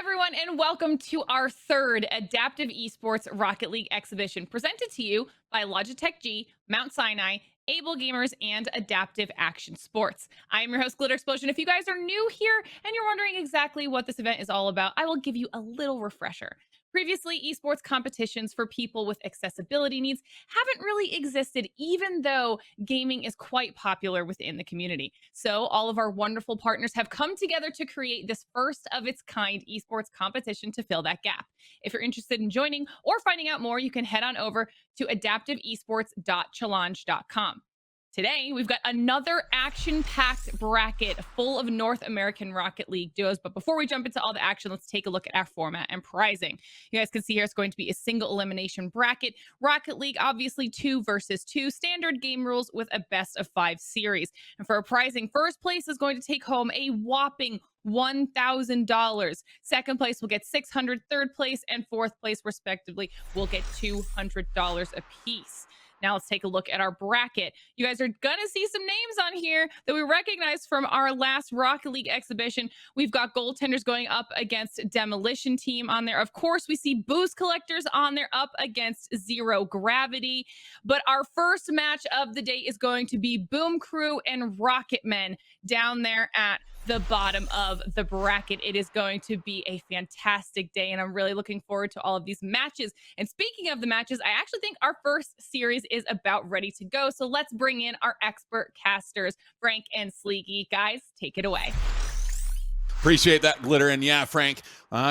everyone, and welcome to our third Adaptive Esports Rocket League exhibition presented to you by Logitech G, Mount Sinai, Able Gamers, and Adaptive Action Sports. I am your host, Glitter Explosion. If you guys are new here and you're wondering exactly what this event is all about, I will give you a little refresher. Previously, esports competitions for people with accessibility needs haven't really existed, even though gaming is quite popular within the community. So all of our wonderful partners have come together to create this first of its kind esports competition to fill that gap. If you're interested in joining or finding out more, you can head on over to adaptiveesports.challenge.com. Today, we've got another action-packed bracket full of North American Rocket League duos. But before we jump into all the action, let's take a look at our format and prizing. You guys can see here it's going to be a single elimination bracket. Rocket League, obviously 2 versus 2. Standard game rules with a best of 5 series. And for our prizing, first place is going to take home a whopping $1,000. Second place will get $600. Third place and fourth place, respectively, will get $200 apiece. Now let's take a look at our bracket. You guys are going to see some names on here that we recognize from our last Rocket League exhibition. We've got goaltenders going up against Demolition Team on there. Of course, we see boost collectors on there up against Zero Gravity. But our first match of the day is going to be Boom Crew and Rocketman down there at the bottom of the bracket. It is going to be a fantastic day, and I'm really looking forward to all of these matches. And speaking of the matches, I actually think our first series is about ready to go. So let's bring in our expert casters, Frank and Sleeky. Guys, take it away. Appreciate that, Glitter. And yeah, Frank,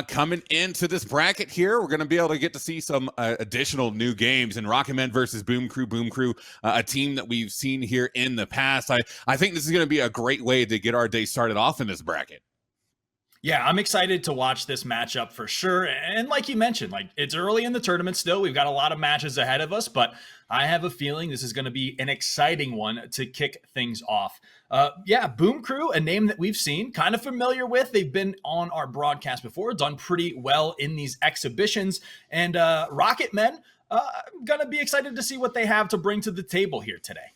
coming into this bracket here, we're going to be able to get to see some additional new games in Rocketman versus Boom Crew, a team that we've seen here in the past. I think this is going to be a great way to get our day started off in this bracket. Yeah, I'm excited to watch this matchup for sure. And like you mentioned, like it's early in the tournament still. We've got a lot of matches ahead of us, but I have a feeling this is going to be an exciting one to kick things off. Yeah, Boom Crew, a name that we've seen, kind of familiar with. They've been on our broadcast before, done pretty well in these exhibitions. And Rocketmen, going to be excited to see what they have to bring to the table here today.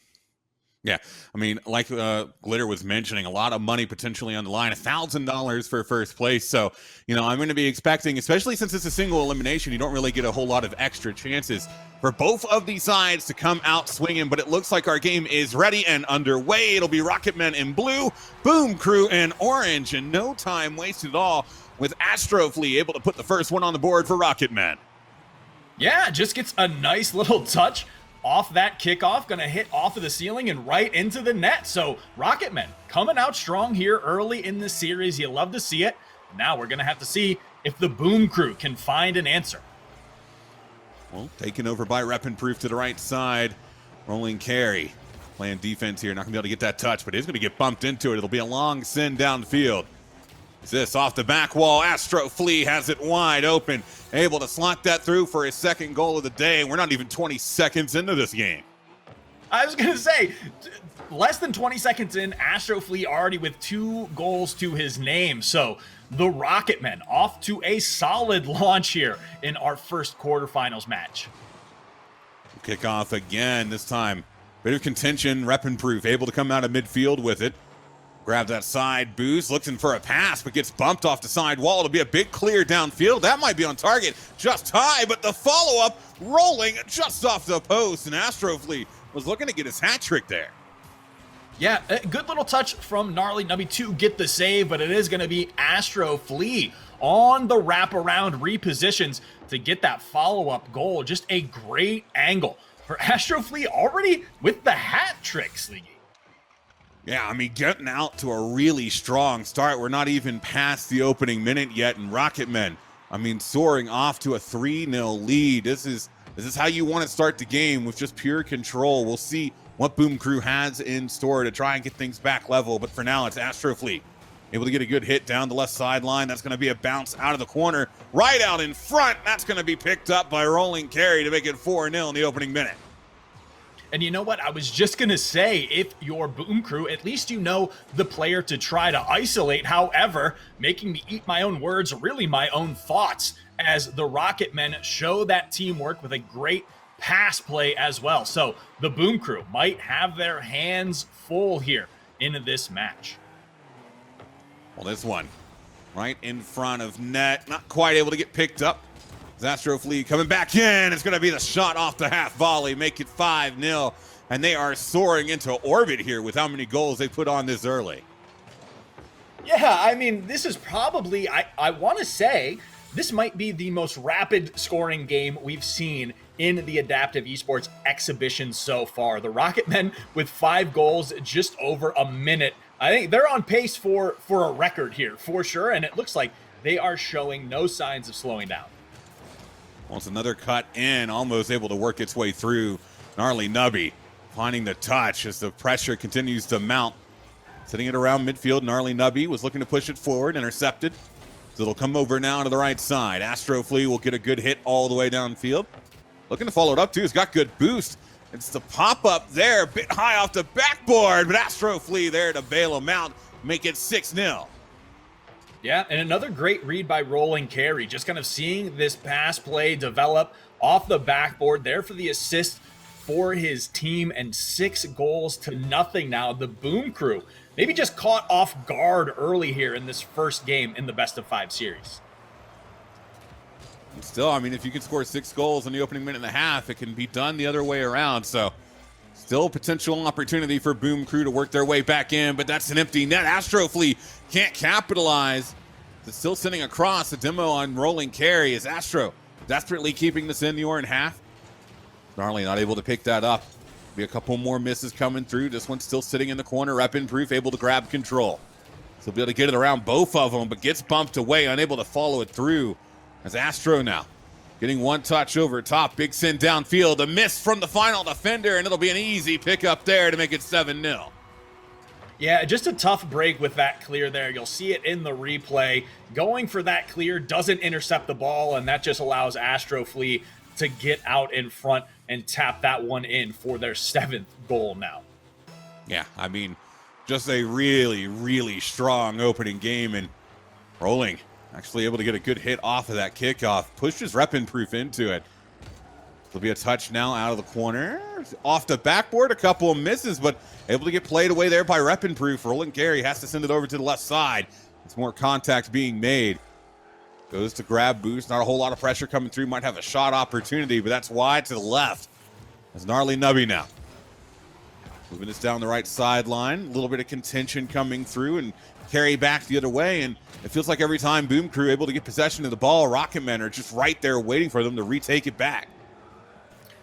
Yeah, I mean, like Glitter was mentioning, a lot of money potentially on the line, $1,000 for first place. So, I'm going to be expecting, especially since it's a single elimination, you don't really get a whole lot of extra chances for both of these sides to come out swinging. But it looks like our game is ready and underway. It'll be Rocketmen in blue, Boom Crew in orange, and no time wasted at all with Astroflea able to put the first one on the board for Rocketmen. Yeah, just gets a nice little touch off that kickoff, gonna hit off of the ceiling and right into the net. So Rocketmen coming out strong here early in the series. You love to see it. Now we're gonna have to see if the Boom Crew can find an answer. Well, taken over by Rep and Proof to the right side. Rolling carry, playing defense here. Not gonna be able to get that touch, but he's gonna get bumped into it. It'll be a long send downfield. This off the back wall. Astroflea has it wide open, able to slot that through for his second goal of the day. We're not even 20 seconds into this game. I was going to say, less than 20 seconds in, Astroflea already with 2 goals to his name. So the Rocketmen off to a solid launch here in our first quarterfinals match. Kick off again, this time. Bit of contention, Rep and Proof able to come out of midfield with it. Grab that side boost, looking for a pass, but gets bumped off the side wall. It'll be a big clear downfield. That might be on target, just high, but the follow-up rolling just off the post, and Astroflea was looking to get his hat trick there. Yeah, a good little touch from Gnarly Nubby to get the save, but it is going to be Astroflea on the wraparound repositions to get that follow-up goal. Just a great angle for Astroflea already with the hat trick, Sleegy. Yeah, I mean, getting out to a really strong start. We're not even past the opening minute yet, and Rocketmen, I mean, soaring off to a 3-0 lead. This is how you want to start the game, with just pure control. We'll see what Boom Crew has in store to try and get things back level, but for now, it's Astroflea able to get a good hit down the left sideline. That's going to be a bounce out of the corner, right out in front. That's going to be picked up by Rolling Carry to make it 4-0 in the opening minute. And you know what? I was just going to say, if you're Boom Crew, at least you know the player to try to isolate. However, making me eat my own words, really my own thoughts, as the Rocketmen show that teamwork with a great pass play as well. So the Boom Crew might have their hands full here in this match. Well, this one right in front of net. Not quite able to get picked up. Astro Fleet coming back in. It's going to be the shot off the half volley, make it 5-0. And they are soaring into orbit here with how many goals they put on this early. Yeah, I mean, this is probably, I want to say, this might be the most rapid scoring game we've seen in the Adaptive Esports exhibition so far. The Rocketmen with 5 goals, just over a minute. I think they're on pace for a record here, for sure. And it looks like they are showing no signs of slowing down. Well, it's another cut in, almost able to work its way through. Gnarly Nubby finding the touch as the pressure continues to mount. Sitting it around midfield, Gnarly Nubby was looking to push it forward, intercepted. So it'll come over now to the right side. Astro Flea will get a good hit all the way downfield. Looking to follow it up too, he's got good boost. It's the pop-up there, a bit high off the backboard, but Astro Flea there to bail him out, make it 6-0. Yeah, and another great read by Rolling Carey, just kind of seeing this pass play develop off the backboard there for the assist for his team, and 6 goals to nothing now. The Boom Crew maybe just caught off guard early here in this first game in the best of 5 series. And still, I mean, if you can score 6 goals in the opening minute and a half, it can be done the other way around. So still potential opportunity for Boom Crew to work their way back in, but that's an empty net. Astro Flea can't capitalize. It's still sitting across. The demo on Rolling Carry is Astro desperately keeping this in the orange half. Gnarly not able to pick that up. Be a couple more misses coming through. This one's still sitting in the corner. Weapon Proof able to grab control. So be able to get it around both of them, but gets bumped away, unable to follow it through. As Astro now getting one touch over top. Big Sin downfield. A miss from the final defender, and it'll be an easy pickup there to make it 7-0. Yeah, just a tough break with that clear there. You'll see it in the replay. Going for that clear doesn't intercept the ball, and that just allows Astro Flea to get out in front and tap that one in for their 7th goal now. Yeah, I mean, just a really, really strong opening game, and Rolling actually able to get a good hit off of that kickoff. Pushes Weapon Proof into it. There'll be a touch now out of the corner. Off the backboard, a couple of misses, but able to get played away there by Weapon Proof. Rolling Carey has to send it over to the left side. It's more contact being made. Goes to grab boost. Not a whole lot of pressure coming through. Might have a shot opportunity, but that's wide to the left. That's Gnarly Nubby now. Moving this down the right sideline. A little bit of contention coming through and carry back the other way. And it feels like every time Boom Crew able to get possession of the ball, Rocketmen are just right there waiting for them to retake it back.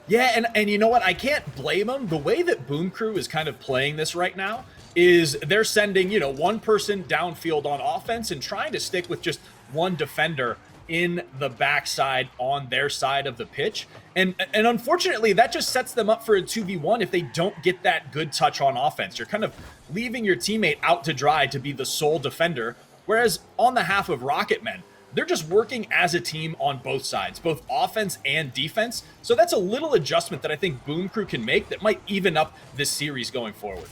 Yeah, and you know what? I can't blame them. The way that Boom Crew is kind of playing this right now is they're sending, one person downfield on offense and trying to stick with just one defender in the backside on their side of the pitch. And unfortunately, that just sets them up for a 2v1 if they don't get that good touch on offense. You're kind of leaving your teammate out to dry to be the sole defender, whereas on the half of Rocketmen, they're just working as a team on both sides, both offense and defense. So that's a little adjustment that I think Boom Crew can make that might even up this series going forward.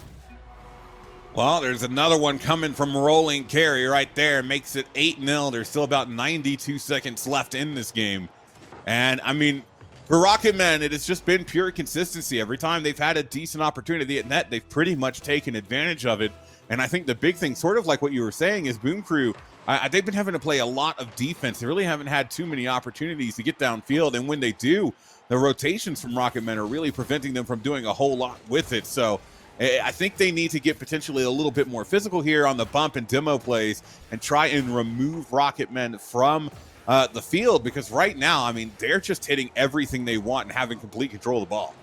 Well, there's another one coming from Rolling Carry right there. Makes it 8-0. There's still about 92 seconds left in this game. And, I mean, for Rocketmen, it has just been pure consistency. Every time they've had a decent opportunity at net, they've pretty much taken advantage of it. And I think the big thing, sort of like what you were saying, is Boom Crew, they've been having to play a lot of defense. They really haven't had too many opportunities to get downfield. And when they do, the rotations from Rocketmen are really preventing them from doing a whole lot with it. So I think they need to get potentially a little bit more physical here on the bump and demo plays and try and remove Rocketmen from the field, because right now, I mean, they're just hitting everything they want and having complete control of the ball.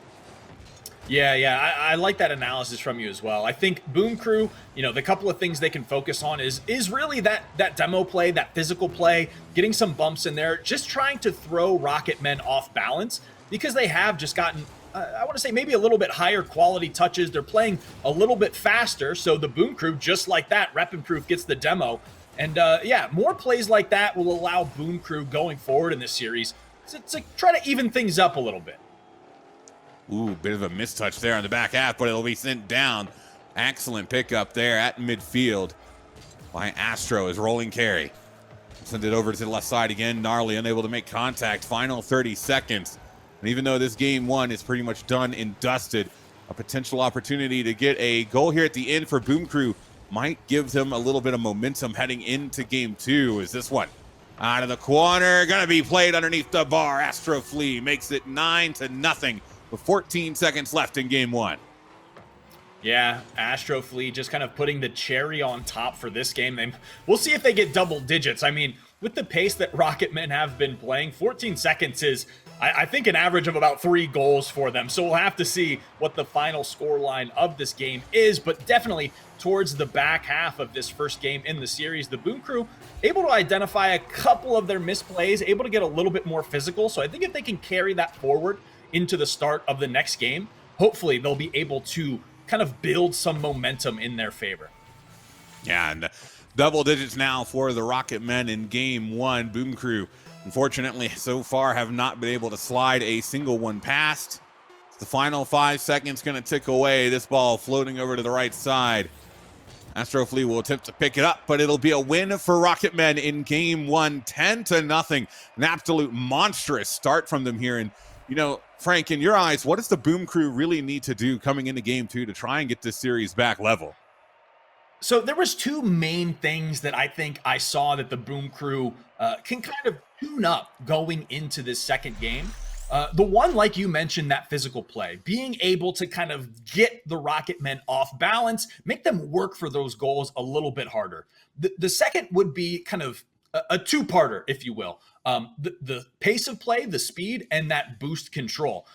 Yeah, I like that analysis from you as well. I think Boom Crew, the couple of things they can focus on is really that demo play, that physical play, getting some bumps in there, just trying to throw Rocketmen off balance, because they have just gotten, I want to say, maybe a little bit higher quality touches. They're playing a little bit faster, so the Boom Crew, just like that, Weapon Proof gets the demo. And more plays like that will allow Boom Crew going forward in this series to try to even things up a little bit. Ooh, bit of a mistouch there on the back half, but it'll be sent down. Excellent pickup there at midfield by Astro as Rolling Carry. Send it over to the left side again. Gnarly unable to make contact. Final 30 seconds. And even though this game one is pretty much done and dusted, a potential opportunity to get a goal here at the end for Boom Crew might give them a little bit of momentum heading into game 2. Is this one out of the corner, gonna be played underneath the bar. Astro Flea makes it 9-0 with 14 seconds left in game 1. Yeah, Astro Flea just kind of putting the cherry on top for this game. We'll see if they get double digits. I mean, with the pace that Rocketmen have been playing, 14 seconds is, I think, an average of about 3 goals for them. So we'll have to see what the final scoreline of this game is. But definitely towards the back half of this first game in the series, the Boom Crew able to identify a couple of their misplays, able to get a little bit more physical. So I think if they can carry that forward into the start of the next game, hopefully they'll be able to kind of build some momentum in their favor. Yeah, and double digits now for the Rocketmen in game 1. Boom Crew, unfortunately, so far have not been able to slide a single one past. The final 5 seconds going to tick away. This ball floating over to the right side. Astro Flea will attempt to pick it up, but it'll be a win for Rocketmen in game 1, 10-0. An absolute monstrous start from them here. And, you know, Frank, in your eyes, what does the Boom Crew really need to do coming into game 2 to try and get this series back level? So there was 2 main things that I think I saw that the Boom Crew can kind of tune up going into this second game. The one, like you mentioned, that physical play, being able to kind of get the Rocketmen off balance, make them work for those goals a little bit harder. The second would be kind of a two-parter, if you will. The pace of play, the speed, and that boost control.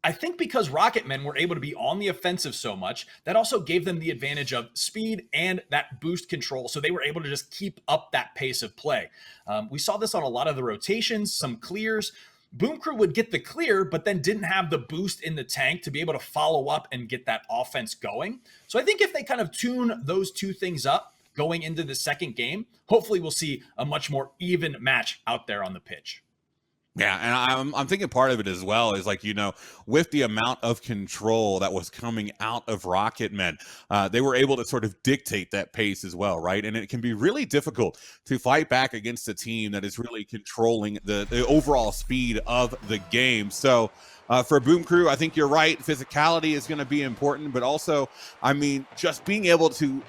I think because Rocketmen were able to be on the offensive so much, that also gave them the advantage of speed and that boost control. So they were able to just keep up that pace of play. We saw this on a lot of the rotations, some clears. Boom Crew would get the clear, but then didn't have the boost in the tank to be able to follow up and get that offense going. So I think if they kind of tune those 2 things up going into the second game, hopefully we'll see a much more even match out there on the pitch. Yeah, and I'm thinking part of it as well is, like, you know, with the amount of control that was coming out of Rocketmen, they were able to sort of dictate that pace as well, right? And it can be really difficult to fight back against a team that is really controlling the overall speed of the game. So for Boom Crew, I think you're right. Physicality is going to be important, but also, I mean, just being able to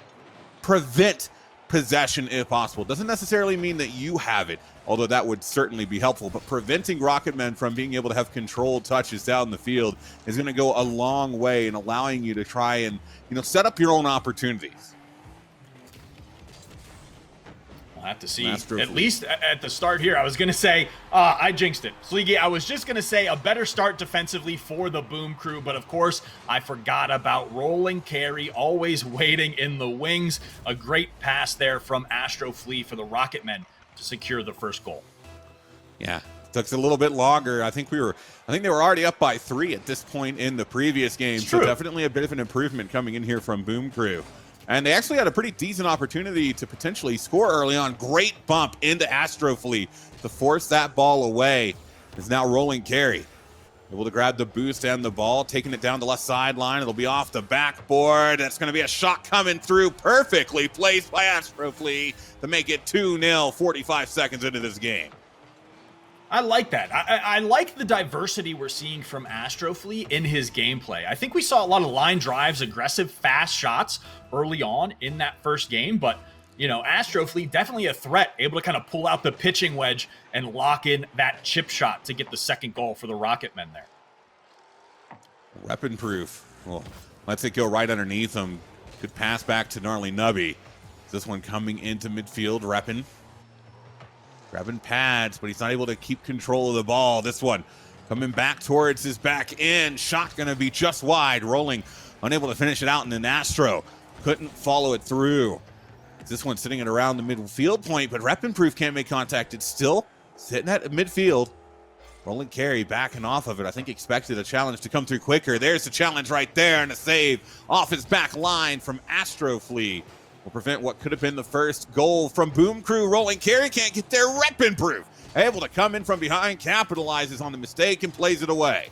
prevent possession if possible. Doesn't necessarily mean that you have it, although that would certainly be helpful, but preventing Rocketmen from being able to have controlled touches down the field is going to go a long way in allowing you to try and, you know, set up your own opportunities. We'll have to see. At least at the start here, I was going to say, I jinxed it. Sleegy, I was just going to say a better start defensively for the Boom Crew, but of course, I forgot about rolling carry, always waiting in the wings. A great pass there from Astro Flea for the Rocketmen to secure the first goal. Yeah, took a little bit longer. I think they were already up by 3 at this point in the previous game. So definitely a bit of an improvement coming in here from Boom Crew. And they actually had a pretty decent opportunity to potentially score early on. Great bump into Astro Flea to force that ball away. Is now rolling carry. Able to grab the boost and the ball, taking it down the left sideline. It'll be off the backboard. That's going to be a shot coming through, perfectly placed by Astro Flea to make it 2-0, 45 seconds into this game. I like that. I like the diversity we're seeing from Astro Flea in his gameplay. I think we saw a lot of line drives, aggressive, fast shots early on in that first game, but, you know, Astro Flea definitely a threat, able to kind of pull out the pitching wedge and lock in that chip shot to get the second goal for the Rocketmen there. Weapon proof. Well, lets it go right underneath him. Good pass back to Gnarly Nubby. This one coming into midfield, Reppin. Grabbing pads, but he's not able to keep control of the ball. This one coming back towards his back end. Shot going to be just wide. Rolling, unable to finish it out, and then Astro couldn't follow it through. This one sitting at around the midfield point, but Reppin Proof can't make contact. It's still sitting at midfield. Rolling carry, backing off of it. I think expected a challenge to come through quicker. There's the challenge right there, and a save off his back line from Astro Flea will prevent what could have been the first goal from Boom Crew. Rolling carry, can't get there. Reppin Proof able to come in from behind, capitalizes on the mistake, and plays it away.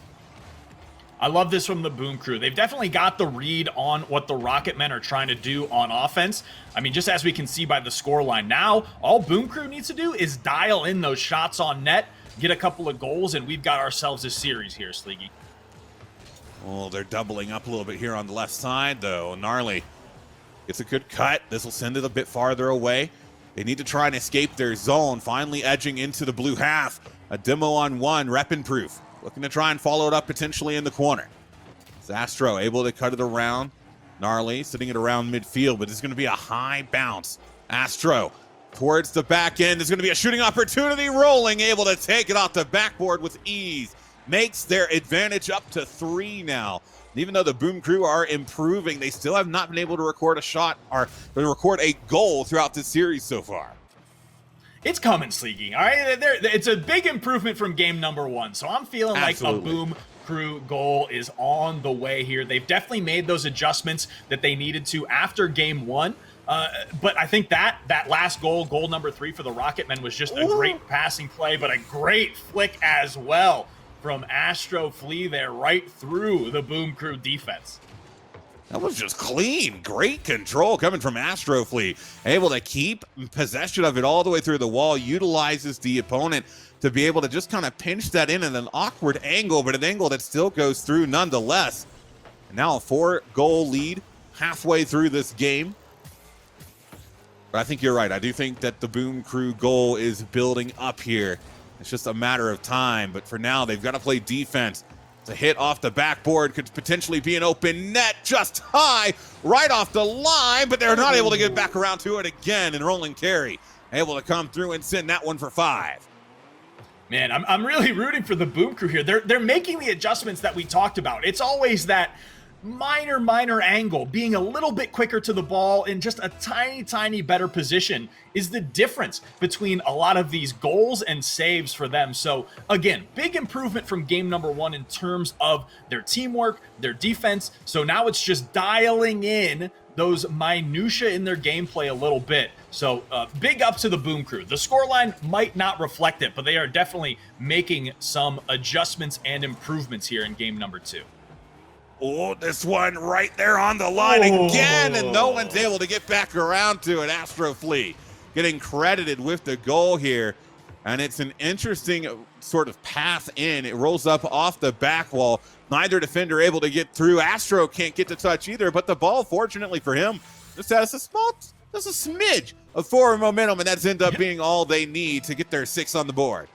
I love this from the Boom Crew. They've definitely got the read on what the Rocketmen are trying to do on offense. I mean, just as we can see by the scoreline now, all Boom Crew needs to do is dial in those shots on net, get a couple of goals, and we've got ourselves a series here, Sleegy. Well, they're doubling up a little bit here on the left side, though. Gnarly Gets a good cut. This will send it a bit farther away. They need to try and escape their zone, finally edging into the blue half. A demo on one, rep and proof. Looking to try and follow it up potentially in the corner. Zastro able to cut it around. Gnarly sitting it around midfield, but it's going to be a high bounce. Astro towards the back end. There's going to be a shooting opportunity. Rolling, able to take it off the backboard with ease. Makes their advantage up to 3 now. And even though the Boom Crew are improving, they still have not been able to record a shot or record a goal throughout this series so far. It's coming, Sleeky. All right, it's a big improvement from game number 1. So I'm feeling Absolutely. like a Boom Crew goal is on the way here. They've definitely made those adjustments that they needed to after game 1. But I think that last goal number 3 for the Rocketmen, was just a great passing play, but a great flick as well from Astro Flea there right through the Boom Crew defense. That was just clean. Great control coming from Astro Flea. Able to keep possession of it all the way through the wall. Utilizes the opponent to be able to just kind of pinch that in at an awkward angle, but an angle that still goes through nonetheless. And now a 4-goal lead halfway through this game. But I think you're right. I do think that the Boom Crew goal is building up here. It's just a matter of time. But for now, they've got to play defense. A hit off the backboard could potentially be an open net, just high, right off the line, but they're not able to get back around to it again. And Rolling Carry able to come through and send that one for 5. Man, I'm really rooting for the Boom Crew here. They're making the adjustments that we talked about. It's always that minor angle, being a little bit quicker to the ball in just a tiny better position is the difference between a lot of these goals and saves for them. So again, big improvement from game number 1 in terms of their teamwork, their defense. So now it's just dialing in those minutia in their gameplay a little bit. So big up to the Boom Crew. The scoreline might not reflect it, but they are definitely making some adjustments and improvements here in game number 2. Oh, this one right there on the line again, and no one's able to get back around to it. Astro Flea getting credited with the goal here, and it's an interesting sort of path in. It rolls up off the back wall. Neither defender able to get through. Astro can't get to touch either, but the ball, fortunately for him, just has a smidge of forward momentum, and that's ended up being all they need to get their 6 on the board.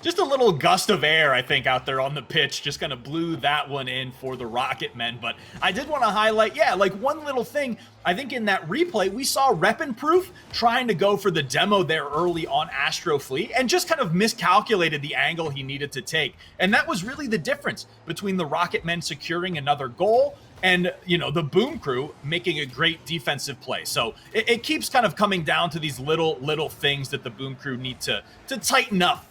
Just a little gust of air, I think, out there on the pitch just kind of blew that one in for the Rocketmen. But I did want to highlight, like one little thing. I think in that replay, we saw Rep and Proof trying to go for the demo there early on Astro Flea and just kind of miscalculated the angle he needed to take. And that was really the difference between the Rocketmen securing another goal and, the Boom Crew making a great defensive play. So it keeps kind of coming down to these little things that the Boom Crew need to tighten up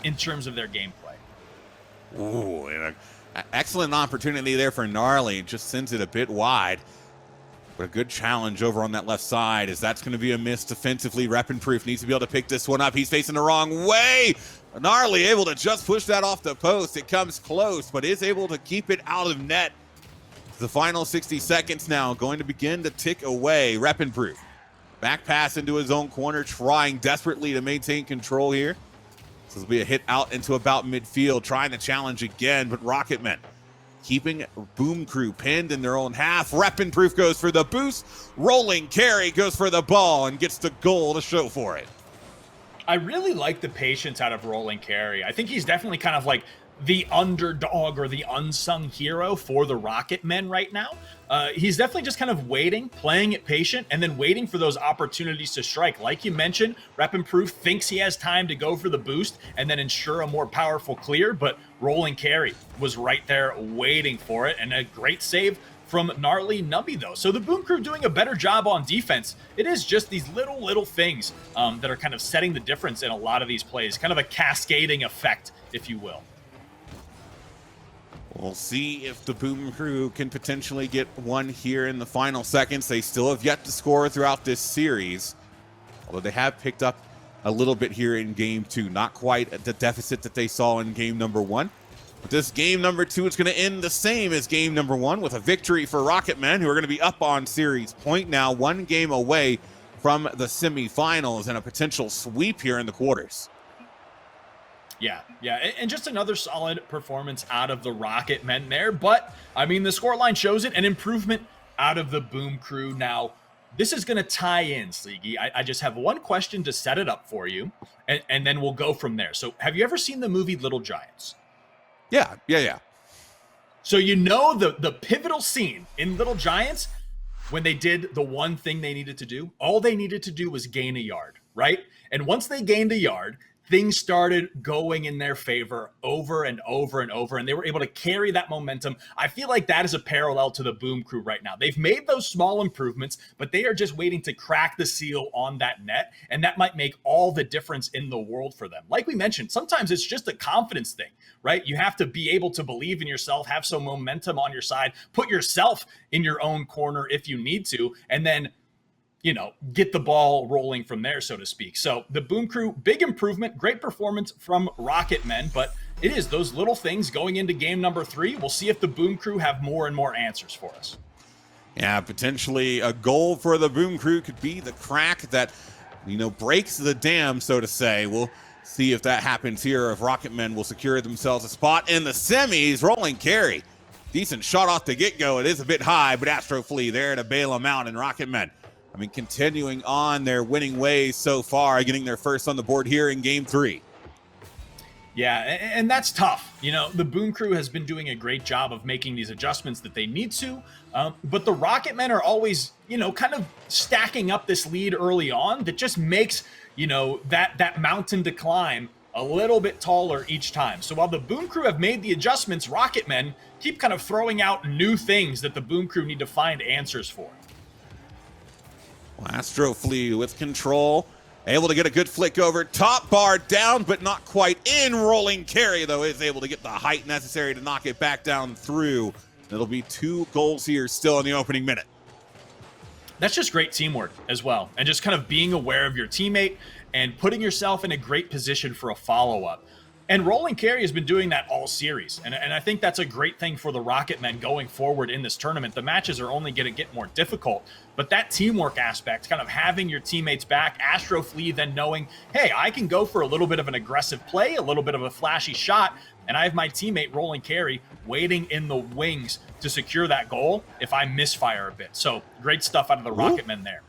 in terms of their gameplay. Ooh, and an excellent opportunity there for Gnarly. Just sends it a bit wide. But a good challenge over on that left side, as that's going to be a miss defensively. Rep and Proof needs to be able to pick this one up. He's facing the wrong way. Gnarly able to just push that off the post. It comes close, but is able to keep it out of net. The final 60 seconds now going to begin to tick away. Rep and Proof. Back pass into his own corner, trying desperately to maintain control here. This will be a hit out into about midfield, trying to challenge again, but Rocketmen keeping Boom Crew pinned in their own half. Rep and Proof goes for the boost. Rolling Carry goes for the ball and gets the goal to show for it. I really like the patience out of Rolling Carry. I think he's definitely kind of like the underdog or the unsung hero for the Rocketmen right now. He's definitely just kind of waiting, playing it patient, and then waiting for those opportunities to strike. Like you mentioned, Rep and Proof thinks he has time to go for the boost and then ensure a more powerful clear, but Rolling Carry was right there waiting for it, and a great save from Gnarly Nubby though. So the Boom Crew doing a better job on defense. It is just these little things that are kind of setting the difference in a lot of these plays, kind of a cascading effect, if you will. We'll see if the Boom Crew can potentially get one here in the final seconds. They still have yet to score throughout this series, although they have picked up a little bit here in game 2. Not quite at the deficit that they saw in game number 1. But this game number 2, it's going to end the same as game number 1 with a victory for Rocketmen, who are going to be up on series point now, 1 game away from the semifinals and a potential sweep here in the quarters. Yeah, and just another solid performance out of the Rocketmen there. But, I mean, the scoreline shows it, an improvement out of the Boom Crew. Now, this is going to tie in, Sleegy. I just have one question to set it up for you, and then we'll go from there. So, have you ever seen the movie Little Giants? Yeah. So you know the pivotal scene in Little Giants when they did the one thing they needed to do? All they needed to do was gain a yard, right? And once they gained a yard, things started going in their favor over and over and over, and they were able to carry that momentum. I feel like that is a parallel to the Boom Crew right now. They've made those small improvements, but they are just waiting to crack the seal on that net, and that might make all the difference in the world for them. Like we mentioned, sometimes it's just a confidence thing, right? You have to be able to believe in yourself, have some momentum on your side, put yourself in your own corner if you need to, and then get the ball rolling from there, so to speak. So the Boom Crew, big improvement, great performance from Rocketmen, but it is those little things going into game number 3. We'll see if the Boom Crew have more and more answers for us. Yeah, potentially a goal for the Boom Crew could be the crack that, breaks the dam, so to say. We'll see if that happens here, if Rocketmen will secure themselves a spot in the semis. Rolling carry. Decent shot off the get-go. It is a bit high, but Astro Flea there to bail them out, and Rocketmen, continuing on their winning ways so far, getting their first on the board here in game 3. Yeah, and that's tough. The Boom Crew has been doing a great job of making these adjustments that they need to, but the Rocketmen are always, kind of stacking up this lead early on that just makes, that mountain to climb a little bit taller each time. So while the Boom Crew have made the adjustments, Rocketmen keep kind of throwing out new things that the Boom Crew need to find answers for. Astro Flea with control, able to get a good flick over, top bar down, but not quite in. Rolling carry, though, is able to get the height necessary to knock it back down through. It'll be 2 goals here still in the opening minute. That's just great teamwork as well, and just kind of being aware of your teammate and putting yourself in a great position for a follow-up. And Rolling Carry has been doing that all series, and I think that's a great thing for the Rocketmen going forward in this tournament. The matches are only going to get more difficult, but that teamwork aspect, kind of having your teammates back, Astro Flea then knowing, hey, I can go for a little bit of an aggressive play, a little bit of a flashy shot, and I have my teammate Rolling Carry waiting in the wings to secure that goal if I misfire a bit. So great stuff out of the Rocketmen there.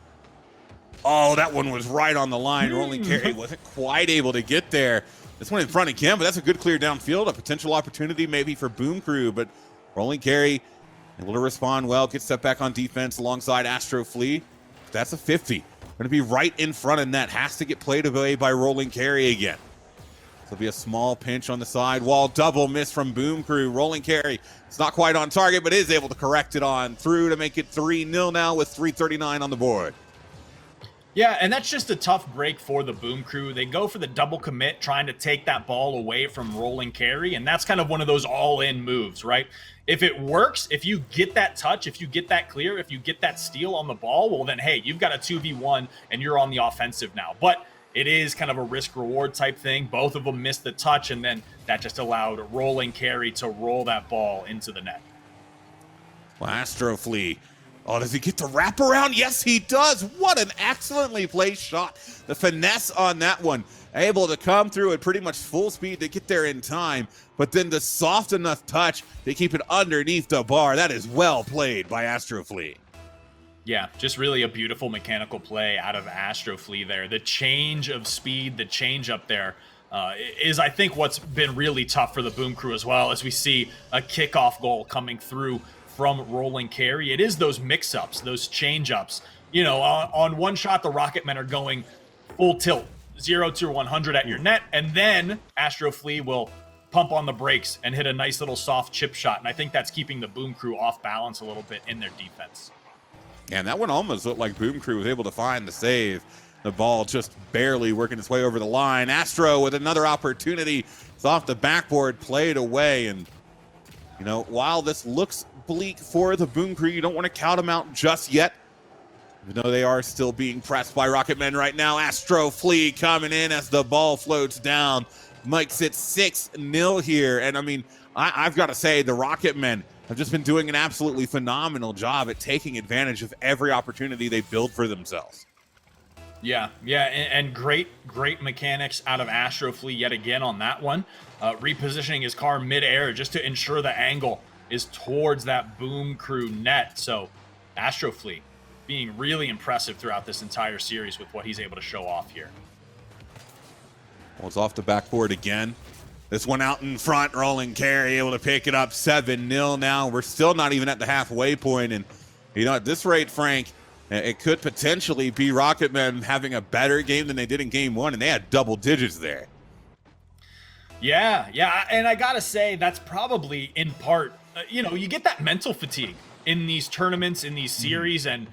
Oh, that one was right on the line. Rolling Carry wasn't quite able to get there. This one in front again, but that's a good clear downfield, a potential opportunity maybe for Boom Crew, but Rolling Carry able to respond well, get set back on defense alongside Astro Flea. That's a 50. Going to be right in front of net. Has to get played away by Rolling Carry again. So it'll be a small pinch on the side wall. Double miss from Boom Crew. Rolling Carry, it's not quite on target, but is able to correct it on through to make it 3-0 now with 3:39 on the board. Yeah, and that's just a tough break for the Boom Crew. They go for the double commit, trying to take that ball away from Rolling Carry, and that's kind of one of those all-in moves, right? If it works, if you get that touch, if you get that clear, if you get that steal on the ball, well then, hey, you've got a 2v1 and you're on the offensive now. But it is kind of a risk-reward type thing. Both of them missed the touch, and then that just allowed Rolling Carry to roll that ball into the net. Well, Astro Flea. Oh, does he get the wraparound? Yes, he does. What an excellently placed shot. The finesse on that one. Able to come through at pretty much full speed to get there in time, but then the soft enough touch to keep it underneath the bar. That is well played by Astro Flea. Yeah, just really a beautiful mechanical play out of Astro Flea there. The change of speed, the change up there is, I think, what's been really tough for the Boom Crew as well, as we see a kickoff goal coming through from Rolling Carry. It is those mix-ups, those change-ups. On one shot, the Rocketmen are going full tilt, 0 to 100 at your net, and then Astro Flea will pump on the brakes and hit a nice little soft chip shot, and I think that's keeping the Boom Crew off balance a little bit in their defense. And that one almost looked like Boom Crew was able to find the save. The ball just barely working its way over the line. Astro with another opportunity. It's off the backboard, played away, and while this looks bleak for the Boom Crew, you don't want to count them out just yet. Even though they are still being pressed by Rocketmen right now. Astro Flea coming in as the ball floats down. Makes it 6-0 here. And I've got to say, the Rocketmen have just been doing an absolutely phenomenal job at taking advantage of every opportunity they build for themselves. Yeah, and great mechanics out of Astro Flea yet again on that one. Repositioning his car midair just to ensure the angle is towards that Boom Crew net. So Astrofleet being really impressive throughout this entire series with what he's able to show off here. Well, it's off the backboard again. This one out in front, Roland Carey able to pick it up 7-0 now. We're still not even at the halfway point, and you know, at this rate, Frank, it could potentially be Rocketman having a better game than they did in game one, and they had double digits there. Yeah, and I gotta say, that's probably in part, you know, you get that mental fatigue in these tournaments, in these series, and,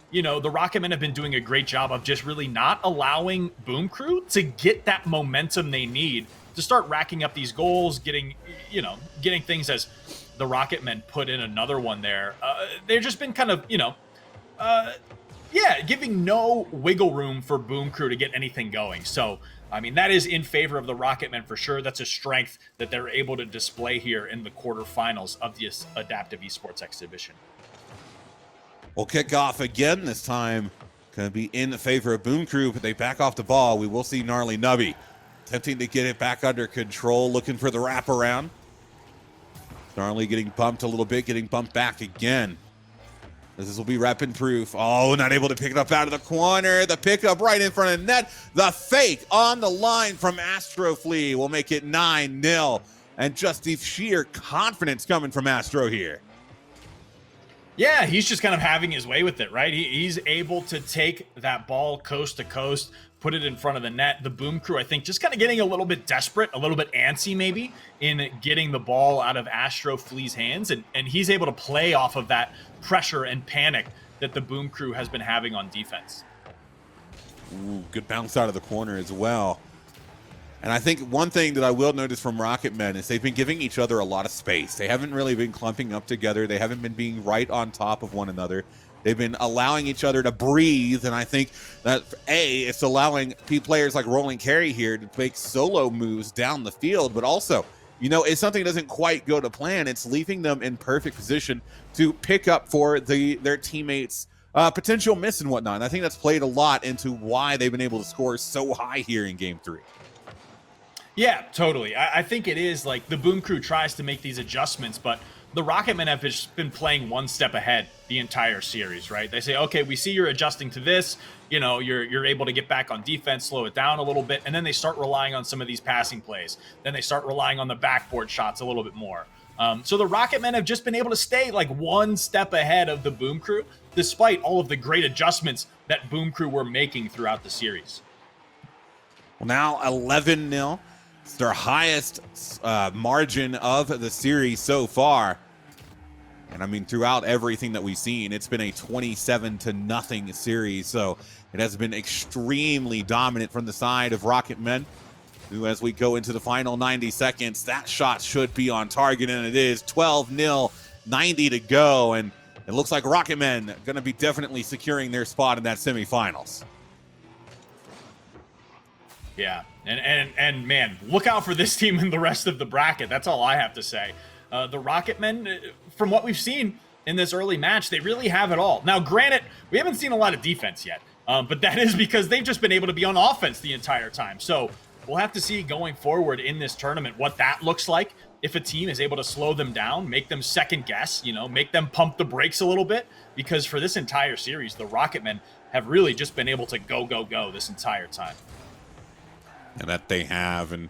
you know, the Rocketmen have been doing a great job of just really not allowing Boom Crew to get that momentum they need to start racking up these goals, getting things as the Rocketmen put in another one there. They've just been kind of, giving no wiggle room for Boom Crew to get anything going. So, I mean, that is in favor of the Rocketmen for sure. That's a strength that they're able to display here in the quarterfinals of this Adaptive Esports exhibition. We'll kick off again. This time going to be in favor of Boom Crew, but they back off the ball. We will see Gnarly Nubby attempting to get it back under control, looking for the wraparound. Gnarly getting bumped a little bit, getting bumped back again. This will be rep and proof. Oh, not able to pick it up out of the corner. The pickup right in front of the net. The fake on the line from Astrofleet will make it 9-0. And just the sheer confidence coming from Astro here. Yeah, he's just kind of having his way with it, right? He's able to take that ball coast to coast, put it in front of the net. The Boom Crew, I think, just kind of getting a little bit desperate, a little bit antsy maybe in getting the ball out of Astrofleet's hands. And he's able to play off of that pressure and panic that the Boom Crew has been having on defense. Ooh, good bounce out of the corner as well. And I think one thing that I will notice from Rocketmen is they've been giving each other a lot of space. They haven't really been clumping up together. They haven't been being right on top of one another. They've been allowing each other to breathe, and I think that, it's allowing players like Roland Carey here to make solo moves down the field, but also, you know, if something doesn't quite go to plan, it's leaving them in perfect position to pick up for their teammates' potential miss and whatnot. And I think that's played a lot into why they've been able to score so high here in Game 3. Yeah, totally. I think it is like the Boom Crew tries to make these adjustments, but the Rocketmen have just been playing one step ahead the entire series, right? They say, okay, we see you're adjusting to this. You know, you're able to get back on defense, slow it down a little bit, and then they start relying on some of these passing plays. Then they start relying on the backboard shots a little bit more. So the Rocketmen have just been able to stay like one step ahead of the Boom Crew, despite all of the great adjustments that Boom Crew were making throughout the series. Well, now 11-0. It's their highest margin of the series so far. And I mean, throughout everything that we've seen, it's been a 27-0 series. So it has been extremely dominant from the side of Rocketmen, who, as we go into the final 90 seconds, that shot should be on target, and it is 12-0, 90 to go. And it looks like Rocketmen going to be definitely securing their spot in that semifinals. Yeah, and man, look out for this team in the rest of the bracket. That's all I have to say. The Rocketmen, from what we've seen in this early match, they really have it all. Now, granted, we haven't seen a lot of defense yet, but that is because they've just been able to be on offense the entire time. So we'll have to see going forward in this tournament what that looks like. If a team is able to slow them down, make them second guess, you know, make them pump the brakes a little bit, because for this entire series, the Rocketmen have really just been able to go this entire time. And that they have, and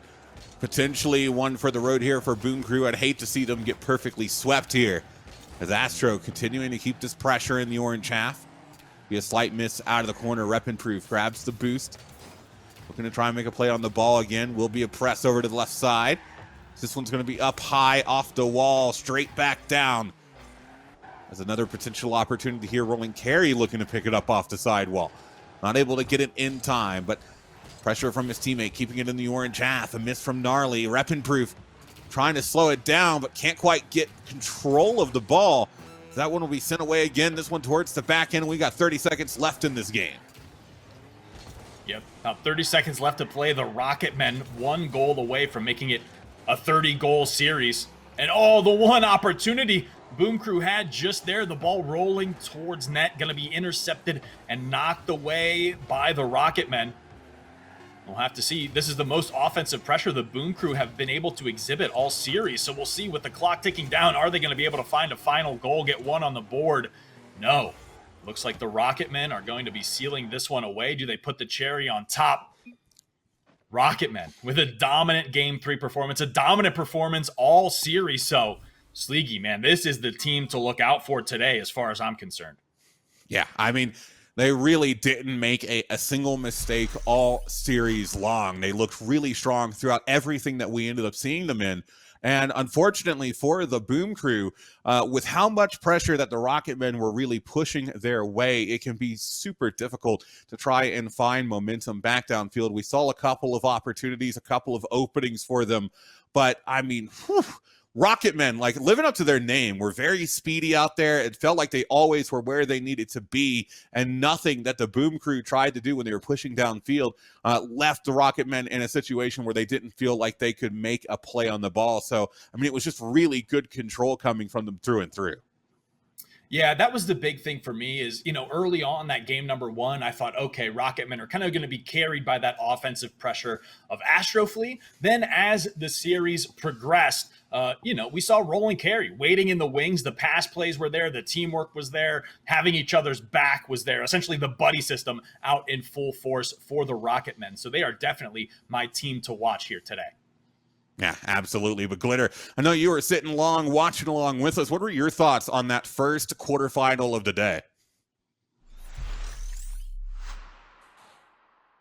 potentially one for the road here for Boom Crew. I'd hate to see them get perfectly swept here, as Astro continuing to keep this pressure in the orange half. Be a slight miss out of the corner. Rep and Proof grabs the boost, looking to try and make a play on the ball again. Will be a press over to the left side. This one's going to be up high off the wall, straight back down. As another potential opportunity here. Roland Carey looking to pick it up off the sidewall. Not able to get it in time, but pressure from his teammate, keeping it in the orange half. A miss from Gnarly. Rep and Proof trying to slow it down, but can't quite get control of the ball. That one will be sent away again. This one towards the back end. We got 30 seconds left in this game. Yep, about 30 seconds left to play. The Rocketmen one goal away from making it a 30-goal series. And the one opportunity Boom Crew had just there, the ball rolling towards net, going to be intercepted and knocked away by the Rocketmen. We'll have to see. This is the most offensive pressure the Boom Crew have been able to exhibit all series. So we'll see with the clock ticking down. Are they going to be able to find a final goal, get one on the board? No. Looks like the Rocketmen are going to be sealing this one away. Do they put the cherry on top? Rocketmen with a dominant game 3 performance, a dominant performance all series. So, Sleegy, man, this is the team to look out for today as far as I'm concerned. Yeah, I mean, they really didn't make a single mistake all series long. They looked really strong throughout everything that we ended up seeing them in. And unfortunately for the Boom Crew, with how much pressure that the Rocketmen were really pushing their way, it can be super difficult to try and find momentum back downfield. We saw a couple of opportunities, a couple of openings for them. But I mean, whew, Rocketmen, like living up to their name, were very speedy out there. It felt like they always were where they needed to be, and nothing that the Boom Crew tried to do when they were pushing downfield left the Rocketmen in a situation where they didn't feel like they could make a play on the ball. So, I mean, it was just really good control coming from them through and through. Yeah, that was the big thing for me is, early on that game number 1, I thought, okay, Rocketmen are kind of going to be carried by that offensive pressure of Astroflea. Then as the series progressed, we saw roll and carry, waiting in the wings. The pass plays were there. The teamwork was there. Having each other's back was there. Essentially the buddy system out in full force for the Rocketmen. So they are definitely my team to watch here today. Yeah, absolutely. But Glitter, I know you were sitting along, watching along with us. What were your thoughts on that first quarterfinal of the day?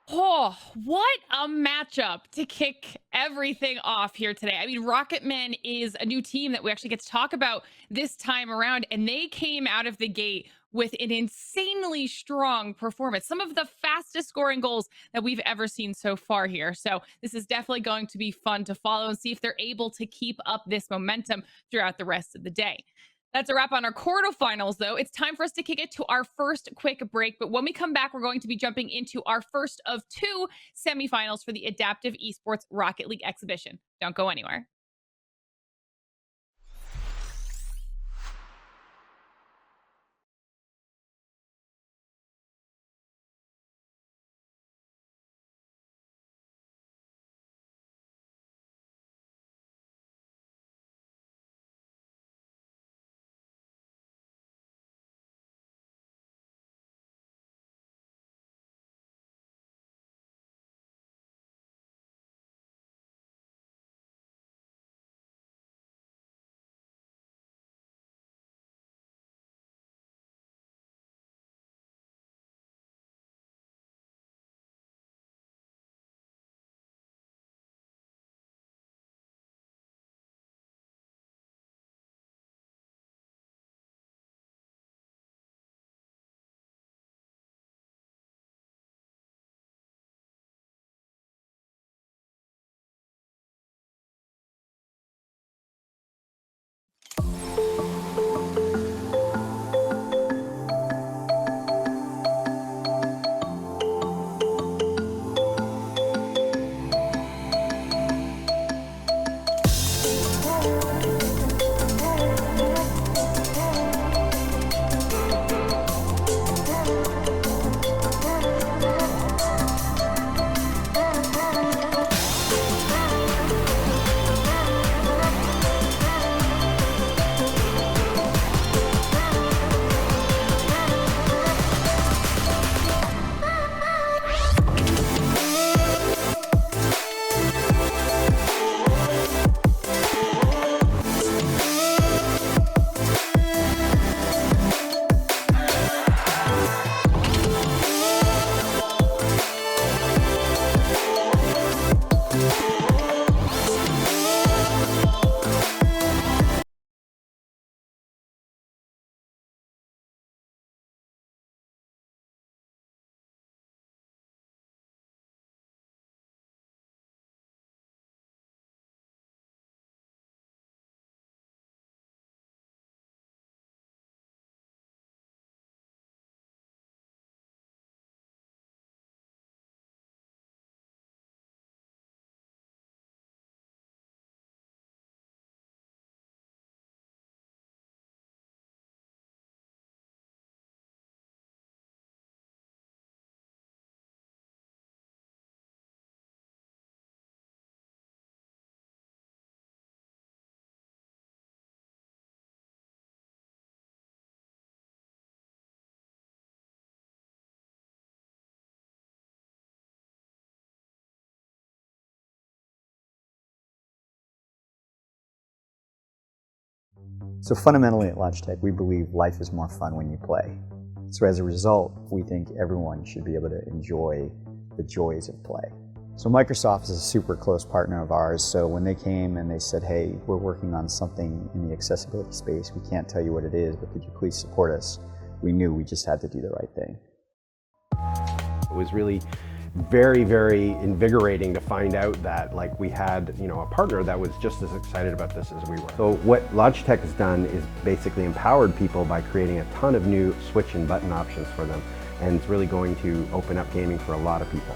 Oh, what a matchup to kick everything off here today. I mean, Rocketman is a new team that we actually get to talk about this time around, and they came out of the gate with an insanely strong performance. Some of the fastest scoring goals that we've ever seen so far here. So this is definitely going to be fun to follow and see if they're able to keep up this momentum throughout the rest of the day. That's a wrap on our quarterfinals, though. It's time for us to kick it to our first quick break. But when we come back, we're going to be jumping into our first of 2 semifinals for the Adaptive Esports Rocket League exhibition. Don't go anywhere. So fundamentally at Logitech, we believe life is more fun when you play. So as a result, we think everyone should be able to enjoy the joys of play. So Microsoft is a super close partner of ours, so when they came and they said, hey, we're working on something in the accessibility space, we can't tell you what it is, but could you please support us? We knew we just had to do the right thing. It was really very, very invigorating to find out that we had, a partner that was just as excited about this as we were. So what Logitech has done is basically empowered people by creating a ton of new switch and button options for them, and it's really going to open up gaming for a lot of people.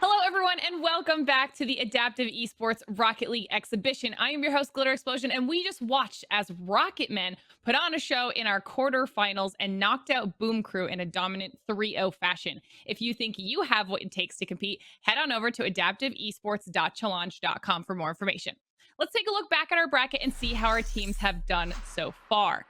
Hello, everyone, and welcome back to the Adaptive Esports Rocket League exhibition. I am your host, Glitter Explosion, and we just watched as Rocketman put on a show in our quarterfinals and knocked out Boom Crew in a dominant 3-0 fashion. If you think you have what it takes to compete, head on over to adaptiveesports.g.logi.link for more information. Let's take a look back at our bracket and see how our teams have done so far.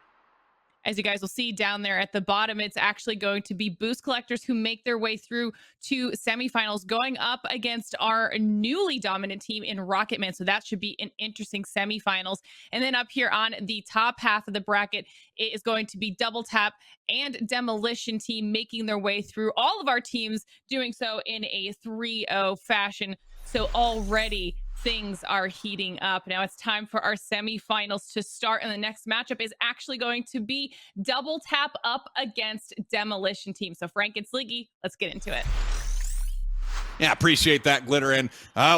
As you guys will see down there at the bottom, it's actually going to be boost collectors who make their way through to semifinals, going up against our newly dominant team in Rocketman. So that should be an interesting semifinals. And then up here on the top half of the bracket, it is going to be Double Tap and Demolition team making their way through. All of our teams doing so in a 3-0 fashion. So already things are heating up. Now it's time for our semifinals to start, and the next matchup is actually going to be Double Tap up against Demolition team. So Frank and Sliggy, let's get into it. Yeah, appreciate that, Glitter. And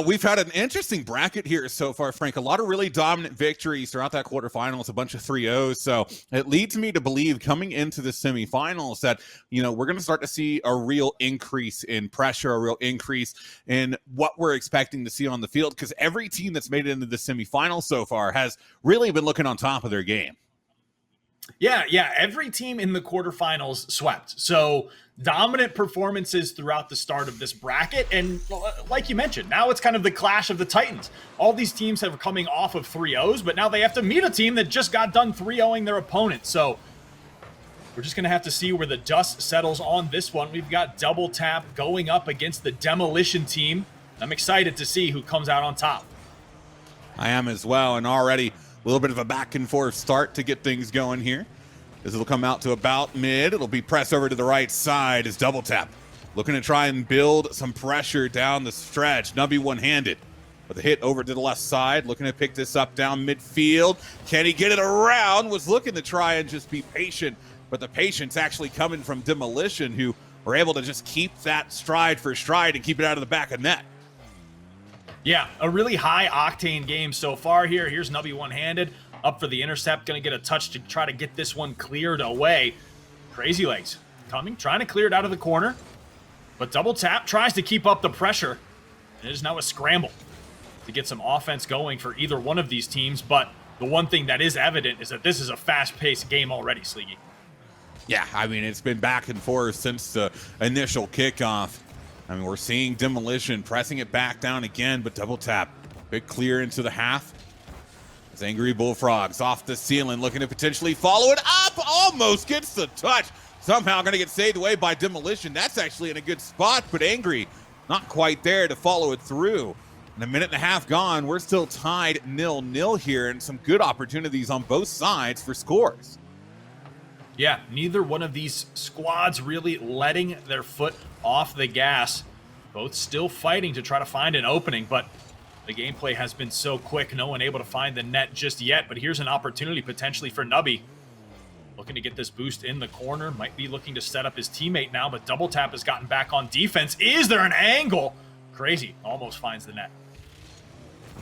we've had an interesting bracket here so far, Frank. A lot of really dominant victories throughout that quarterfinals, a bunch of 3-0s. So it leads me to believe coming into the semifinals that, we're going to start to see a real increase in pressure, a real increase in what we're expecting to see on the field, because every team that's made it into the semifinals so far has really been looking on top of their game. Yeah. Every team in the quarterfinals swept. So dominant performances throughout the start of this bracket. And like you mentioned, now it's kind of the clash of the Titans. All these teams have coming off of 3-0s, but now they have to meet a team that just got done 3-0ing their opponent. So we're just going to have to see where the dust settles on this one. We've got Double Tap going up against the Demolition team. I'm excited to see who comes out on top. I am as well, and already a little bit of a back and forth start to get things going here. This will come out to about mid. It'll be pressed over to the right side as Double Tap looking to try and build some pressure down the stretch. Nubby one-handed with a hit over to the left side, looking to pick this up down midfield. Can he get it around? Was looking to try and just be patient, but the patience actually coming from Demolition, who were able to just keep that stride for stride and keep it out of the back of net. Yeah, a really high-octane game so far here. Here's Nubby one-handed, up for the intercept, going to get a touch to try to get this one cleared away. Crazy Legs coming, trying to clear it out of the corner, but Double Tap tries to keep up the pressure. It is now a scramble to get some offense going for either one of these teams, but the one thing that is evident is that this is a fast-paced game already, Sleegy. Yeah, I mean, it's been back and forth since the initial kickoff. I mean, we're seeing Demolition pressing it back down again, but Double Tap, big clear into the half. As Angry Bullfrogs off the ceiling, looking to potentially follow it up. Almost gets the touch. Somehow going to get saved away by Demolition. That's actually in a good spot, but Angry not quite there to follow it through. And a minute and a half gone. We're still tied 0-0 here, and some good opportunities on both sides for scores. Yeah, neither one of these squads really letting their foot off the gas. Both still fighting to try to find an opening, but the gameplay has been so quick, no one able to find the net just yet. But here's an opportunity potentially for Nubby. Looking to get this boost in the corner, might be looking to set up his teammate now, but Double Tap has gotten back on defense. Is there an angle? Crazy, almost finds the net.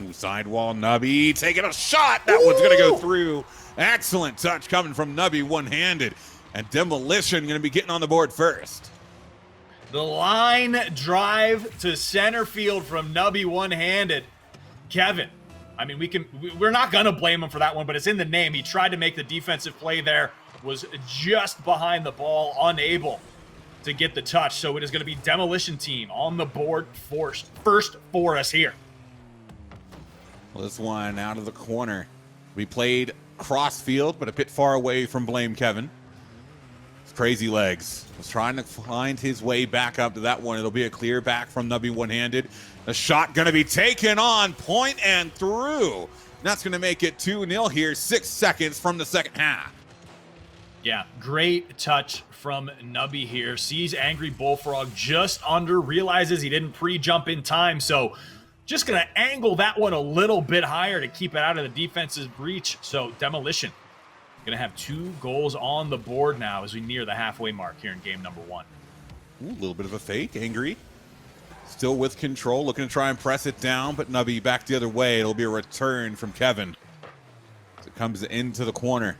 Ooh, sidewall, Nubby taking a shot. That one's going to go through. Excellent touch coming from Nubby one-handed. And Demolition going to be getting on the board first. The line drive to center field from Nubby one-handed. Kevin, I mean, we're not going to blame him for that one, but it's in the name. He tried to make the defensive play there, was just behind the ball, unable to get the touch. So it is going to be Demolition team on the board first for us here. Well, this one out of the corner. We played cross field, but a bit far away from Blame Kevin. It's Crazy Legs was trying to find his way back up to that one. It'll be a clear back from Nubby one-handed. The shot going to be taken on point and through. That's going to make it 2-0 here, 6 seconds from the second half. Yeah, great touch from Nubby here. Sees Angry Bullfrog just under, realizes he didn't pre-jump in time, so just going to angle that one a little bit higher to keep it out of the defense's breach. So Demolition going to have 2 goals on the board now as we near the halfway mark here in game number 1. Ooh, a little bit of a fake. Angry still with control, looking to try and press it down, but Nubby back the other way. It'll be a return from Kevin. As it comes into the corner.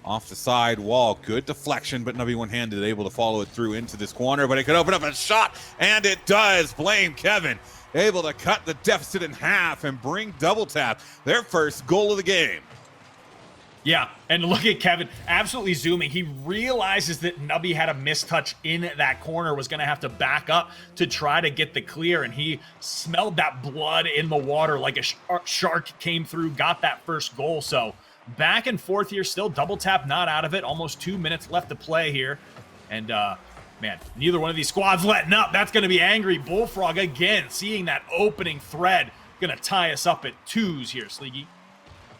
Off the side wall. Good deflection, but Nubby one-handed able to follow it through into this corner, but it could open up a shot, and it does. Blame Kevin. Able to cut the deficit in half and bring Double Tap their first goal of the game. Yeah, and look at Kevin absolutely zooming. He realizes that Nubby had a mistouch in that corner, was going to have to back up to try to get the clear, and he smelled that blood in the water like a shark came through, got that first goal. So back and forth here still. Double Tap not out of it. Almost 2 minutes left to play here. And, man, neither one of these squads letting up. That's going to be Angry Bullfrog again, seeing that opening thread. Going to tie us up at 2s here, Sleegy.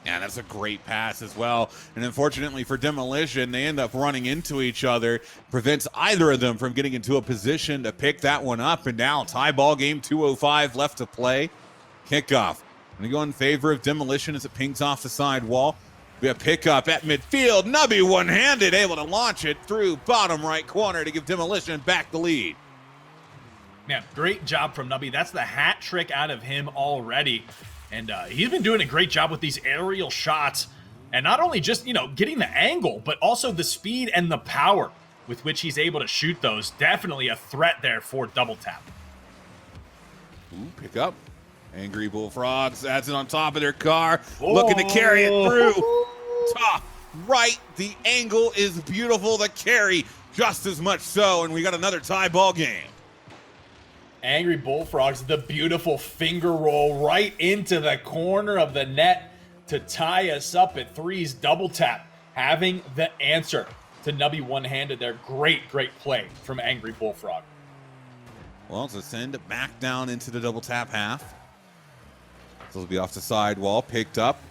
Yeah, that's a great pass as well. And unfortunately for Demolition, they end up running into each other. Prevents either of them from getting into a position to pick that one up. And now tie ball game, 2:05 left to play. Kickoff. Going to go in favor of Demolition as it pings off the side wall. We have pickup at midfield. Nubby one-handed, able to launch it through bottom right corner to give Demolition back the lead. Man, great job from Nubby. That's the hat trick out of him already. And he's been doing a great job with these aerial shots. And not only just, getting the angle, but also the speed and the power with which he's able to shoot those. Definitely a threat there for Double Tap. Ooh, pick up. Angry Bullfrogs adds it on top of their car. Looking to carry it through. Top right. The angle is beautiful. The carry just as much so. And we got another tie ball game. Angry Bullfrogs, the beautiful finger roll right into the corner of the net to tie us up at 3s. Double Tap having the answer to Nubby one-handed there. Great play from Angry Bullfrog. Well, to send it back down into the Double Tap half. This will be off the sidewall, picked up.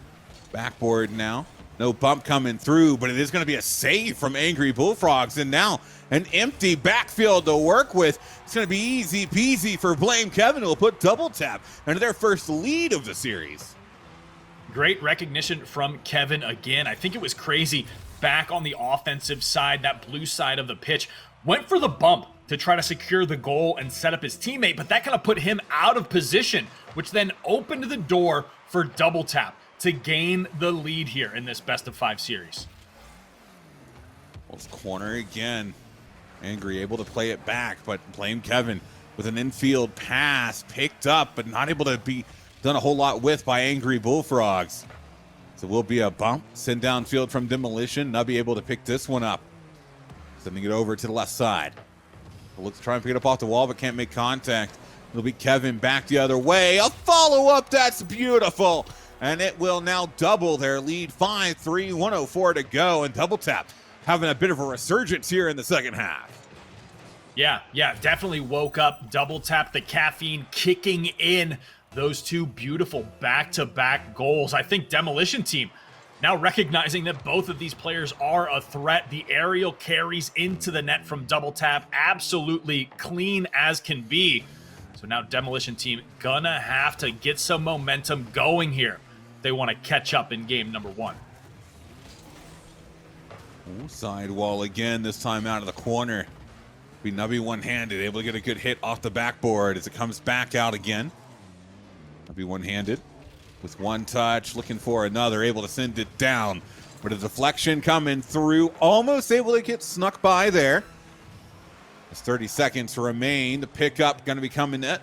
Backboard now. No bump coming through, but it is going to be a save from Angry Bullfrogs. And now an empty backfield to work with. It's going to be easy peasy for Blame Kevin, who will put Double Tap into their first lead of the series. Great recognition from Kevin again. I think it was Crazy back on the offensive side, that blue side of the pitch. Went for the bump to try to secure the goal and set up his teammate, but that kind of put him out of position, which then opened the door for Double Tap to gain the lead here in this best-of-5 series. Well, it's corner again. Angry able to play it back, but Blame Kevin with an infield pass picked up, but not able to be done a whole lot with by Angry Bullfrogs. So will be a bump. Send downfield from Demolition. Nubby able to pick this one up. Sending it over to the left side. Looks to try and pick it up off the wall, but can't make contact. It'll be Kevin back the other way. A follow-up, that's beautiful. And it will now double their lead. 5-3, 1:04 to go. And Double Tap having a bit of a resurgence here in the second half. Yeah, definitely woke up. Double tap, the caffeine kicking in. Those two beautiful back-to-back goals. I think Demolition Team now recognizing that both of these players are a threat. The aerial carries into the net from Double Tap, absolutely clean as can be. So now Demolition Team gonna have to get some momentum going here if they want to catch up in game number 1. Sidewall again, this time out of the corner. Be Nubby one-handed, able to get a good hit off the backboard as it comes back out again. Nubby one-handed with one touch, looking for another, able to send it down. But a deflection coming through, almost able to get snuck by there. There's 30 seconds remain. The pickup going to be coming in.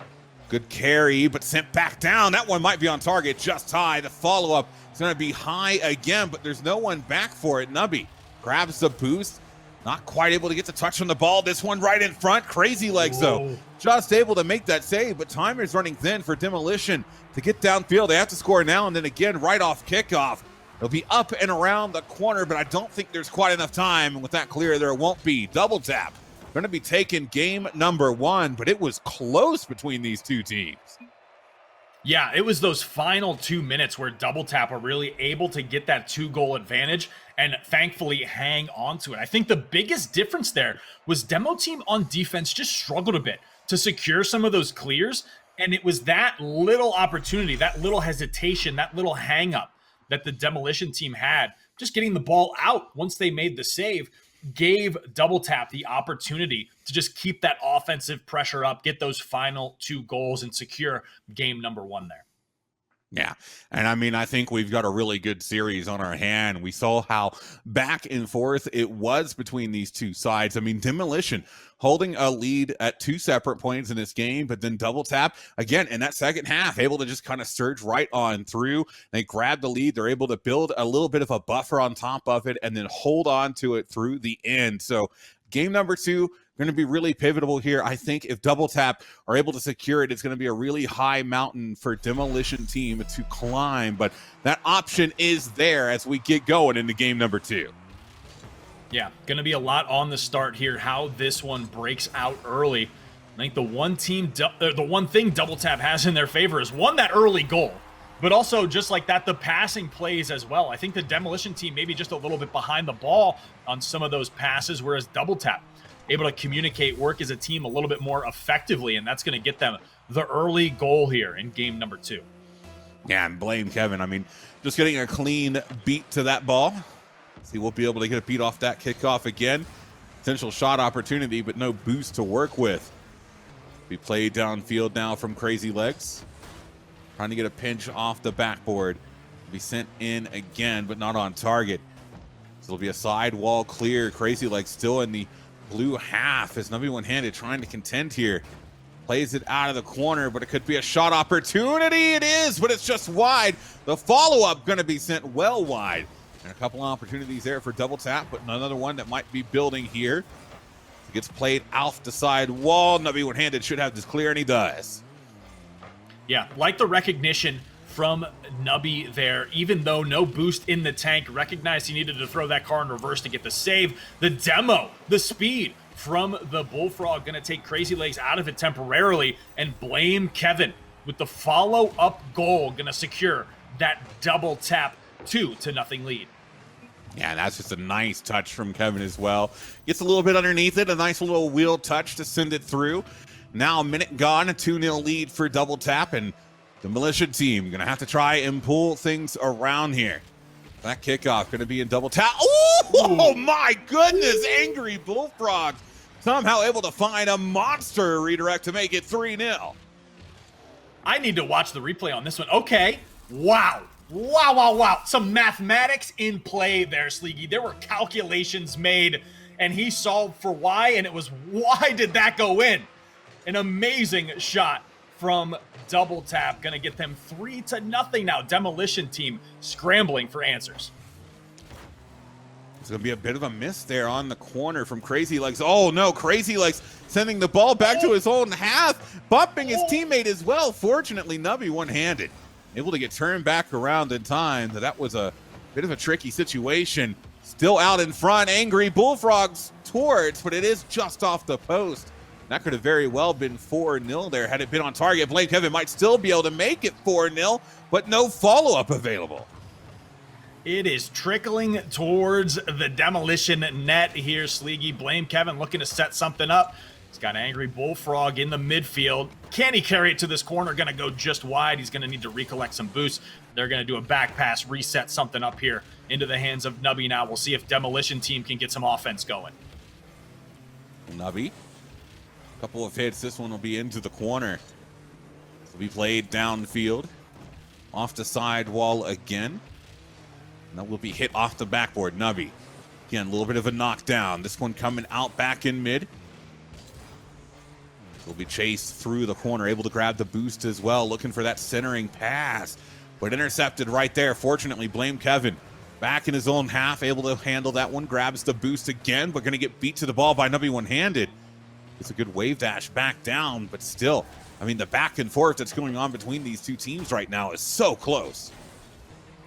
Good carry, but sent back down. That one might be on target, just high. The follow-up is going to be high again, but there's no one back for it. Nubby grabs the boost. Not quite able to get the touch on the ball. This one right in front. Crazy legs, though. Just able to make that save, but time is running thin for Demolition to get downfield. They have to score now and then again right off kickoff. It'll be up and around the corner, but I don't think there's quite enough time. And with that clear, there won't be. Double tap. Going to be taking game number 1, but it was close between these two teams. Yeah, it was those final 2 minutes where Double Tap were really able to get that 2-goal advantage and thankfully hang on to it. I think the biggest difference there was Demo Team on defense just struggled a bit to secure some of those clears, and it was that little opportunity, that little hesitation, that little hang up that the Demolition Team had, just getting the ball out once they made the save, gave Double Tap the opportunity to just keep that offensive pressure up, get those final 2 goals, and secure game number 1 there. Yeah, and I mean, I think we've got a really good series on our hand. We saw how back and forth it was between these two sides. I mean, Demolition holding a lead at 2 separate points in this game, but then Double Tap, again, in that second half, able to just kind of surge right on through. They grab the lead. They're able to build a little bit of a buffer on top of it and then hold on to it through the end. So game number 2, going to be really pivotal here. I think if Double Tap are able to secure it, it's going to be a really high mountain for Demolition Team to climb, but that option is there as we get going into game number 2. Yeah, going to be a lot on the start here, how this one breaks out early. I think the one thing Double Tap has in their favor is, one, that early goal, but also just like that, the passing plays as well. I think the Demolition Team maybe just a little bit behind the ball on some of those passes, whereas Double Tap able to communicate, work as a team a little bit more effectively, and that's going to get them the early goal here in game number 2. Yeah, and blame Kevin. I mean, just getting a clean beat to that ball. See, we'll be able to get a beat off that kickoff again. Potential shot opportunity, but no boost to work with. Be played downfield now from Crazy Legs. Trying to get a pinch off the backboard. Be sent in again, but not on target. So it'll be a sidewall clear. Crazy Legs still in the blue half as Nubby one-handed trying to contend here. Plays it out of the corner, but it could be a shot opportunity. It is, but it's just wide. The follow-up going to be sent well wide. And a couple opportunities there for Double Tap, but another one that might be building here. It gets played off the side wall. Nubby one-handed should have this clear, and he does. Yeah, like the recognition from Nubby there, even though no boost in the tank, recognized he needed to throw that car in reverse to get the save. The demo, the speed from the Bullfrog, going to take Crazy Legs out of it temporarily, and blame Kevin with the follow-up goal, going to secure that Double Tap 2-0 lead. Yeah, that's just a nice touch from Kevin as well. Gets a little bit underneath it, a nice little wheel touch to send it through. Now a minute gone, a 2-0 lead for Double Tap, and the Militia Team going to have to try and pull things around here. That kickoff going to be in Double Tap. Oh my goodness, angry Bullfrog somehow able to find a monster redirect to make it 3-0. I need to watch the replay on this one. Okay, wow. Wow. Some mathematics in play there, Sleegy. There were calculations made, and he solved for why, and it was why did that go in? An amazing shot from Double Tap, gonna get them 3-0 now. Demolition Team scrambling for answers. It's gonna be a bit of a miss there on the corner from Crazy Legs. Oh no, Crazy Legs sending the ball back to his own half, bumping his teammate as well. Fortunately, Nubby one-handed, able to get turned back around in time. That was a bit of a tricky situation. Still out in front, Angry Bullfrogs towards, but it is just off the post. That could have very well been 4-0 there had it been on target. Blake Kevin might still be able to make it 4-0, but no follow-up available. It is trickling towards the demolition net here. Sleegy, Blame Kevin looking to set something up. He's got Angry Bullfrog in the midfield. Can he carry it to this corner? Going to go just wide. He's going to need to recollect some boosts. They're going to do a back pass, reset something up here into the hands of Nubby now. We'll see if Demolition Team can get some offense going. Nubby, couple of hits. This one will be into the corner. This will be played downfield, off the side wall again. And that will be hit off the backboard. Nubby, again, a little bit of a knockdown. This one coming out back in mid. Will be chased through the corner, able to grab the boost as well, looking for that centering pass, but intercepted right there. Fortunately, Blame Kevin back in his own half, able to handle that one, grabs the boost again, but going to get beat to the ball by Nubby one-handed. It's a good wave dash back down, but still, I mean, the back and forth that's going on between these two teams right now is so close.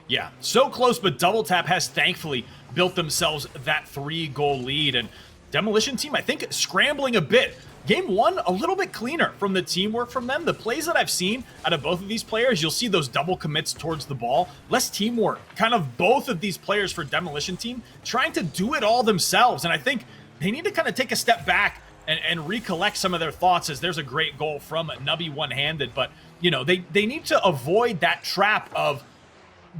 Yeah, so close, but Double Tap has thankfully built themselves that 3-goal lead, and Demolition Team, I think, scrambling a bit. Game one, a little bit cleaner from the teamwork from them. The plays that I've seen out of both of these players, you'll see those double commits towards the ball. Less teamwork. Kind of both of these players for Demolition Team trying to do it all themselves. And I think they need to kind of take a step back and recollect some of their thoughts, as there's a great goal from Nubby one-handed. But, you know, they need to avoid that trap of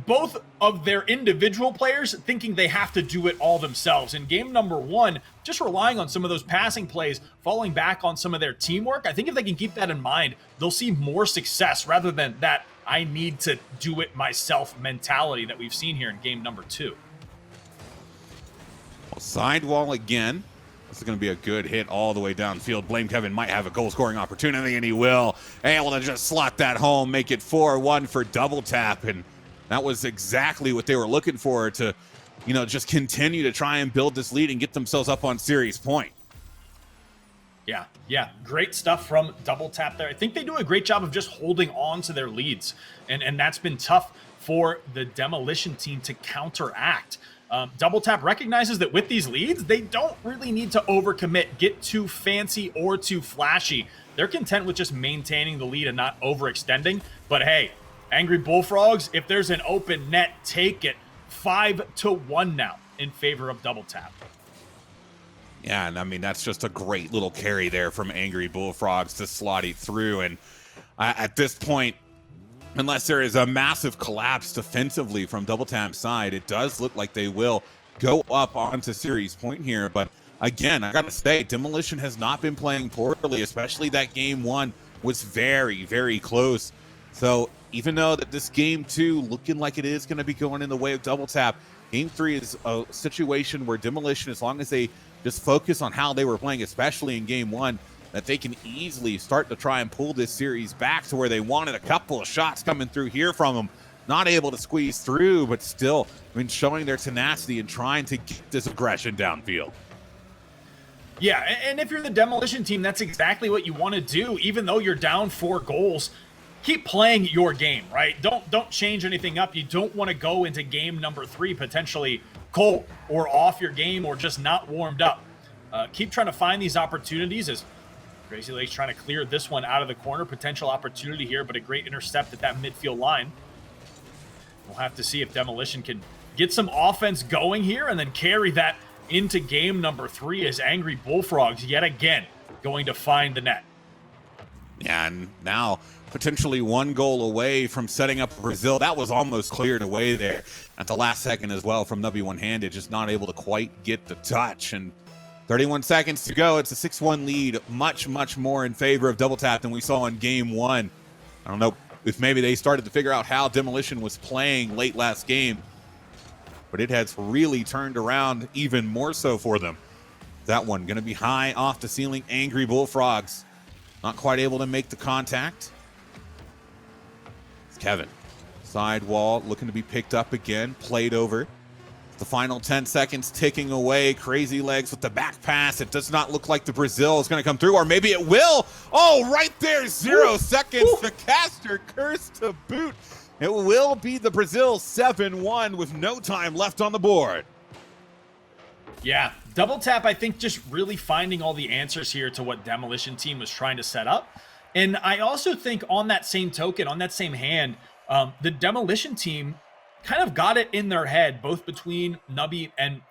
both of their individual players thinking they have to do it all themselves. In game number one, just relying on some of those passing plays, falling back on some of their teamwork. I think if they can keep that in mind, they'll see more success rather than that I need to do it myself mentality that we've seen here in game number two. Sidewall again. This is going to be a good hit all the way downfield. Blame Kevin might have a goal-scoring opportunity, and he will. Able to just slot that home, make it 4-1 for Double Tap, and that was exactly what they were looking for to, you know, just continue to try and build this lead and get themselves up on series point. Yeah, great stuff from Double Tap there. I think they do a great job of just holding on to their leads, and that's been tough for the Demolition Team to counteract. Double Tap recognizes that with these leads, they don't really need to overcommit, get too fancy or too flashy. They're content with just maintaining the lead and not overextending. But hey, Angry Bullfrogs, if there's an open net, take it. 5-1 now in favor of Double Tap. Yeah, and I mean, that's just a great little carry there from Angry Bullfrogs to slot it through. And at this point, unless there is a massive collapse defensively from Double Tap's side, it does look like they will go up onto series point here. But again, I got to say, Demolition has not been playing poorly, especially that game one was very, very close. So even though that this game two looking like it is going to be going in the way of Double Tap, game three is a situation where Demolition, as long as they just focus on how they were playing, especially in game one, that they can easily start to try and pull this series back to where they wanted. A couple of shots coming through here from them, not able to squeeze through, but still, I mean, showing their tenacity and trying to get this aggression downfield. Yeah, and if you're the Demolition Team, that's exactly what you want to do. Even though you're down 4 goals, keep playing your game, right? Don't change anything up. You don't want to go into game number 3 potentially cold or off your game or just not warmed up. Keep trying to find these opportunities as Crazy Legs trying to clear this one out of the corner. Potential opportunity here, but a great intercept at that midfield line. We'll have to see if Demolition can get some offense going here and then carry that into game number 3 as Angry Bullfrogs yet again going to find the net. Yeah, and now potentially 1 goal away from setting up Brazil. That was almost cleared away there at the last second as well from Nubby one-handed, just not able to quite get the touch. And 31 seconds to go. It's a 6-1 lead, much, much more in favor of Double Tap than we saw in game 1. I don't know if maybe they started to figure out how Demolition was playing late last game, but it has really turned around even more so for them. That one going to be high off the ceiling. Angry Bullfrogs not quite able to make the contact. It's Kevin. Side wall looking to be picked up again. Played over. The final 10 seconds ticking away. Crazy Legs with the back pass. It does not look like the Brazil is going to come through, or maybe it will. Oh, right there, 0 seconds. The caster curse to boot. It will be the Brazil 7-1 with no time left on the board. Yeah, Double Tap, I think, just really finding all the answers here to what Demolition Team was trying to set up. And I also think on that same token, on that same hand, the Demolition Team kind of got it in their head, both between Nubby and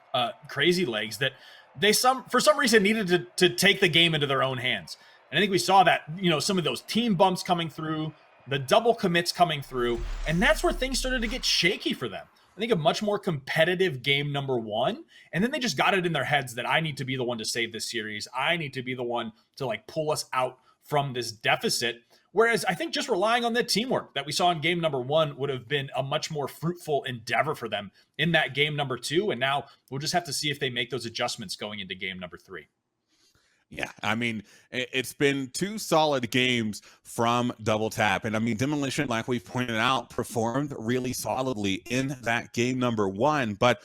Crazy Legs, that they for some reason needed to take the game into their own hands. And I think we saw that, you know, some of those team bumps coming through, the double commits coming through, and that's where things started to get shaky for them. I think a much more competitive game number one. And then they just got it in their heads that I need to be the one to save this series. I need to be the one to like pull us out from this deficit. Whereas I think just relying on the teamwork that we saw in game number one would have been a much more fruitful endeavor for them in that game number two. And now we'll just have to see if they make those adjustments going into game number three. Yeah, I mean, it's been 2 solid games from Double Tap. And I mean, Demolition, like we've pointed out, performed really solidly in that game number one. But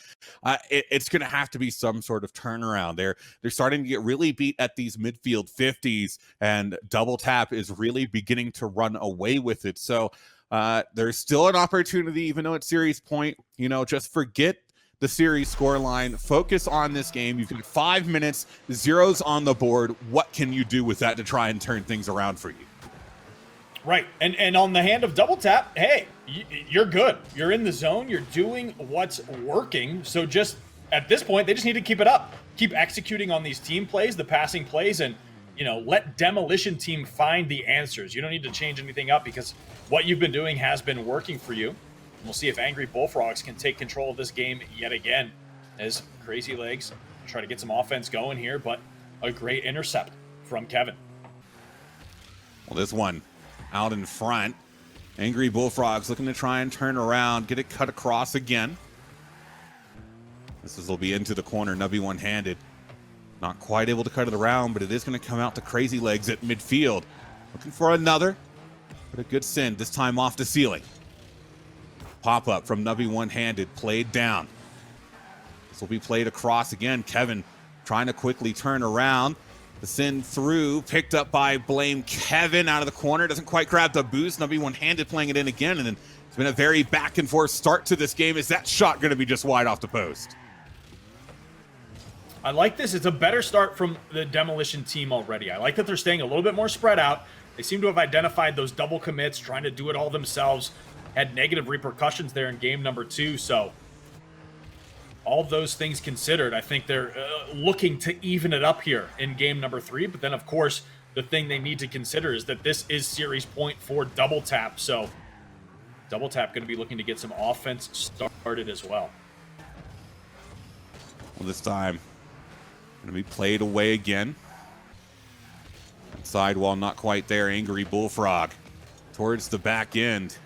it's going to have to be some sort of turnaround. They're starting to get really beat at these midfield 50s, and Double Tap is really beginning to run away with it. So there's still an opportunity, even though it's series point. You know, just forget the series scoreline, focus on this game. You've got 5 minutes, zeros on the board. What can you do with that to try and turn things around for you? Right. And on the hand of Double Tap, hey, you're good. You're in the zone. You're doing what's working. So just at this point, they just need to keep it up. Keep executing on these team plays, the passing plays, and, you know, let Demolition Team find the answers. You don't need to change anything up because what you've been doing has been working for you. We'll see if Angry Bullfrogs can take control of this game yet again as Crazy Legs try to get some offense going here, but a great intercept from Kevin. Well, this one out in front. Angry Bullfrogs looking to try and turn around, get it cut across again. This will be into the corner, Nubby one-handed. Not quite able to cut it around, but it is going to come out to Crazy Legs at midfield. Looking for another, but a good send, this time off the ceiling. Pop-up from Nubby one-handed, played down. This will be played across again. Kevin trying to quickly turn around. The send through, picked up by Blame Kevin out of the corner. Doesn't quite grab the boost. Nubby one-handed playing it in again. And then it's been a very back-and-forth start to this game. Is that shot going to be just wide off the post? I like this. It's a better start from the Demolition Team already. I like that they're staying a little bit more spread out. They seem to have identified those double commits, trying to do it all themselves. Had negative repercussions there in game number two. So all those things considered, I think they're looking to even it up here in game number three. But then, of course, the thing they need to consider is that this is series point for Double Tap. So Double Tap going to be looking to get some offense started as well. Well, this time going to be played away again. Sidewall not quite there. Angry Bullfrog towards the back end.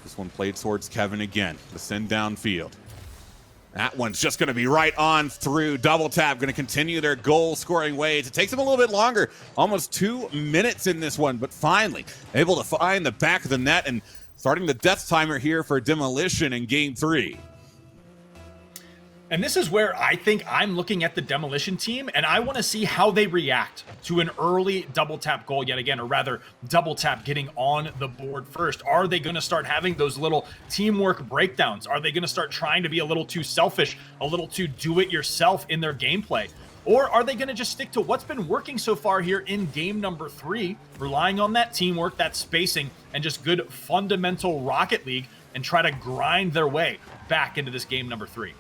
This one played towards Kevin again. The send downfield. That one's just going to be right on through. Double Tap going to continue their goal scoring ways. It takes them a little bit longer, almost 2 minutes in this one, but finally able to find the back of the net and starting the death timer here for Demolition in game three. And this is where I think I'm looking at the Demolition Team, and I want to see how they react to an early Double Tap goal yet again, or rather Double Tap getting on the board first. Are they going to start having those little teamwork breakdowns? Are they going to start trying to be a little too selfish, a little too do-it-yourself in their gameplay? Or are they going to just stick to what's been working so far here in game number three, relying on that teamwork, that spacing, and just good fundamental Rocket League, and try to grind their way back into this game number three?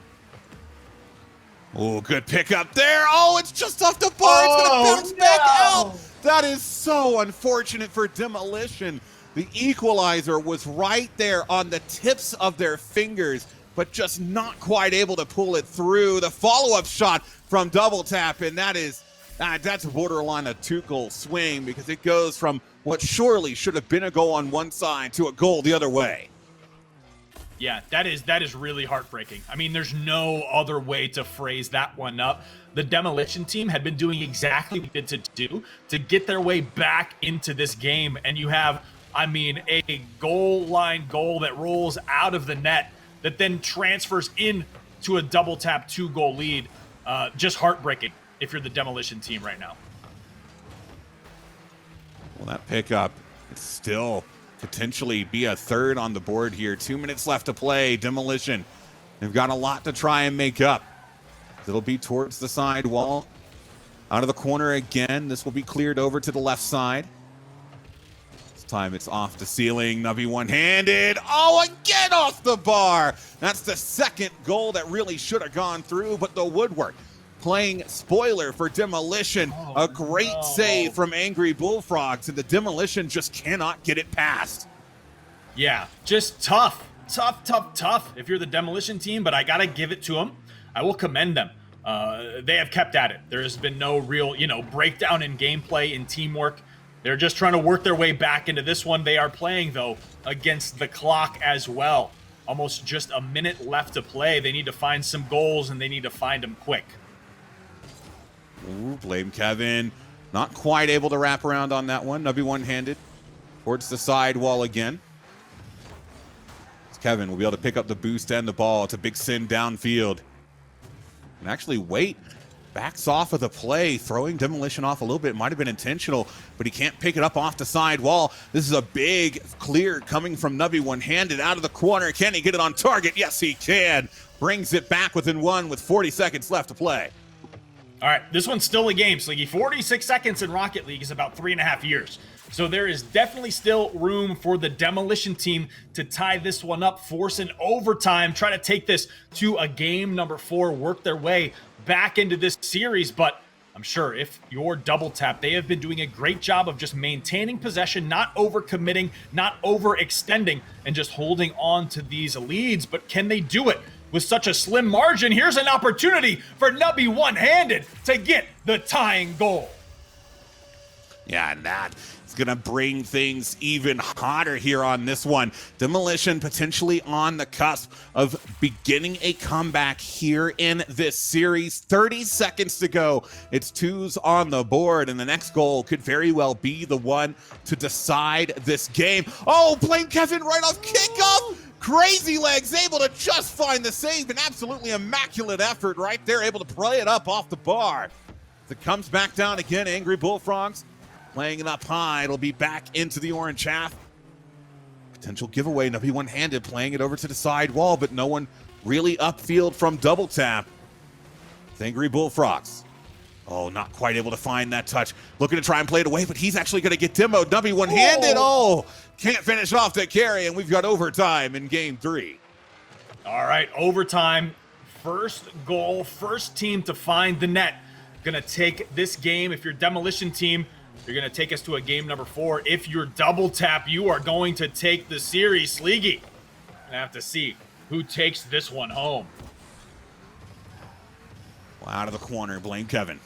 Oh, good pickup there. Oh, it's just off the bar. It's going to bounce back out. That is so unfortunate for Demolition. The equalizer was right there on the tips of their fingers, but just not quite able to pull it through. The follow-up shot from Double Tap, and that's borderline a 2-goal swing because it goes from what surely should have been a goal on one side to a goal the other way. Yeah, that is really heartbreaking. I mean, there's no other way to phrase that one up. The Demolition Team had been doing exactly what they needed to do to get their way back into this game. And you have, I mean, a goal line goal that rolls out of the net that then transfers in to a Double Tap 2-goal lead. Just heartbreaking if you're the Demolition Team right now. Well, that pickup, it's still potentially be a third on the board here. 2 minutes left to play. Demolition, they've got a lot to try and make up. It'll be towards the side wall. Out of the corner again. This will be cleared over to the left side. This time it's off the ceiling. Nubby one-handed. Oh, again off the bar. That's the second goal that really should have gone through, but the woodwork playing spoiler for Demolition. A great save from Angry Bullfrogs, and the Demolition just cannot get it past. Yeah, just tough. If you're the Demolition team, but I gotta give it to them. I will commend them. They have kept at it. There has been no real, breakdown in gameplay and teamwork. They're just trying to work their way back into this one. They are playing, though, against the clock as well. Almost just a minute left to play. They need to find some goals, and they need to find them quick. Ooh, blame Kevin. Not quite able to wrap around on that one. Nubby one-handed towards the side wall again. Kevin will be able to pick up the boost and the ball. It's a big sin downfield. And actually wait. Backs off of the play, throwing Demolition off a little bit. Might have been intentional, but he can't pick it up off the side wall. This is a big clear coming from Nubby one-handed out of the corner. Can he get it on target? Yes, he can. Brings it back within one with 40 seconds left to play. All right, this one's still a game, Sliggy. 46 seconds in Rocket League is about 3.5 years. So there is definitely still room for the Demolition team to tie this one up, force an overtime, try to take this to a game number 4, work their way back into this series. But I'm sure if you're Double Tap, they have been doing a great job of just maintaining possession, not overcommitting, not overextending, and just holding on to these leads. But can they do it with such a slim margin? Here's an opportunity for Nubby one-handed to get the tying goal. Yeah, and that is going to bring things even hotter here on this one. Demolition potentially on the cusp of beginning a comeback here in this series. 30 seconds to go. It's 2s on the board, and the next goal could very well be the one to decide this game. Oh, blame Kevin right off kickoff. Crazy Legs able to just find the save. An absolutely immaculate effort right there, able to play it up off the bar. As it comes back down again, Angry Bullfrogs playing it up high. It'll be back into the orange half. Potential giveaway. Nubby one-handed playing it over to the side wall, but no one really upfield from Double Tap. It's Angry Bullfrogs. Oh, not quite able to find that touch. Looking to try and play it away, but he's actually going to get demoed. Nubby one-handed. Oh, can't finish off the carry, and we've got overtime in game 3. All right, overtime. First goal, first team to find the net. Going to take this game. If you're Demolition team, you're going to take us to a game number 4. If you're Double Tap, you are going to take the series. Sleegy, going to have to see who takes this one home. Well, out of the corner, blame Kevin.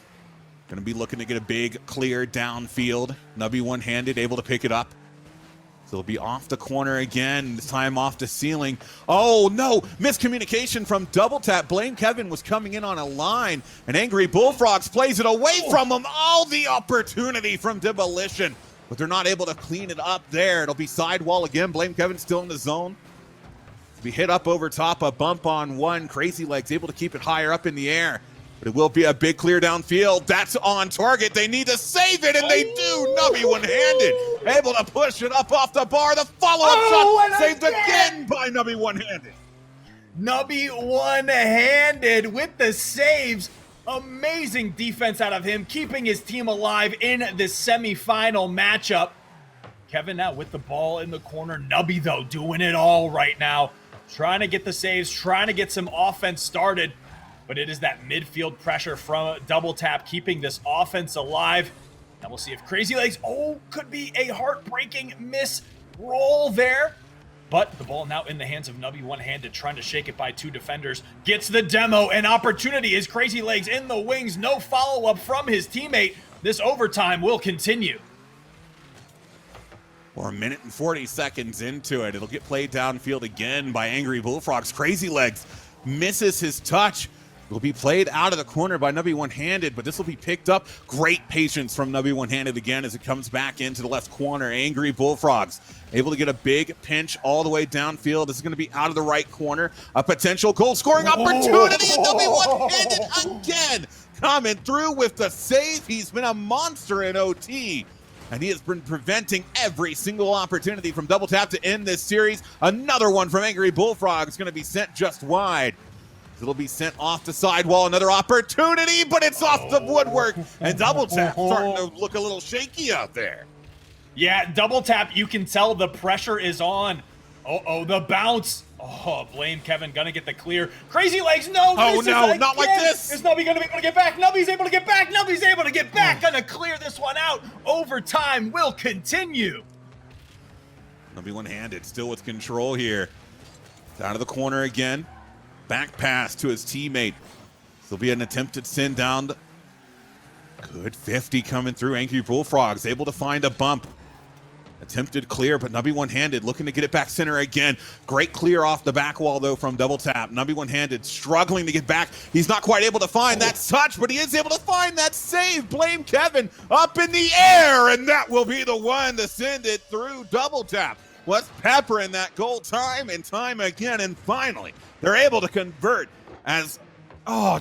Going to be looking to get a big clear downfield. Nubby one-handed, able to pick it up. So it'll be off the corner again, this time off the ceiling. Oh, no, miscommunication from Double Tap. Blame Kevin was coming in on a line, and Angry Bullfrogs plays it away from him. Oh, the opportunity from Demolition, but they're not able to clean it up there. It'll be sidewall again. Blame Kevin still in the zone. It'll be hit up over top, a bump on one. Crazy Legs able to keep it higher up in the air. But it will be a big clear downfield. That's on target. They need to save it, and they do. Nubby one-handed, able to push it up off the bar. The follow-up shot saved again by Nubby one-handed. Nubby one-handed with the saves. Amazing defense out of him, keeping his team alive in this semifinal matchup. Kevin now with the ball in the corner. Nubby, though, doing it all right now. Trying to get the saves, trying to get some offense started. But it is that midfield pressure from Double Tap keeping this offense alive. Now we'll see if Crazy Legs, could be a heartbreaking miss roll there. But the ball now in the hands of Nubby one-handed, trying to shake it by 2 defenders. Gets the demo, and opportunity is Crazy Legs in the wings. No follow-up from his teammate. This overtime will continue. We're 1 minute and 40 seconds into it. It'll get played downfield again by Angry Bullfrogs. Crazy Legs misses his touch. Will be played out of the corner by Nubby one-handed, but this will be picked up. Great patience from Nubby one-handed again as it comes back into the left corner. Angry Bullfrogs able to get a big pinch all the way downfield. This is going to be out of the right corner. A potential goal-scoring opportunity, and Nubby one-handed again coming through with the save. He's been a monster in OT, and he has been preventing every single opportunity from Double Tap to end this series. Another one from Angry Bullfrogs going to be sent just wide. It'll be sent off the sidewall. Another opportunity, but it's off the woodwork. And Double Tap starting to look a little shaky out there. Yeah, Double Tap, you can tell the pressure is on. Oh, the bounce. Oh, blame Kevin, gonna get the clear. Crazy Legs, no! Oh no, not like this! Is Nubby gonna be able to get back? Nubby's able to get back! Nubby's able to get back! Gonna clear this one out. Overtime will continue. Nubby one-handed, still with control here. Down to the corner again. Back pass to his teammate. There'll be an attempted send down. Good 50 coming through. Angry Bullfrogs able to find a bump. Attempted clear, but Nubby one-handed looking to get it back center again. Great clear off the back wall, though, from Double Tap. Nubby one-handed struggling to get back. He's not quite able to find that touch, but he is able to find that save. Blame Kevin up in the air, and that will be the one to send it through. Double Tap was peppering that goal time and time again, and finally they're able to convert as,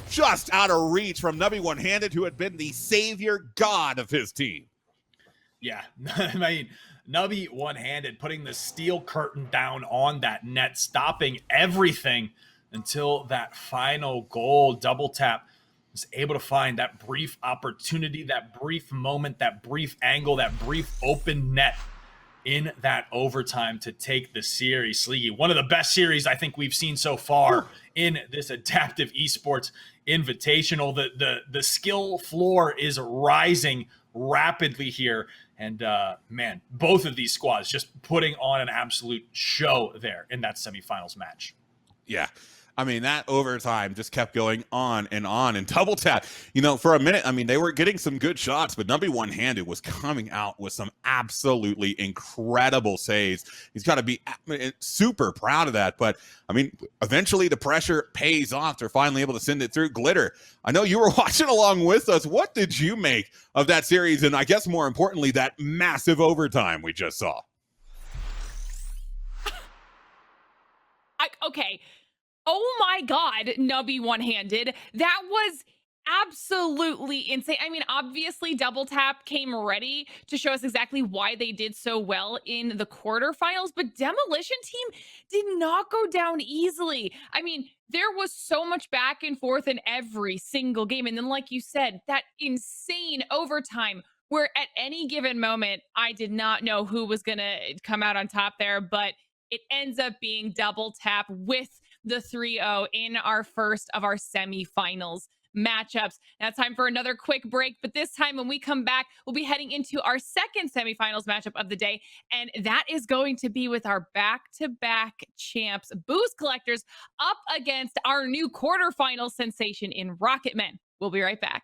just out of reach from Nubby one-handed, who had been the savior god of his team. Yeah, I mean, Nubby one-handed, putting the steel curtain down on that net, stopping everything until that final goal. Double Tap was able to find that brief opportunity, that brief moment, that brief angle, that brief open net in that overtime to take the series. Sleegy, one of the best series I think we've seen so far in this Adaptive Esports Invitational. The skill floor is rising rapidly here. And man, both of these squads just putting on an absolute show there in that semifinals match. Yeah. I mean, that overtime just kept going on. And Double Tap, for a minute, I mean, they were getting some good shots, but Nubby one-handed was coming out with some absolutely incredible saves. He's got to be super proud of that. But, I mean, eventually the pressure pays off. They're finally able to send it through. Glitter, I know you were watching along with us. What did you make of that series? And I guess more importantly, that massive overtime we just saw? Okay. Oh my God, Nubby one-handed. That was absolutely insane. I mean, obviously Double Tap came ready to show us exactly why they did so well in the quarterfinals, but Demolition Team did not go down easily. I mean, there was so much back and forth in every single game. And then, like you said, that insane overtime where at any given moment, I did not know who was going to come out on top there, but it ends up being Double Tap with the 3-0 in our first of our semifinals matchups. Now it's time for another quick break, but this time when we come back, we'll be heading into our second semifinals matchup of the day, and that is going to be with our back-to-back champs, Boost Collectors, up against our new quarterfinal sensation in Rocketman. We'll be right back.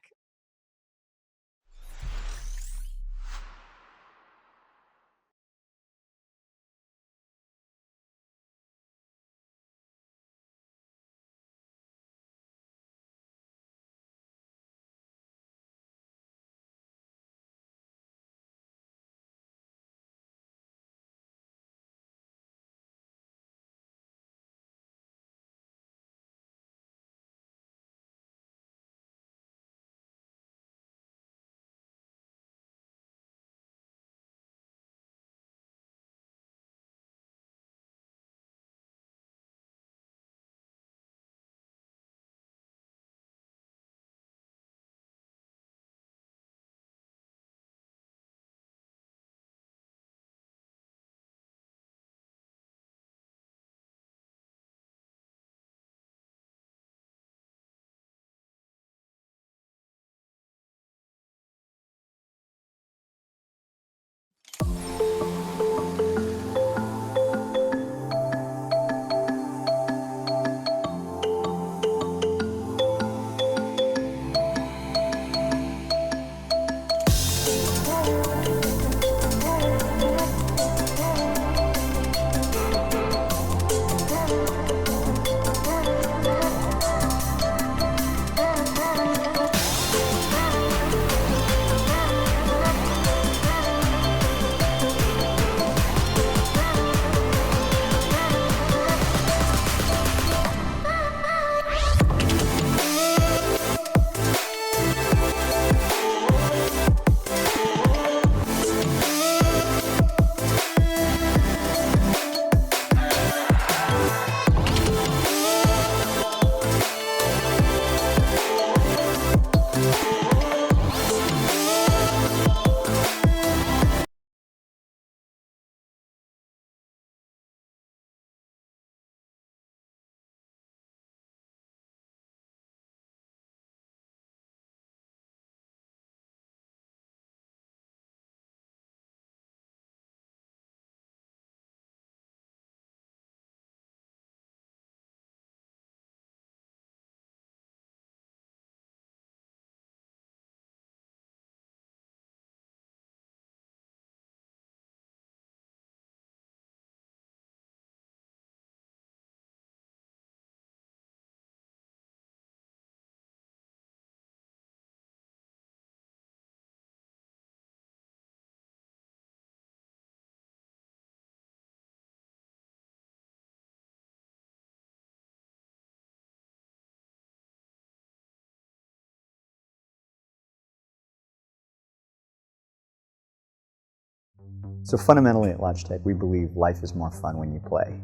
So fundamentally at Logitech, we believe life is more fun when you play.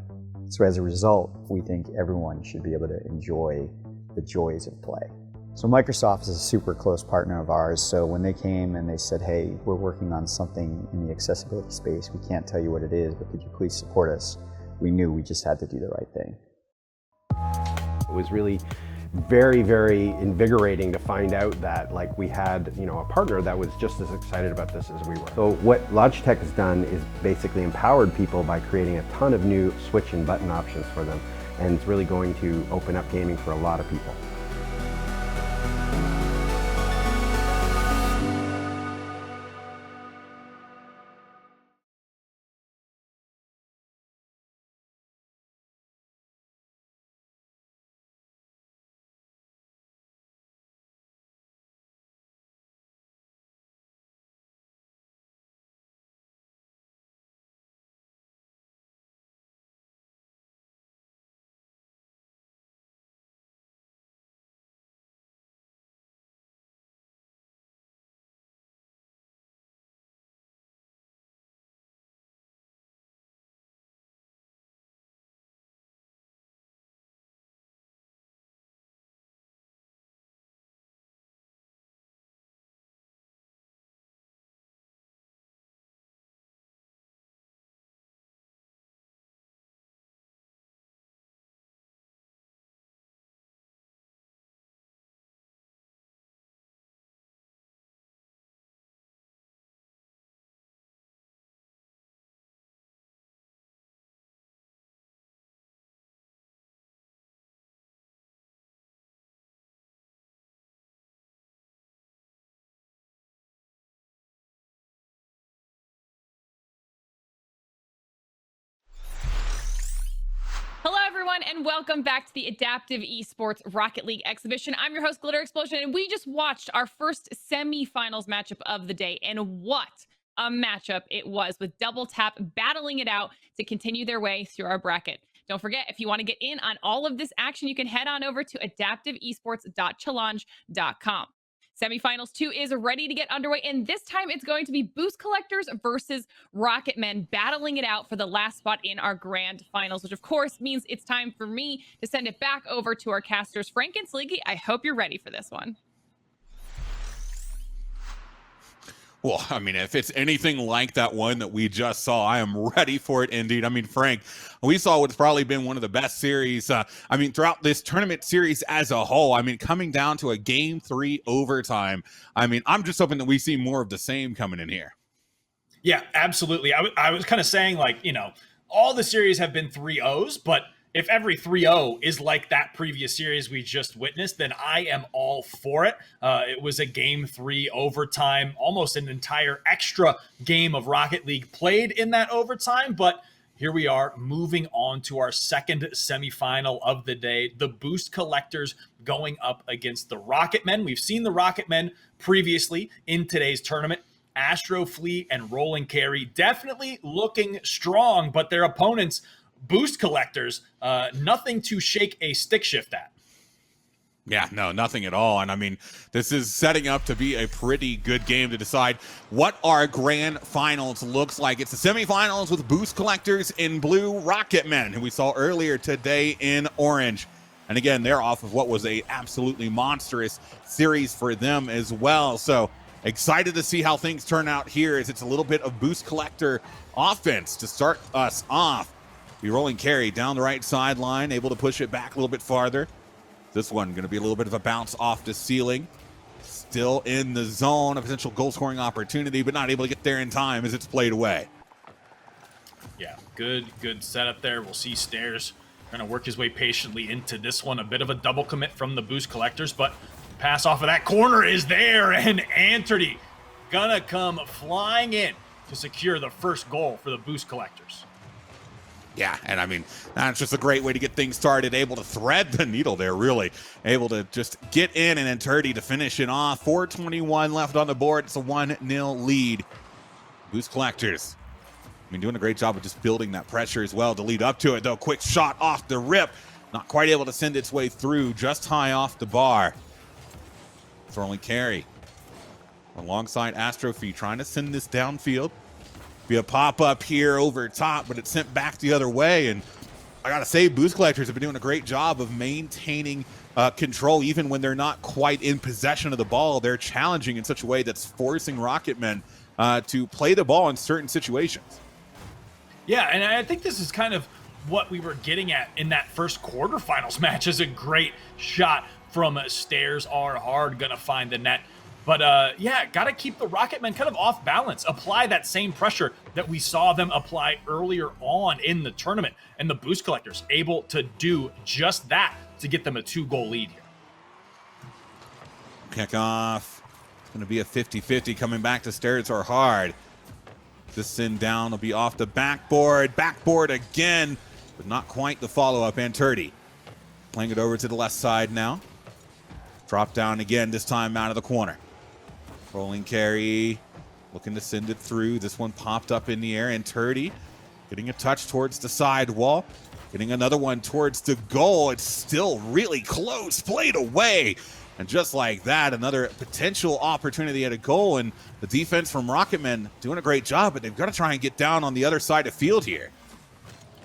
So as a result, we think everyone should be able to enjoy the joys of play. So Microsoft is a super close partner of ours, so when they came and they said, hey, we're working on something in the accessibility space, we can't tell you what it is, but could you please support us? We knew we just had to do the right thing. It was really very, very invigorating to find out that we had, a partner that was just as excited about this as we were. So what Logitech has done is basically empowered people by creating a ton of new switch and button options for them, and it's really going to open up gaming for a lot of people. Hello, everyone, and welcome back to the Adaptive Esports Rocket League exhibition. I'm your host, Glitter Explosion, and we just watched our first semifinals matchup of the day, and what a matchup it was, with Double Tap battling it out to continue their way through our bracket. Don't forget, if you want to get in on all of this action, you can head on over to adaptiveesports.g.logi.link. Semifinals 2 is ready to get underway, and this time it's going to be Boost Collectors versus Rocketman battling it out for the last spot in our grand finals, which of course means it's time for me to send it back over to our casters, Frank and Sleeky. I hope you're ready for this one. Well, I mean, if it's anything like that one that we just saw, I am ready for it indeed. I mean, Frank, we saw what's probably been one of the best series, throughout this tournament series as a whole. I mean, coming down to a Game 3 overtime. I mean, I'm just hoping that we see more of the same coming in here. Yeah, absolutely. I was kind of saying, all the series have been 3-0s, but if every 3-0 is like that previous series we just witnessed, then I am all for it. It was a Game 3 overtime, almost an entire extra game of Rocket League played in that overtime. But here we are moving on to our second semifinal of the day. The Boost Collectors going up against the Rocketmen. We've seen the Rocketmen previously in today's tournament. Astro Flea and Rolling Carry definitely looking strong, but their opponents, Boost Collectors, nothing to shake a stick shift at. Yeah, no, nothing at all. And I mean, this is setting up to be a pretty good game to decide what our grand finals looks like. It's the semifinals with Boost Collectors in blue, Rocketmen, who we saw earlier today in orange. And again, they're off of what was a absolutely monstrous series for them as well. So excited to see how things turn out here, as it's a little bit of Boost Collector offense to start us off. Be Rolling Carry down the right sideline, able to push it back a little bit farther. This one going to be a little bit of a bounce off the ceiling. Still in the zone, a potential goal scoring opportunity, but not able to get there in time as it's played away. Yeah, good setup there. We'll see Stairs going to work his way patiently into this one. A bit of a double commit from the Boost Collectors, but pass off of that corner is there, and Anthony gonna come flying in to secure the first goal for the Boost Collectors. Yeah, and I mean, that's just a great way to get things started. Able to thread the needle there, really. Able to just get in, and then Turdy to finish it off. 4:21 left on the board. It's a 1-0 lead. Boost Collectors, I mean, doing a great job of just building that pressure as well to lead up to it, though. Quick shot off the rip. Not quite able to send its way through, just high off the bar. Rolling Carry alongside Astrophy, trying to send this downfield. Be a pop-up here over top, but it's sent back the other way. And I gotta say, Boost Collectors have been doing a great job of maintaining control even when they're not quite in possession of the ball. They're challenging in such a way that's forcing Rocketman to play the ball in certain situations. Yeah, and I think this is kind of what we were getting at in that first quarterfinals match. Is a great shot from Stairs are hard, gonna find the net. But yeah, gotta keep the Rocketmen kind of off balance. Apply that same pressure that we saw them apply earlier on in the tournament. And the Boost Collectors able to do just that to get them a 2-goal lead here. Kickoff. It's going to be a 50-50 coming back to Stairs are hard. This send down will be off the backboard. Backboard again, but not quite the follow-up. Anturdi playing it over to the left side now. Drop down again, this time out of the corner. Rolling carry, looking to send it through. This one popped up in the air. Anturdi getting a touch towards the sidewall. Getting another one towards the goal. It's still really close, played away. And just like that, another potential opportunity at a goal. And the defense from Rocketman doing a great job, but they've got to try and get down on the other side of field here.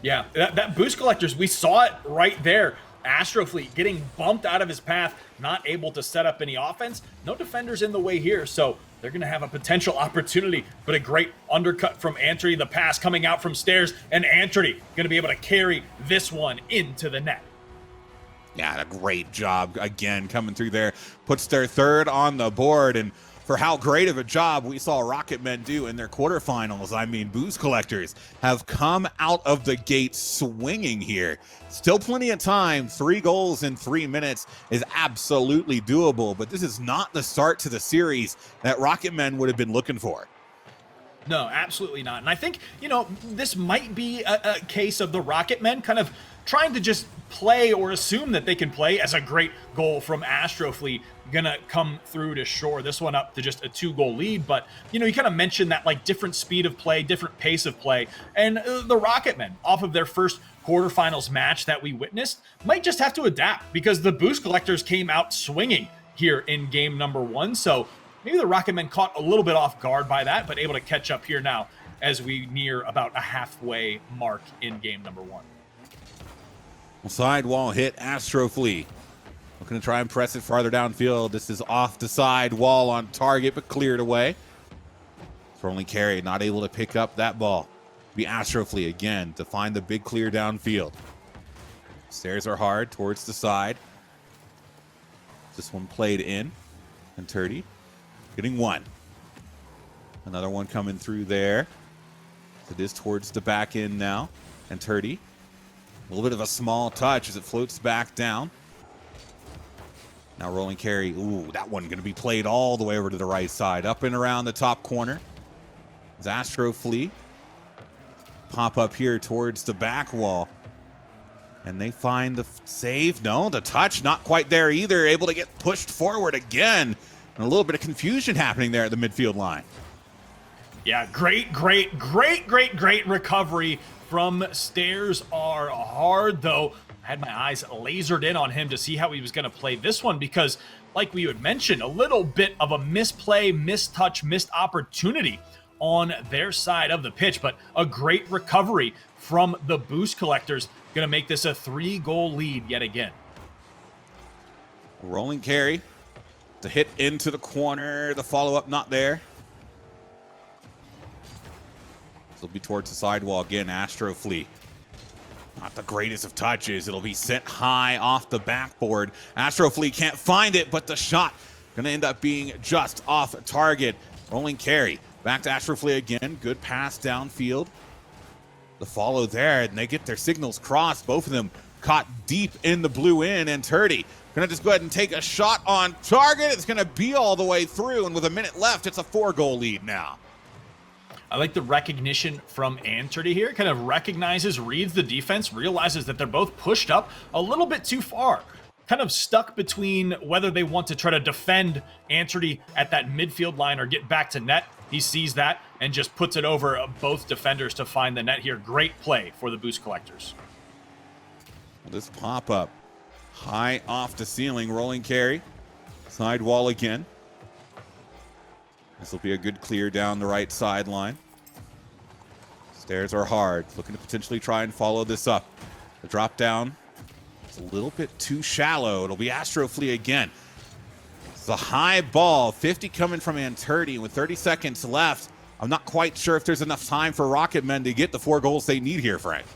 Yeah, that Boost Collectors, we saw it right there. Astrofleet getting bumped out of his path, not able to set up any offense. No defenders in the way here, so they're going to have a potential opportunity, but a great undercut from Anturdi. The pass coming out from Stairs, and Anturdi going to be able to carry this one into the net. Yeah, a great job again coming through there. Puts their third on the board, and for how great of a job we saw Rocketmen do in their quarterfinals. I mean, Boost Collectors have come out of the gate swinging here. Still plenty of time. 3 goals in 3 minutes is absolutely doable, but this is not the start to the series that Rocketmen would have been looking for. No, absolutely not. And I think, you know, this might be a case of the Rocketmen kind of trying to just play or assume that they can play, as a great goal from Astrofleet gonna come through to shore this one up to just a 2-goal lead. But, you know, you kind of mentioned that, like, different speed of play, different pace of play, and the Rocketmen, off of their first quarterfinals match that we witnessed, might just have to adapt, because the Boost Collectors came out swinging here in game number 1. So maybe the Rocketmen caught a little bit off guard by that, but able to catch up here now as we near about a halfway mark in game number 1. Sidewall hit. Astrofleet looking to try and press it farther downfield. This is off the sidewall on target, but cleared away. Throwing carry, not able to pick up that ball. Be Astrofleet again to find the big clear downfield. Stairs are hard towards the side. This one played in. And Turdy getting one. Another one coming through there. It is towards the back end now. And Turdy. A little bit of a small touch as it floats back down. Now rolling carry. Ooh, that one going to be played all the way over to the right side. Up and around the top corner. Astrofleet. Pop up here towards the back wall. And they find the save. No, the touch not quite there either. Able to get pushed forward again. And a little bit of confusion happening there at the midfield line. Yeah, great recovery from Stairs are hard, though. I had my eyes lasered in on him to see how he was going to play this one, because, like we had mentioned, a little bit of a misplay, mistouch, missed opportunity on their side of the pitch, but a great recovery from the Boost Collectors. Going to make this a 3-goal lead yet again. Rolling carry to hit into the corner. The follow-up not there. This will be towards the sidewall again. Astrofleet. Not the greatest of touches. It'll be sent high off the backboard. Astrofleet can't find it, but the shot going to end up being just off target. Rolling carry. Back to Astrofleet again. Good pass downfield. The follow there, and they get their signals crossed. Both of them caught deep in the blue end, and Turdy gonna just go ahead and take a shot on target. It's gonna be all the way through, and with a minute left, it's a 4-goal lead now. I like the recognition from Anturdi here. Kind of recognizes, reads the defense, realizes that they're both pushed up a little bit too far. Kind of stuck between whether they want to try to defend Anturdi at that midfield line or get back to net. He sees that and just puts it over both defenders to find the net here. Great play for the Boost Collectors. This pop-up high off the ceiling, rolling carry. Sidewall again. This will be a good clear down the right sideline. Stairs are hard. Looking to potentially try and follow this up. The drop down is a little bit too shallow. It'll be Astroflea again. It's a high ball. 50 coming from Anturdi with 30 seconds left. I'm not quite sure if there's enough time for Rocketmen to get the 4 goals they need here, Frank.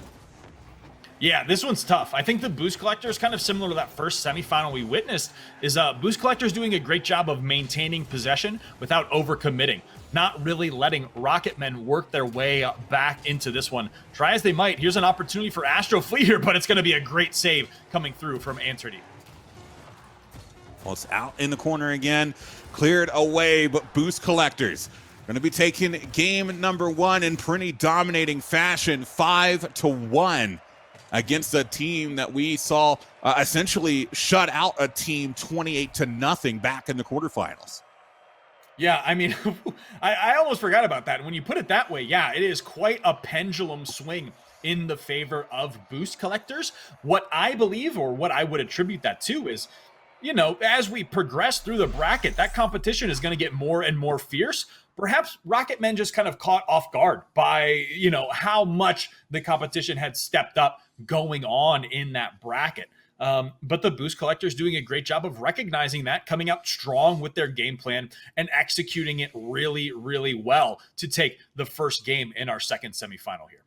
Yeah, this one's tough. I think the Boost Collector is kind of similar to that first semifinal we witnessed, is Boost Collector's doing a great job of maintaining possession without overcommitting, not really letting Rocketmen work their way back into this one. Try as they might, here's an opportunity for Astroflea here, but it's going to be a great save coming through from Anturdi. Well, it's out in the corner again, cleared away, but Boost Collectors going to be taking game number 1 in pretty dominating fashion, 5-1. Against a team that we saw essentially shut out a team 28-0 back in the quarterfinals. Yeah, I mean, I almost forgot about that. When you put it that way, yeah, it is quite a pendulum swing in the favor of Boost Collectors. What I believe, or what I would attribute that to, is, you know, as we progress through the bracket, that competition is going to get more and more fierce. Perhaps Rocketmen just kind of caught off guard by, you know, how much the competition had stepped up going on in that bracket. But the Boost Collectors doing a great job of recognizing that, coming out strong with their game plan and executing it really, really well to take the first game in our second semifinal here.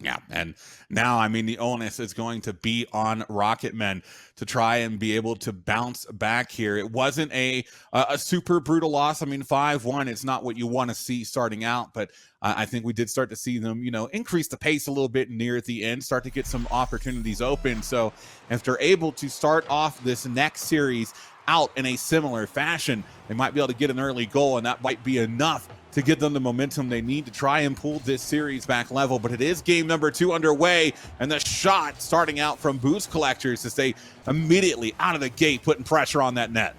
Yeah, and now, I mean, the onus is going to be on Rocketmen to try and be able to bounce back here. It wasn't a super brutal loss. I mean, 5-1, it's not what you want to see starting out, but I think we did start to see them, you know, increase the pace a little bit near the end, start to get some opportunities open. So if they're able to start off this next series out in a similar fashion, they might be able to get an early goal, and that might be enough to give them the momentum they need to try and pull this series back level. But it is game number 2 underway, and the shot starting out from Boost Collectors as they immediately out of the gate putting pressure on that net.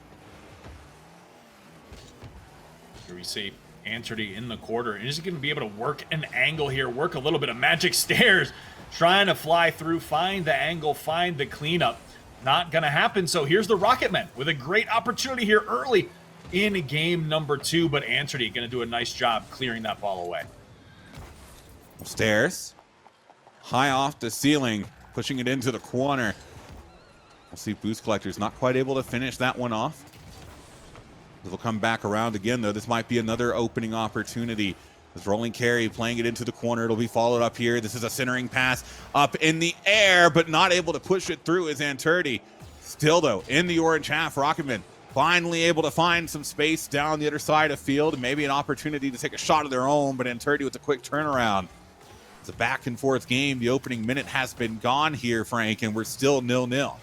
Here we see Anturdi in the quarter, and he's going to be able to work an angle here, work a little bit of magic stairs, trying to fly through, find the angle, find the cleanup. Not going to happen. So here's the Rocketmen with a great opportunity here early in game number 2, but Anturdi going to do a nice job clearing that ball away. Stairs, high off the ceiling, pushing it into the corner. We'll see Boost Collectors not quite able to finish that one off. They'll come back around again, though. This might be another opening opportunity. As Rolling Carry playing it into the corner. It'll be followed up here. This is a centering pass up in the air, but not able to push it through is Anturdi. Still, though, in the orange half, Rocketman finally able to find some space down the other side of field, and maybe an opportunity to take a shot of their own, but Anturdi with a quick turnaround. It's a back and forth game. The opening minute has been gone here, Frank, and we're still 0-0.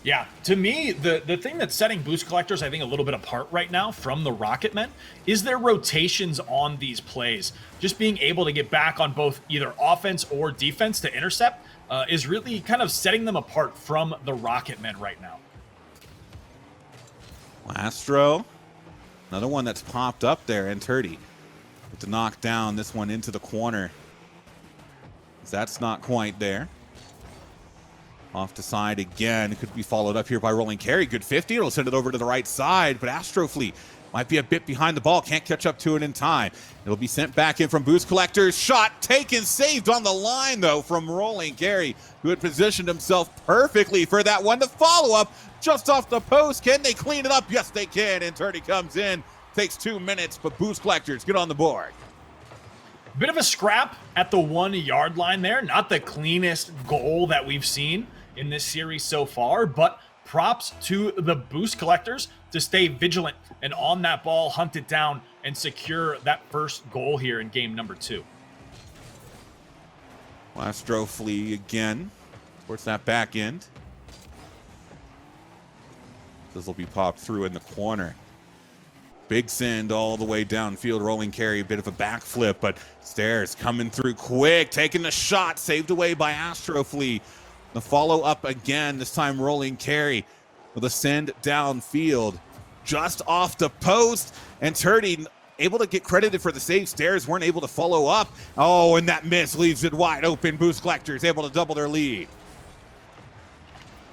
Yeah, to me, the thing that's setting Boost Collectors, I think, a little bit apart right now from the Rocketmen is their rotations on these plays. Just being able to get back on both either offense or defense to intercept is really kind of setting them apart from the Rocketmen right now. Lastro, another one that's popped up there, Anturdi with the knock down this one into the corner. That's not quite there. Off the side again. It could be followed up here by Rolling Carry. Good 50. It'll send it over to the right side, but Astroflea might be a bit behind the ball. Can't catch up to it in time. It'll be sent back in from Boost Collectors. Shot taken, saved on the line, though, from Rolling Carry, who had positioned himself perfectly for that one. The follow-up just off the post. Can they clean it up? Yes, they can. And Anturdi comes in. Takes 2 minutes, but Boost Collectors get on the board. Bit of a scrap at the 1 yard line there. Not the cleanest goal that we've seen in this series so far, but props to the Boost Collectors to stay vigilant and on that ball, hunt it down, and secure that first goal here in game number 2. Astroflea again towards that back end. This will be popped through in the corner. Big send all the way downfield. Rolling Carry, a bit of a backflip, but Stairs coming through quick, taking the shot, saved away by Astroflea. The follow-up again, this time Rolling Carry with a send downfield. Just off the post, and Anturdi able to get credited for the save. Stairs weren't able to follow up. Oh, and that miss leaves it wide open. Boost Collectors able to double their lead.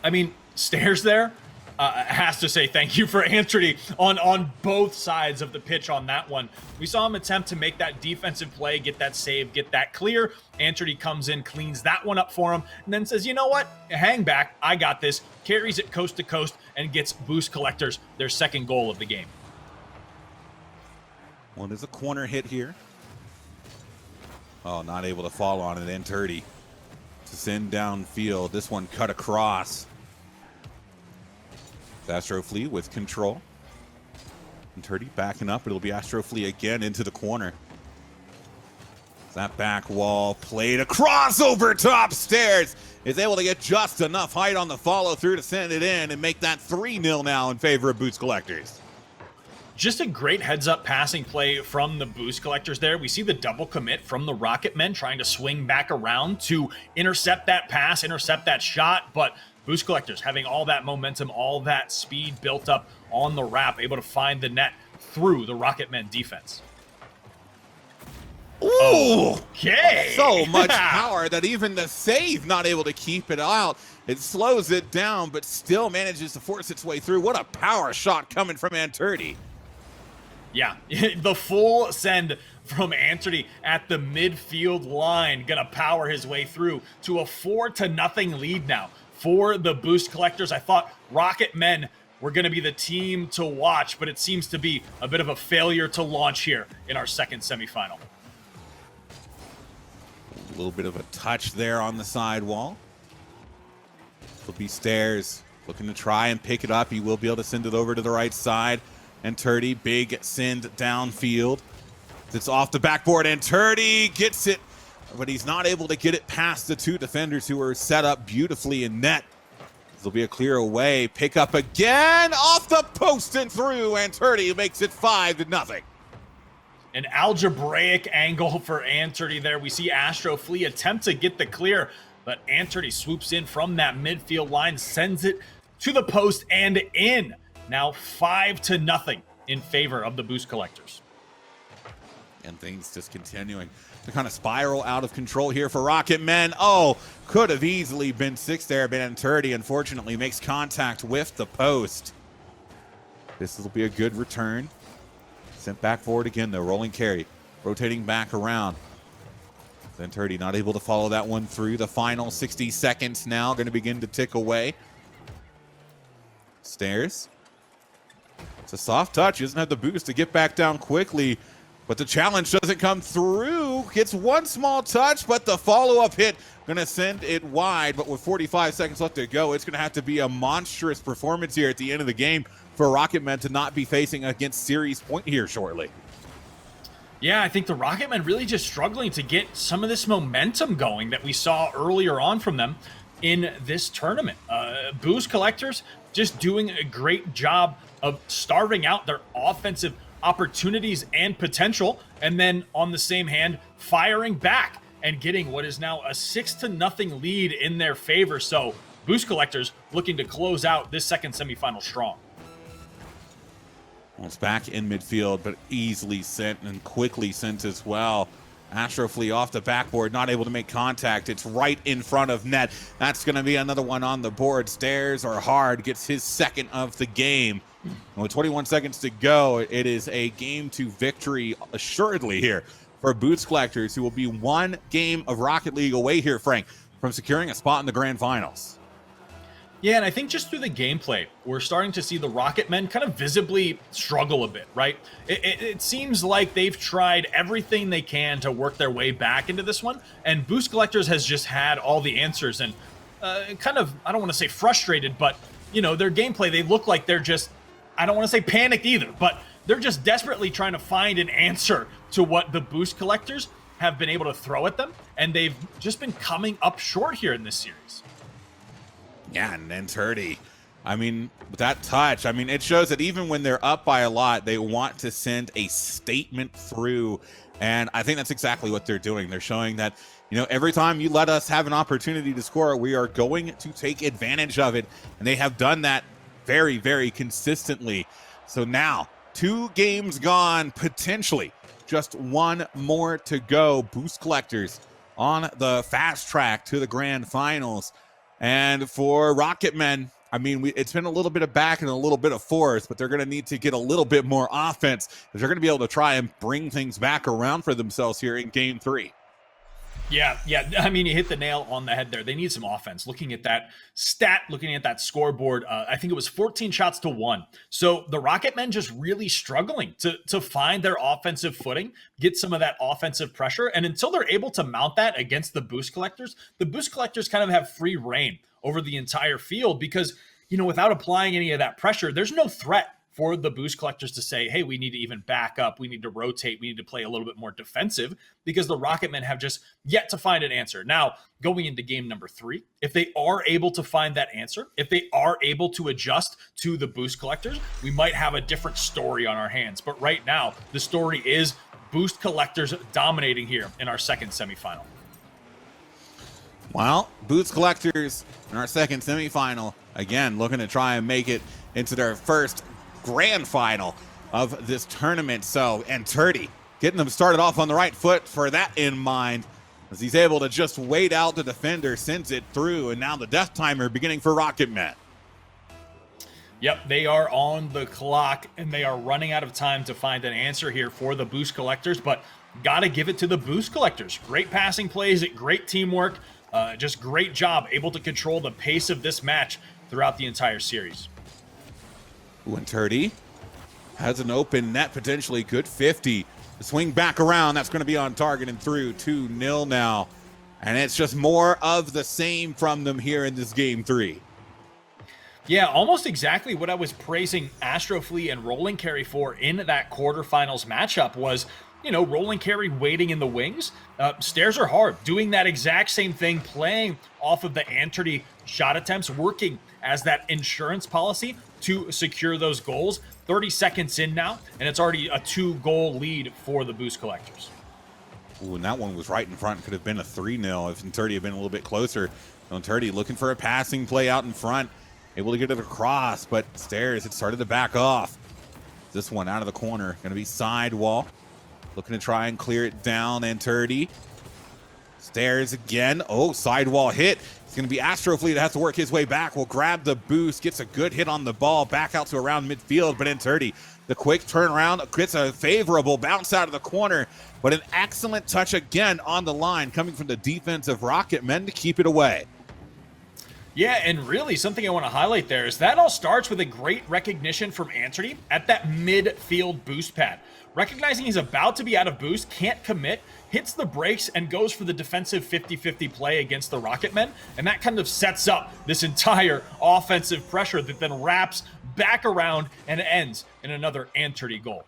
I mean, Stairs there, has to say thank you for Antrady on both sides of the pitch on that one. We saw him attempt to make that defensive play, get that save, get that clear. Antrady comes in, cleans that one up for him, and then says, you know what? Hang back. I got this. Carries it coast to coast and gets Boost Collectors their second goal of the game. Well, there's a corner hit here. Oh, not able to fall on it. Antrady to send downfield. This one cut across. Astroflea with control. Antrady backing up. It'll be Astroflea again into the corner. That back wall played across over top stairs. Is able to get just enough height on the follow through to send it in and make that 3-0 now in favor of Boost Collectors. Just a great heads-up passing play from the Boost Collectors there. We see the double commit from the Rocketmen trying to swing back around to intercept that pass, intercept that shot, but Boost Collectors having all that momentum, all that speed built up on the wrap, able to find the net through the Rocketmen defense. Ooh! Okay! So much power that even the save not able to keep it out. It slows it down, but still manages to force its way through. What a power shot coming from Antrady. Yeah, the full send from Antrady at the midfield line, gonna power his way through to a 4-0 lead now for the Boost Collectors. I thought Rocketmen were gonna be the team to watch, but it seems to be a bit of a failure to launch here in our second semifinal. A little bit of a touch there on the sidewall. It'll be Stairs looking to try and pick it up. He will be able to send it over to the right side. Antrady, big send downfield. It's off the backboard. Antrady gets it, but he's not able to get it past the two defenders who are set up beautifully in net. There'll be a clear away. Pick up again off the post and through. Antrady makes it 5-0. An algebraic angle for Antrady there. We see Astroflea attempt to get the clear, but Antrady swoops in from that midfield line, sends it to the post and in. Now 5-0 in favor of the Boost Collectors. And things just continuing to kind of spiral out of control here for Rocketmen. Oh, could have easily been 6 there, but Antrady unfortunately makes contact with the post. This will be a good return. Sent back forward again, though. Rolling carry. Rotating back around. Antrady not able to follow that one through. The final 60 seconds now going to begin to tick away. Stairs. It's a soft touch. He doesn't have the boost to get back down quickly, but the challenge doesn't come through. Gets one small touch, but the follow-up hit going to send it wide. But with 45 seconds left to go, it's going to have to be a monstrous performance here at the end of the game for Rocketmen to not be facing against series point here shortly. Yeah, I think the Rocketmen really just struggling to get some of this momentum going that we saw earlier on from them in this tournament. Boost Collectors just doing a great job of starving out their offensive opportunities and potential, and then on the same hand, firing back and getting what is now a 6-0 lead in their favor. So Boost Collectors looking to close out this second semifinal strong. Well, it's back in midfield, but easily sent and quickly sent as well. Astroflea off the backboard, not able to make contact. It's right in front of net. That's going to be another one on the board. Stairs are hard, gets his second of the game. And with 21 seconds to go, it is a game to victory assuredly here for Boost Collectors, who will be one game of Rocket League away here, Frank, from securing a spot in the grand finals. Yeah, and I think just through the gameplay, we're starting to see the Rocketmen kind of visibly struggle a bit, right? It seems like they've tried everything they can to work their way back into this one, and Boost Collectors has just had all the answers and kind of, I don't want to say frustrated, but, you know, their gameplay, they look like they're just, I don't want to say panicked either, but they're just desperately trying to find an answer to what the Boost Collectors have been able to throw at them, and they've just been coming up short here in this series. Yeah, and Antrady, I mean, with that touch, I mean, it shows that even when they're up by a lot, they want to send a statement through. And I think that's exactly what they're doing. They're showing that, you know, every time you let us have an opportunity to score, we are going to take advantage of it. And they have done that very, very consistently. So now, 2 games gone, potentially just one more to go. Boost Collectors on the fast track to the grand finals. And for Rocketmen, I mean, it's been a little bit of back and a little bit of forth, but they're going to need to get a little bit more offense if they're going to be able to try and bring things back around for themselves here in game 3. Yeah. I mean, you hit the nail on the head there. They need some offense. Looking at that stat, looking at that scoreboard, I think it was 14 shots to 1. So the Rocketmen just really struggling to find their offensive footing, get some of that offensive pressure. And until they're able to mount that against the boost collectors kind of have free reign over the entire field because, without applying any of that pressure, there's no threat for the boost collectors to say, hey, we need to even back up. We need to rotate. We need to play a little bit more defensive because the Rocketmen have just yet to find an answer. Now, going into game number 3, if they are able to find that answer, if they are able to adjust to the boost collectors, we might have a different story on our hands. But right now, the story is boost collectors dominating here in our second semifinal. Well, boost collectors in our second semifinal, again, looking to try and make it into their first grand final of this tournament. So, and Turdy getting them started off on the right foot for that in mind, as he's able to just wait out the defender, sends it through, and now the death timer beginning for Rocketman. Yep, they are on the clock, and they are running out of time to find an answer here for the boost collectors, but gotta give it to the boost collectors. Great passing plays, great teamwork, just great job, able to control the pace of this match throughout the entire series. And Turdy has an open net, potentially good 50. The swing back around, that's going to be on target and through 2-0 now. And it's just more of the same from them here in this game 3. Yeah, almost exactly what I was praising Astroflea and Rolling Carry for in that quarterfinals matchup was, Rolling Carry waiting in the wings. Stairs are hard, doing that exact same thing, playing off of the Anturdy shot attempts, working as that insurance policy to secure those goals. 30 seconds in now, and it's already a 2-goal lead for the boost collectors. Ooh, and that one was right in front. Could have been a 3-0 if Turdy had been a little bit closer. Turdy looking for a passing play out in front, able to get it across, but Stairs, it started to back off. This one out of the corner, going to be sidewall. Looking to try and clear it down, and Turdy. Stairs again. Oh, sidewall hit. It's going to be Astroflea that has to work his way back. Will grab the boost, gets a good hit on the ball, back out to around midfield, but Turdy, the quick turnaround, gets a favorable bounce out of the corner, but an excellent touch again on the line coming from the defensive Rocketmen to keep it away. Yeah, and really something I want to highlight there is that all starts with a great recognition from Anturdy at that midfield boost pad. Recognizing he's about to be out of boost, can't commit, hits the brakes, and goes for the defensive 50-50 play against the Rocketmen, and that kind of sets up this entire offensive pressure that then wraps back around and ends in another Anturdy goal.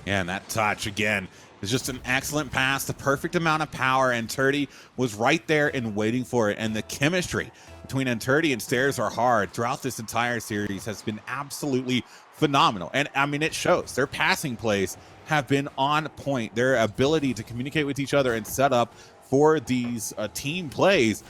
Yeah, and that touch again is just an excellent pass, the perfect amount of power, and Turdy was right there and waiting for it, and the chemistry between Turdy and Stairs are hard throughout this entire series has been absolutely phenomenal. And I mean, it shows. Their passing plays have been on point. Their ability to communicate with each other and set up for these team plays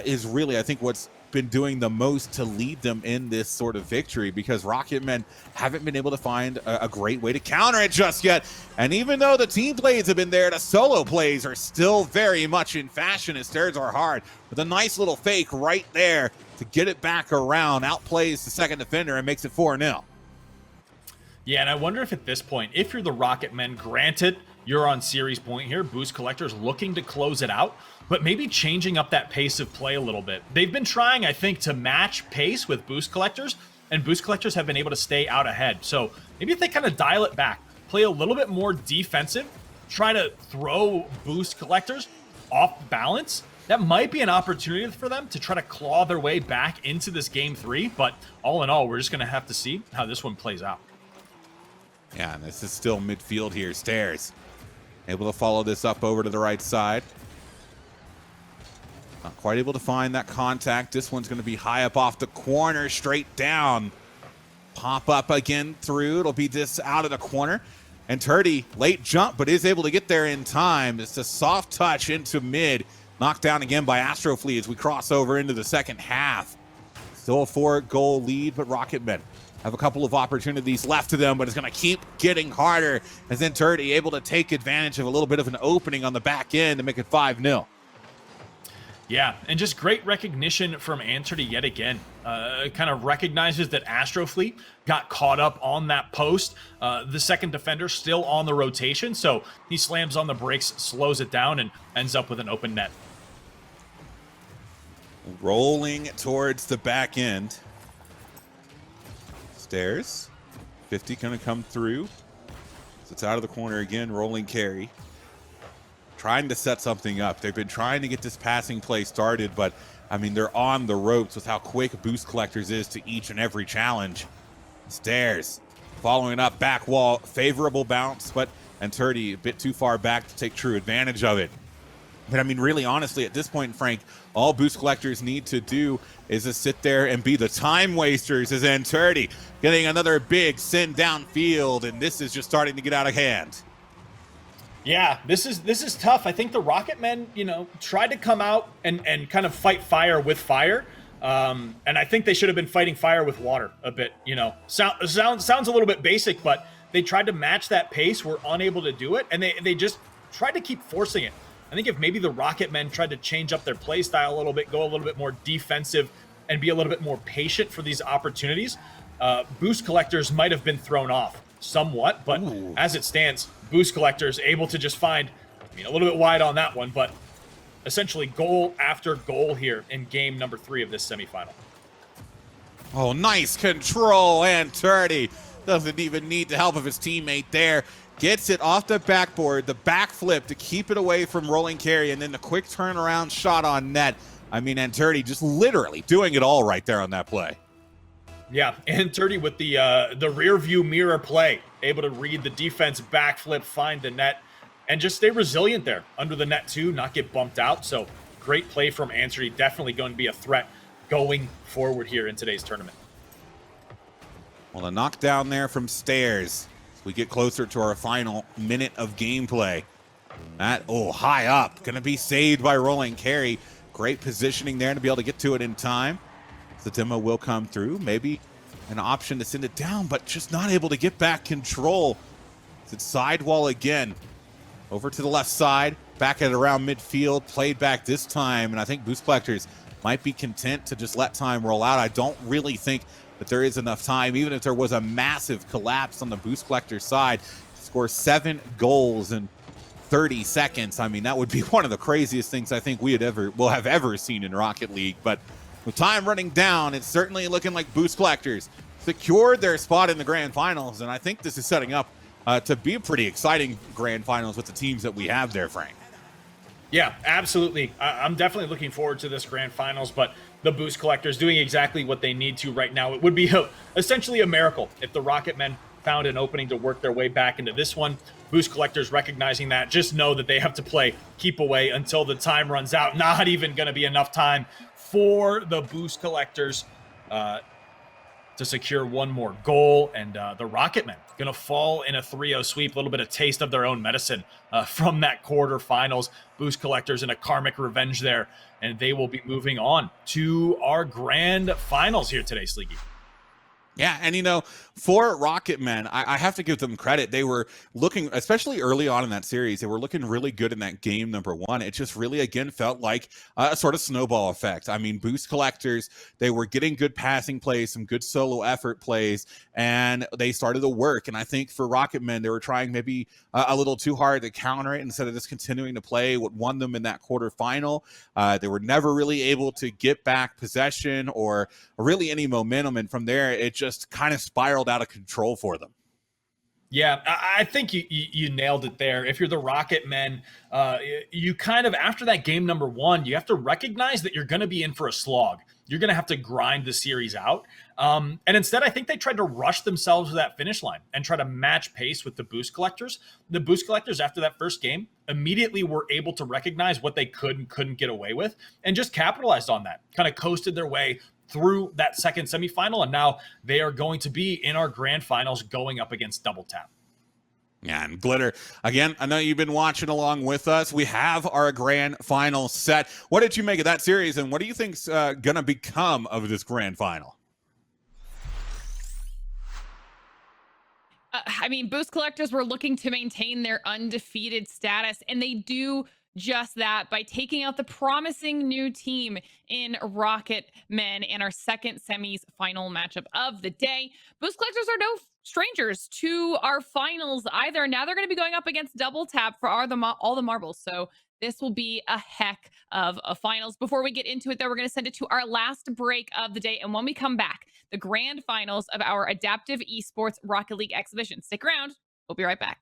is really, I think, what's been doing the most to lead them in this sort of victory, because Rocketmen haven't been able to find a great way to counter it just yet. And even though the team plays have been there, the solo plays are still very much in fashion as Stairs are hard, with a nice little fake right there to get it back around, outplays the second defender and makes it 4-0. Yeah, and I wonder if at this point, if you're the Rocketmen, granted, you're on series point here, boost collectors looking to close it out, but maybe changing up that pace of play a little bit. They've been trying, I think, to match pace with boost collectors, and boost collectors have been able to stay out ahead. So maybe if they kind of dial it back, play a little bit more defensive, try to throw boost collectors off balance, that might be an opportunity for them to try to claw their way back into this game 3. But all in all, we're just going to have to see how this one plays out. Yeah, and this is still midfield here. Stairs able to follow this up over to the right side. Not quite able to find that contact. This one's going to be high up off the corner, straight down. Pop up again through. It'll be this out of the corner. And Turdy, late jump, but is able to get there in time. It's a soft touch into mid. Knocked down again by Astroflea as we cross over into the second half. Still a 4-goal lead, but Rocketmen have a couple of opportunities left to them, but it's going to keep getting harder as then Turdy able to take advantage of a little bit of an opening on the back end to make it 5-0. Yeah, and just great recognition from Anthony yet again. Kind of recognizes that Astrofleet got caught up on that post. The second defender still on the rotation, so he slams on the brakes, slows it down, and ends up with an open net. Rolling towards the back end. Stairs. 50 going to come through. So it's out of the corner again, rolling carry. Trying to set something up. They've been trying to get this passing play started, but I mean, they're on the ropes with how quick Boost Collectors is to each and every challenge. Stairs following up, back wall, favorable bounce, but Anturdi a bit too far back to take true advantage of it. But I mean, really, honestly, at this point, Frank, all Boost Collectors need to do is just sit there and be the time wasters as Anturdi getting another big send downfield, and this is just starting to get out of hand. Yeah, this is tough. I think the Rocketmen, tried to come out and kind of fight fire with fire. And I think they should have been fighting fire with water a bit, Sounds a little bit basic, but they tried to match that pace, were unable to do it, and they just tried to keep forcing it. I think if maybe the Rocketmen tried to change up their play style a little bit, go a little bit more defensive, and be a little bit more patient for these opportunities, Boost Collectors might have been thrown off somewhat, but as it stands, Boost Collectors able to just find, a little bit wide on that one, but essentially goal after goal here in game number 3 of this semifinal. Oh, nice control, and Turdy doesn't even need the help of his teammate there. Gets it off the backboard, the backflip to keep it away from rolling carry, and then the quick turnaround shot on net. I mean, Anturdi just literally doing it all right there on that play. Yeah, and Turdy with the rear view mirror play, able to read the defense, backflip, find the net, and just stay resilient there under the net too, not get bumped out. So great play from Anturdi, definitely going to be a threat going forward here in today's tournament. Well, a knockdown there from Stairs. As we get closer to our final minute of gameplay. That, high up, going to be saved by rolling carry. Great positioning there to be able to get to it in time. The demo will come through. Maybe an option to send it down, but just not able to get back control. It's sidewall again. Over to the left side. Back at around midfield. Played back this time. And I think Boost Collectors might be content to just let time roll out. I don't really think that there is enough time. Even if there was a massive collapse on the Boost Collector side, to score 7 goals in 30 seconds. I mean, that would be one of the craziest things I think will have ever seen in Rocket League. But with time running down, it's certainly looking like Boost Collectors secured their spot in the grand finals, and I think this is setting up to be a pretty exciting grand finals with the teams that we have there, Frank. Yeah, absolutely. I'm definitely looking forward to this grand finals, but the Boost Collectors doing exactly what they need to right now. It would be essentially a miracle if the Rocketmen found an opening to work their way back into this one. Boost Collectors recognizing that, just know that they have to play keep away until the time runs out. Not even going to be enough time for the Boost Collectors to secure one more goal, and the Rocketmen going to fall in a 3-0 sweep. A little bit of taste of their own medicine from that quarterfinals. Boost Collectors in a karmic revenge there, and they will be moving on to our grand finals here today, Sleeky. Yeah, and for Rocketmen, I have to give them credit. They were looking, especially early on in that series, they were looking really good in that game number 1. It just really, again, felt like a sort of snowball effect. I mean, Boost Collectors, they were getting good passing plays, some good solo effort plays, and they started to work. And I think for Rocketmen, they were trying maybe a little too hard to counter it instead of just continuing to play what won them in that quarterfinal. They were never really able to get back possession or really any momentum, and from there, it just kind of spiraled out of control for them. Yeah, I think you nailed it there. If you're the Rocketmen, you kind of, after that game number 1, you have to recognize that you're going to be in for a slog. You're going to have to grind the series out. And instead, I think they tried to rush themselves to that finish line and try to match pace with the Boost Collectors. The Boost Collectors, after that first game, immediately were able to recognize what they could and couldn't get away with and just capitalized on that, kind of coasted their way through that second semifinal, and now they are going to be in our grand finals going up against Double Tap. Yeah, and Glitter, again, I know you've been watching along with us. We have our grand final set. What did you make of that series, and what do you think's going to become of this grand final? I mean, Boost Collectors were looking to maintain their undefeated status, and they do just that by taking out the promising new team in Rocketman in our second semis final matchup of the day. Boost collectors are no strangers to our finals either. Now they're going to be going up against Double Tap for all the marbles. So this will be a heck of a finals. Before we get into it, though, we're going to send it to our last break of the day. And when we come back, the grand finals of our Adaptive Esports Rocket League exhibition. Stick around. We'll be right back.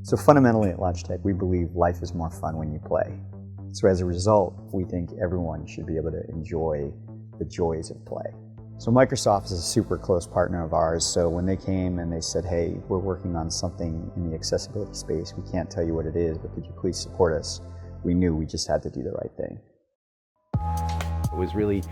So fundamentally at Logitech, we believe life is more fun when you play. So as a result, we think everyone should be able to enjoy the joys of play. So Microsoft is a super close partner of ours, so when they came and they said, hey, we're working on something in the accessibility space, we can't tell you what it is, but could you please support us? We knew we just had to do the right thing. It was really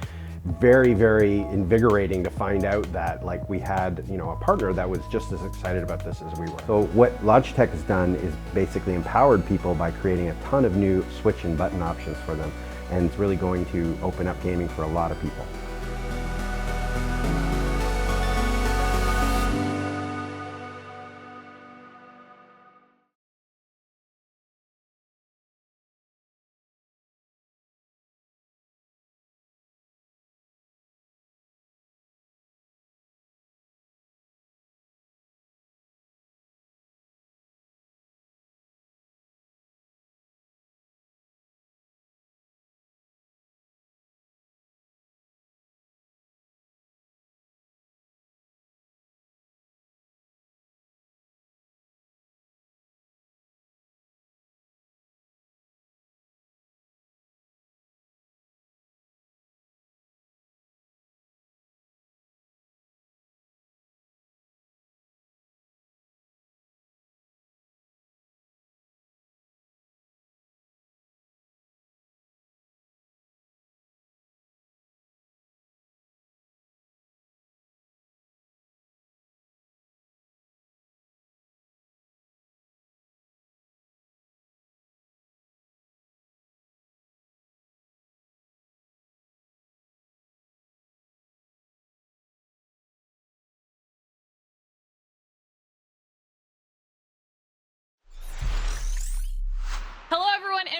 very, very invigorating to find out that like we had, a partner that was just as excited about this as we were. So what Logitech has done is basically empowered people by creating a ton of new switch and button options for them, and it's really going to open up gaming for a lot of people.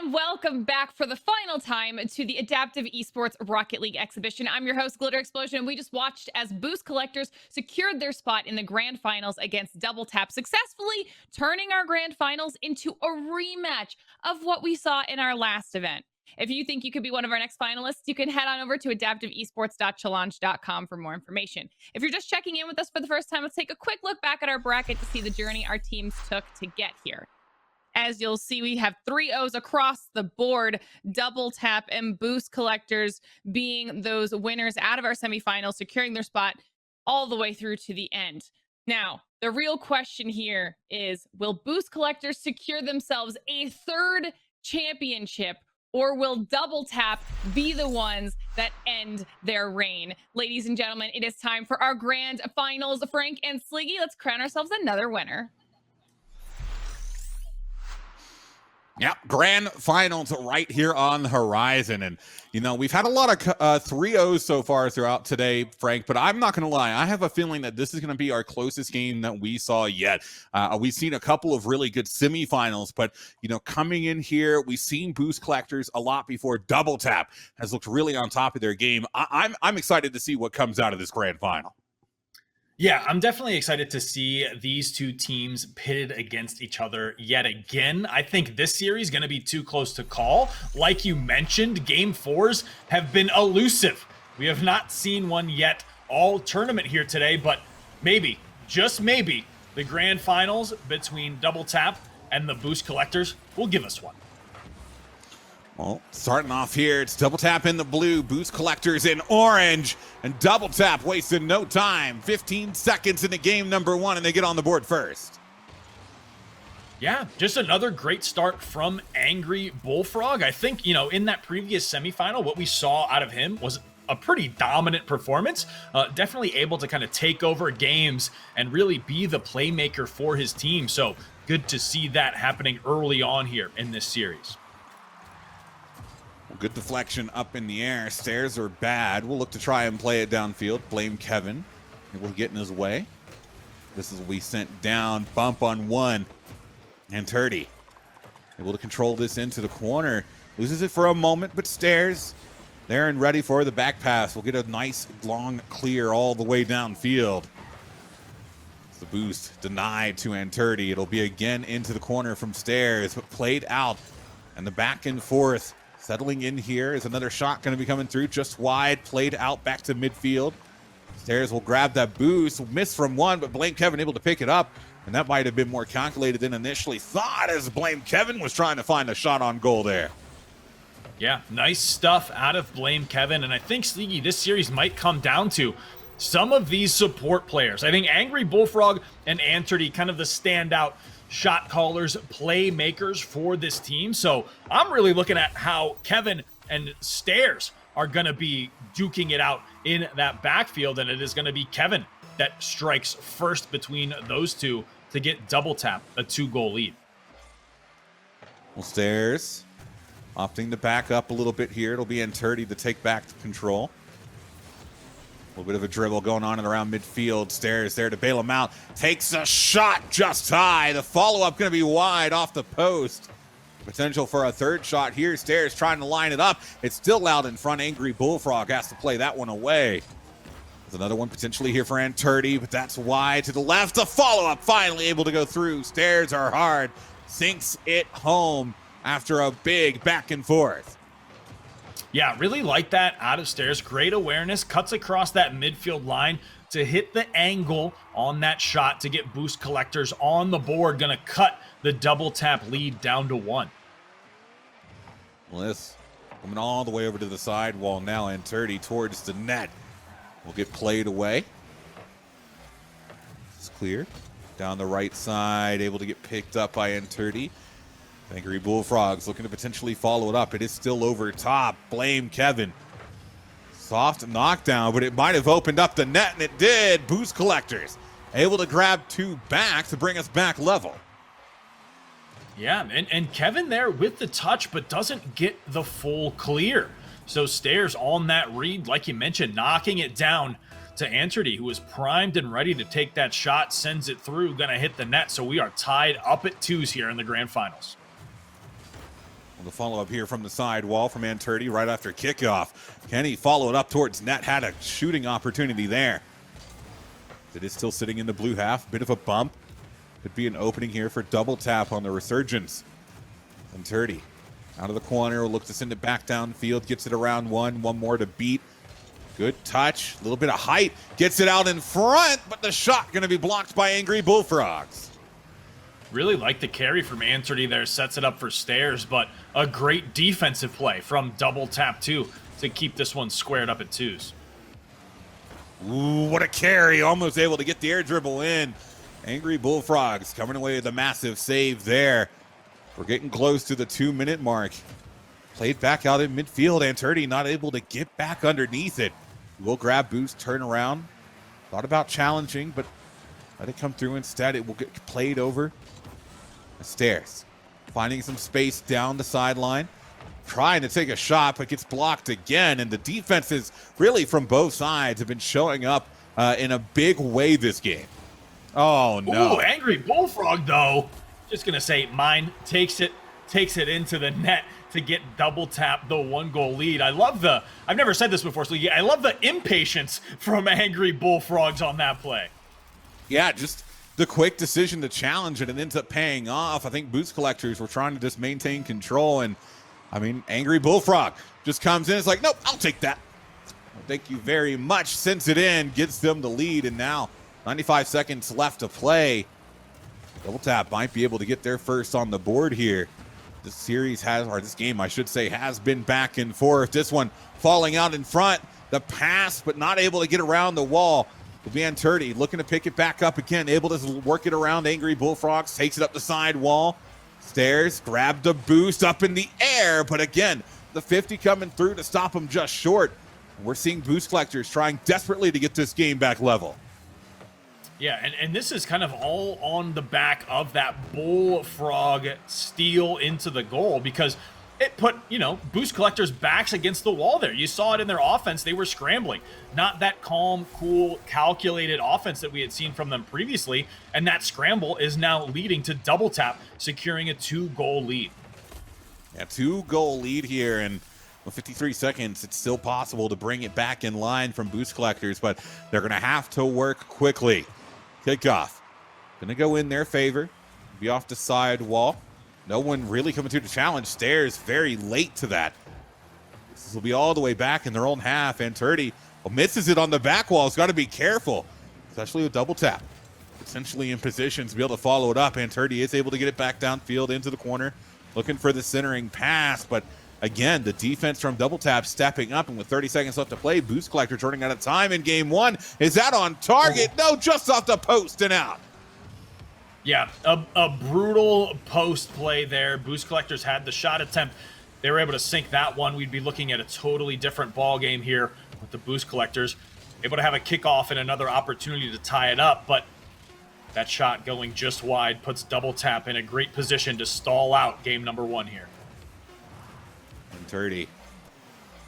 And welcome back for the final time to the Adaptive Esports Rocket League exhibition. I'm your host, Glitter Explosion, and we just watched as Boost Collectors secured their spot in the grand finals against Double Tap, successfully turning our grand finals into a rematch of what we saw in our last event. If you think you could be one of our next finalists, you can head on over to adaptiveesports.challenge.com for more information. If you're just checking in with us for the first time, let's take a quick look back at our bracket to see the journey our teams took to get here. As you'll see, we have 3 O's across the board, Double Tap and Boost Collectors being those winners out of our semifinals, securing their spot all the way through to the end. Now, the real question here is, will Boost Collectors secure themselves a 3rd championship, or will Double Tap be the ones that end their reign? Ladies and gentlemen, it is time for our grand finals. Frank and Sliggy, let's crown ourselves another winner. Yep, grand finals right here on the horizon. And, you know, we've had a lot of 3-0s so far throughout today, Frank, but I'm not going to lie. I have a feeling that this is going to be our closest game that we saw yet. We've seen a couple of really good semifinals, but, you know, coming in here, we've seen Boost Collectors a lot before. Double Tap has looked really on top of their game. I'm excited to see what comes out of this grand final. Yeah, I'm definitely excited to see these two teams pitted against each other yet again. I think this series is going to be too close to call. Like you mentioned, Game 4s have been elusive. We have not seen one yet all tournament here today, but maybe, just maybe, the grand finals between Double Tap and the Boost Collectors will give us one. Well, starting off here, it's Double Tap in the blue, Boost Collectors in orange, and Double Tap wasting no time. 15 seconds into game number 1, and they get on the board first. Yeah, just another great start from Angry Bullfrog. I think, you know, in that previous semifinal, what we saw out of him was a pretty dominant performance. Definitely able to kind of take over games and really be the playmaker for his team. So good to see that happening early on here in this series. Good deflection up in the air. Stairs are bad. We'll look to try and play it downfield. Blame Kevin. It will get in his way. This is what we sent down. Bump on 1. And Turdy able to control this into the corner. Loses it for a moment, but Stairs there and ready for the back pass. We'll get a nice long clear all the way downfield. The boost denied to Anturdi. It'll be again into the corner from Stairs, but played out. And the back and forth. Settling in here is another shot going to be coming through just wide, played out back to midfield. Stairs will grab that boost, miss from 1, but Blame Kevin able to pick it up, and that might have been more calculated than initially thought as Blame Kevin was trying to find a shot on goal there. Yeah, nice stuff out of Blame Kevin, and I think, Sliggy, this series might come down to some of these support players. I think Angry Bullfrog and Anturdi kind of the standout shot callers, playmakers for this team. So I'm really looking at how Kevin and Stairs are going to be duking it out in that backfield, and it is going to be Kevin that strikes first between those two to get Double Tap a 2-goal lead. Well, Stairs opting to back up a little bit here. It'll be Anturdi to take back control. A little bit of a dribble going on and around midfield. Stairs there to bail him out. Takes a shot just high. The follow-up going to be wide off the post. Potential for a 3rd shot here. Stairs trying to line it up. It's still out in front. Angry Bullfrog has to play that one away. There's another one potentially here for Anturdi, but that's wide to the left. The follow-up finally able to go through. Stairs are hard. Sinks it home after a big back and forth. Yeah, really like that out of Stairs. Great awareness, cuts across that midfield line to hit the angle on that shot to get Boost Collectors on the board. Going to cut the Double Tap lead down to 1. Well, this coming all the way over to the sidewall now, and Anturdi towards the net will get played away. It's clear. Down the right side, able to get picked up by Anturdi. Angry Bullfrogs looking to potentially follow it up. It is still over top. Blame Kevin. Soft knockdown, but it might have opened up the net, and it did. Boost Collectors able to grab 2 back to bring us back level. Yeah, and Kevin there with the touch, but doesn't get the full clear. So Stairs on that read, like you mentioned, knocking it down to Anturdi, who is primed and ready to take that shot, sends it through, gonna hit the net. So we are tied up at 2s here in the grand finals. Well, The follow-up here from the side wall from Anturdi right after kickoff. Kenny followed up towards net, had a shooting opportunity there. It is still sitting in the blue half, bit of a bump. Could be an opening here for double tap on the resurgence. Anturdi out of the corner, will look to send it back downfield, gets it around one more to beat. Good touch, a little bit of height, gets it out in front, but the shot gonna be blocked by Angry Bullfrogs. Really like the carry from Anturdi there, sets it up for Stairs, but a great defensive play from double tap 2 to keep this one squared up at 2s. Ooh, what a carry, almost able to get the air dribble in. Angry Bullfrogs coming away with a massive save there. We're getting close to the 2-minute mark. Played back out in midfield. Anturdi not able to get back underneath it. Will grab boost, turn around. Thought about challenging, but let it come through instead. It will get played over. Stairs finding some space down the sideline. Trying to take a shot, but gets blocked again. And the defenses really from both sides have been showing up in a big way this game. Oh, no. Ooh, Angry Bullfrog, though. Just going to say, mine takes it into the net to get double tap the 1-goal lead. I've never said this before, so yeah, I love the impatience from Angry Bullfrogs on that play. Yeah, just the quick decision to challenge it and ends up paying off. I think boost collectors were trying to just maintain control, and I mean, Angry Bullfrog just comes in. It's like, nope, I'll take that. Well, thank you very much. Sends it in, gets them the lead, and now 95 seconds left to play. Double tap might be able to get their first on the board here. This series has, or this game, I should say, has been back and forth. This one falling out in front. The pass, but not able to get around the wall. Will be Anturdi looking to pick it back up again, able to work it around Angry Bullfrogs, takes it up the side wall. Stairs, grabbed the boost up in the air, but again, the 50 coming through to stop him just short. We're seeing boost collectors trying desperately to get this game back level. Yeah, and this is kind of all on the back of that Bullfrog steal into the goal, because it put, boost collectors' backs against the wall there. You saw it in their offense. They were scrambling. Not that calm, cool, calculated offense that we had seen from them previously, and that scramble is now leading to double tap, securing a 2-goal lead. Yeah, 2-goal lead here, and with 53 seconds, it's still possible to bring it back in line from boost collectors, but they're going to have to work quickly. Kickoff. Going to go in their favor. Be off the side wall. No one really coming through to challenge. Stairs very late to that. This will be all the way back in their own half. Anturdi misses it on the back wall. He's got to be careful, especially with double tap. Essentially in position to be able to follow it up. Anturdi is able to get it back downfield into the corner. Looking for the centering pass, but again, the defense from double tap stepping up, and with 30 seconds left to play, boost collector running out of time in game one. Is that on target? No, just off the post and out. Yeah, a brutal post play there. Boost collectors had the shot attempt. They were able to sink that one. We'd be looking at a totally different ball game here with the boost collectors. Able to have a kickoff and another opportunity to tie it up, but that shot going just wide puts double tap in a great position to stall out game number 1 here. Anturdi,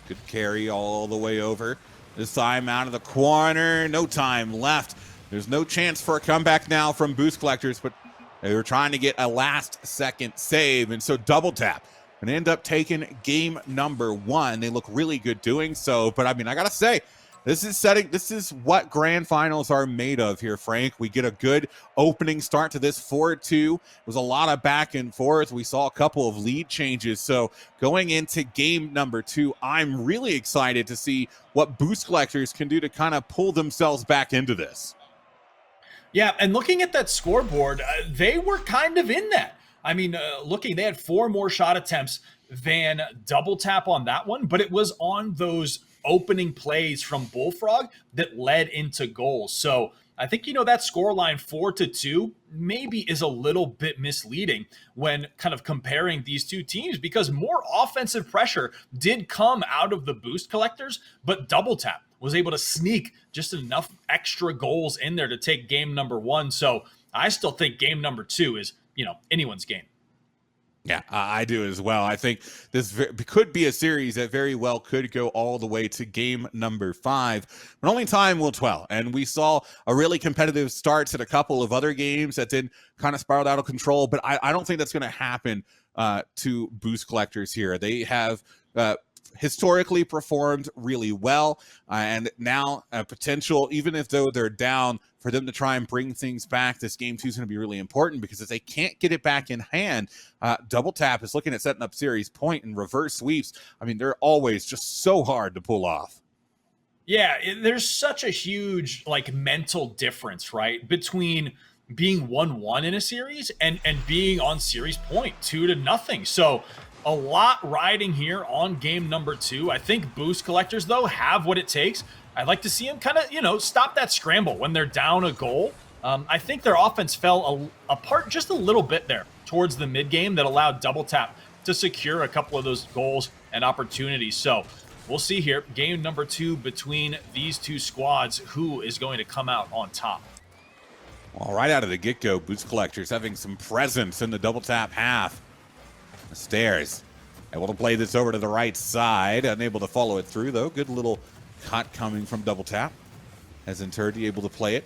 good carry all the way over. This time out of the corner, no time left. There's no chance for a comeback now from boost collectors, but they were trying to get a last-second save, and so double tap and end up taking game number 1. They look really good doing so, but I mean, I gotta say, this is what grand finals are made of here, Frank. We get a good opening start to this 4-2. It was a lot of back and forth. We saw a couple of lead changes. So going into game number 2, I'm really excited to see what boost collectors can do to kind of pull themselves back into this. Yeah, and looking at that scoreboard, they were kind of in that. I mean, they had 4 more shot attempts than double tap on that one, but it was on those opening plays from Bullfrog that led into goals. So I think, that scoreline 4-2 maybe is a little bit misleading when kind of comparing these two teams, because more offensive pressure did come out of the boost collectors, but double tap was able to sneak just enough extra goals in there to take game number 1. So I still think game number 2 is, anyone's game. Yeah, I do as well. I think this could be a series that very well could go all the way to game number 5, but only time will tell. And we saw a really competitive starts at a couple of other games that then kind of spiraled out of control, but I don't think that's going to happen to Boost Collectors here. They have historically performed really well, and now potential, even if though they're down, for them to try and bring things back. This game 2 is going to be really important, because if they can't get it back in hand, Double Tap is looking at setting up series point and reverse sweeps. I mean, they're always just so hard to pull off. Yeah, there's such a huge like mental difference, right, between being 1-1 in a series and being on series point 2-0. So a lot riding here on game number 2. I think Boost Collectors, though, have what it takes. I'd like to see them kind of, stop that scramble when they're down a goal. I think their offense fell apart just a little bit there towards the mid game that allowed Double Tap to secure a couple of those goals and opportunities. So we'll see here, game number 2 between these two squads, who is going to come out on top. Well, right out of the get-go, Boost Collectors having some presence in the Double Tap half. The Stairs able to play this over to the right side, unable to follow it through, though. Good little cut coming from Double Tap, as Enturdi able to play it.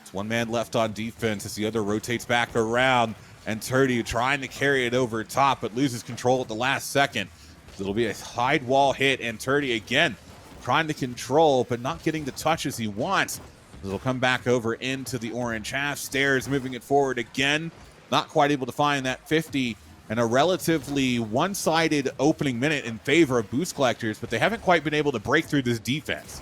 It's one man left on defense as the other rotates back around. Enturdi trying to carry it over top, but loses control at the last second. It'll be a side wall hit. Enturdi again trying to control, but not getting the touches he wants. It'll come back over into the orange half. Stairs moving it forward again. Not quite able to find that 50, and a relatively one-sided opening minute in favor of Boost Collectors, but they haven't quite been able to break through this defense.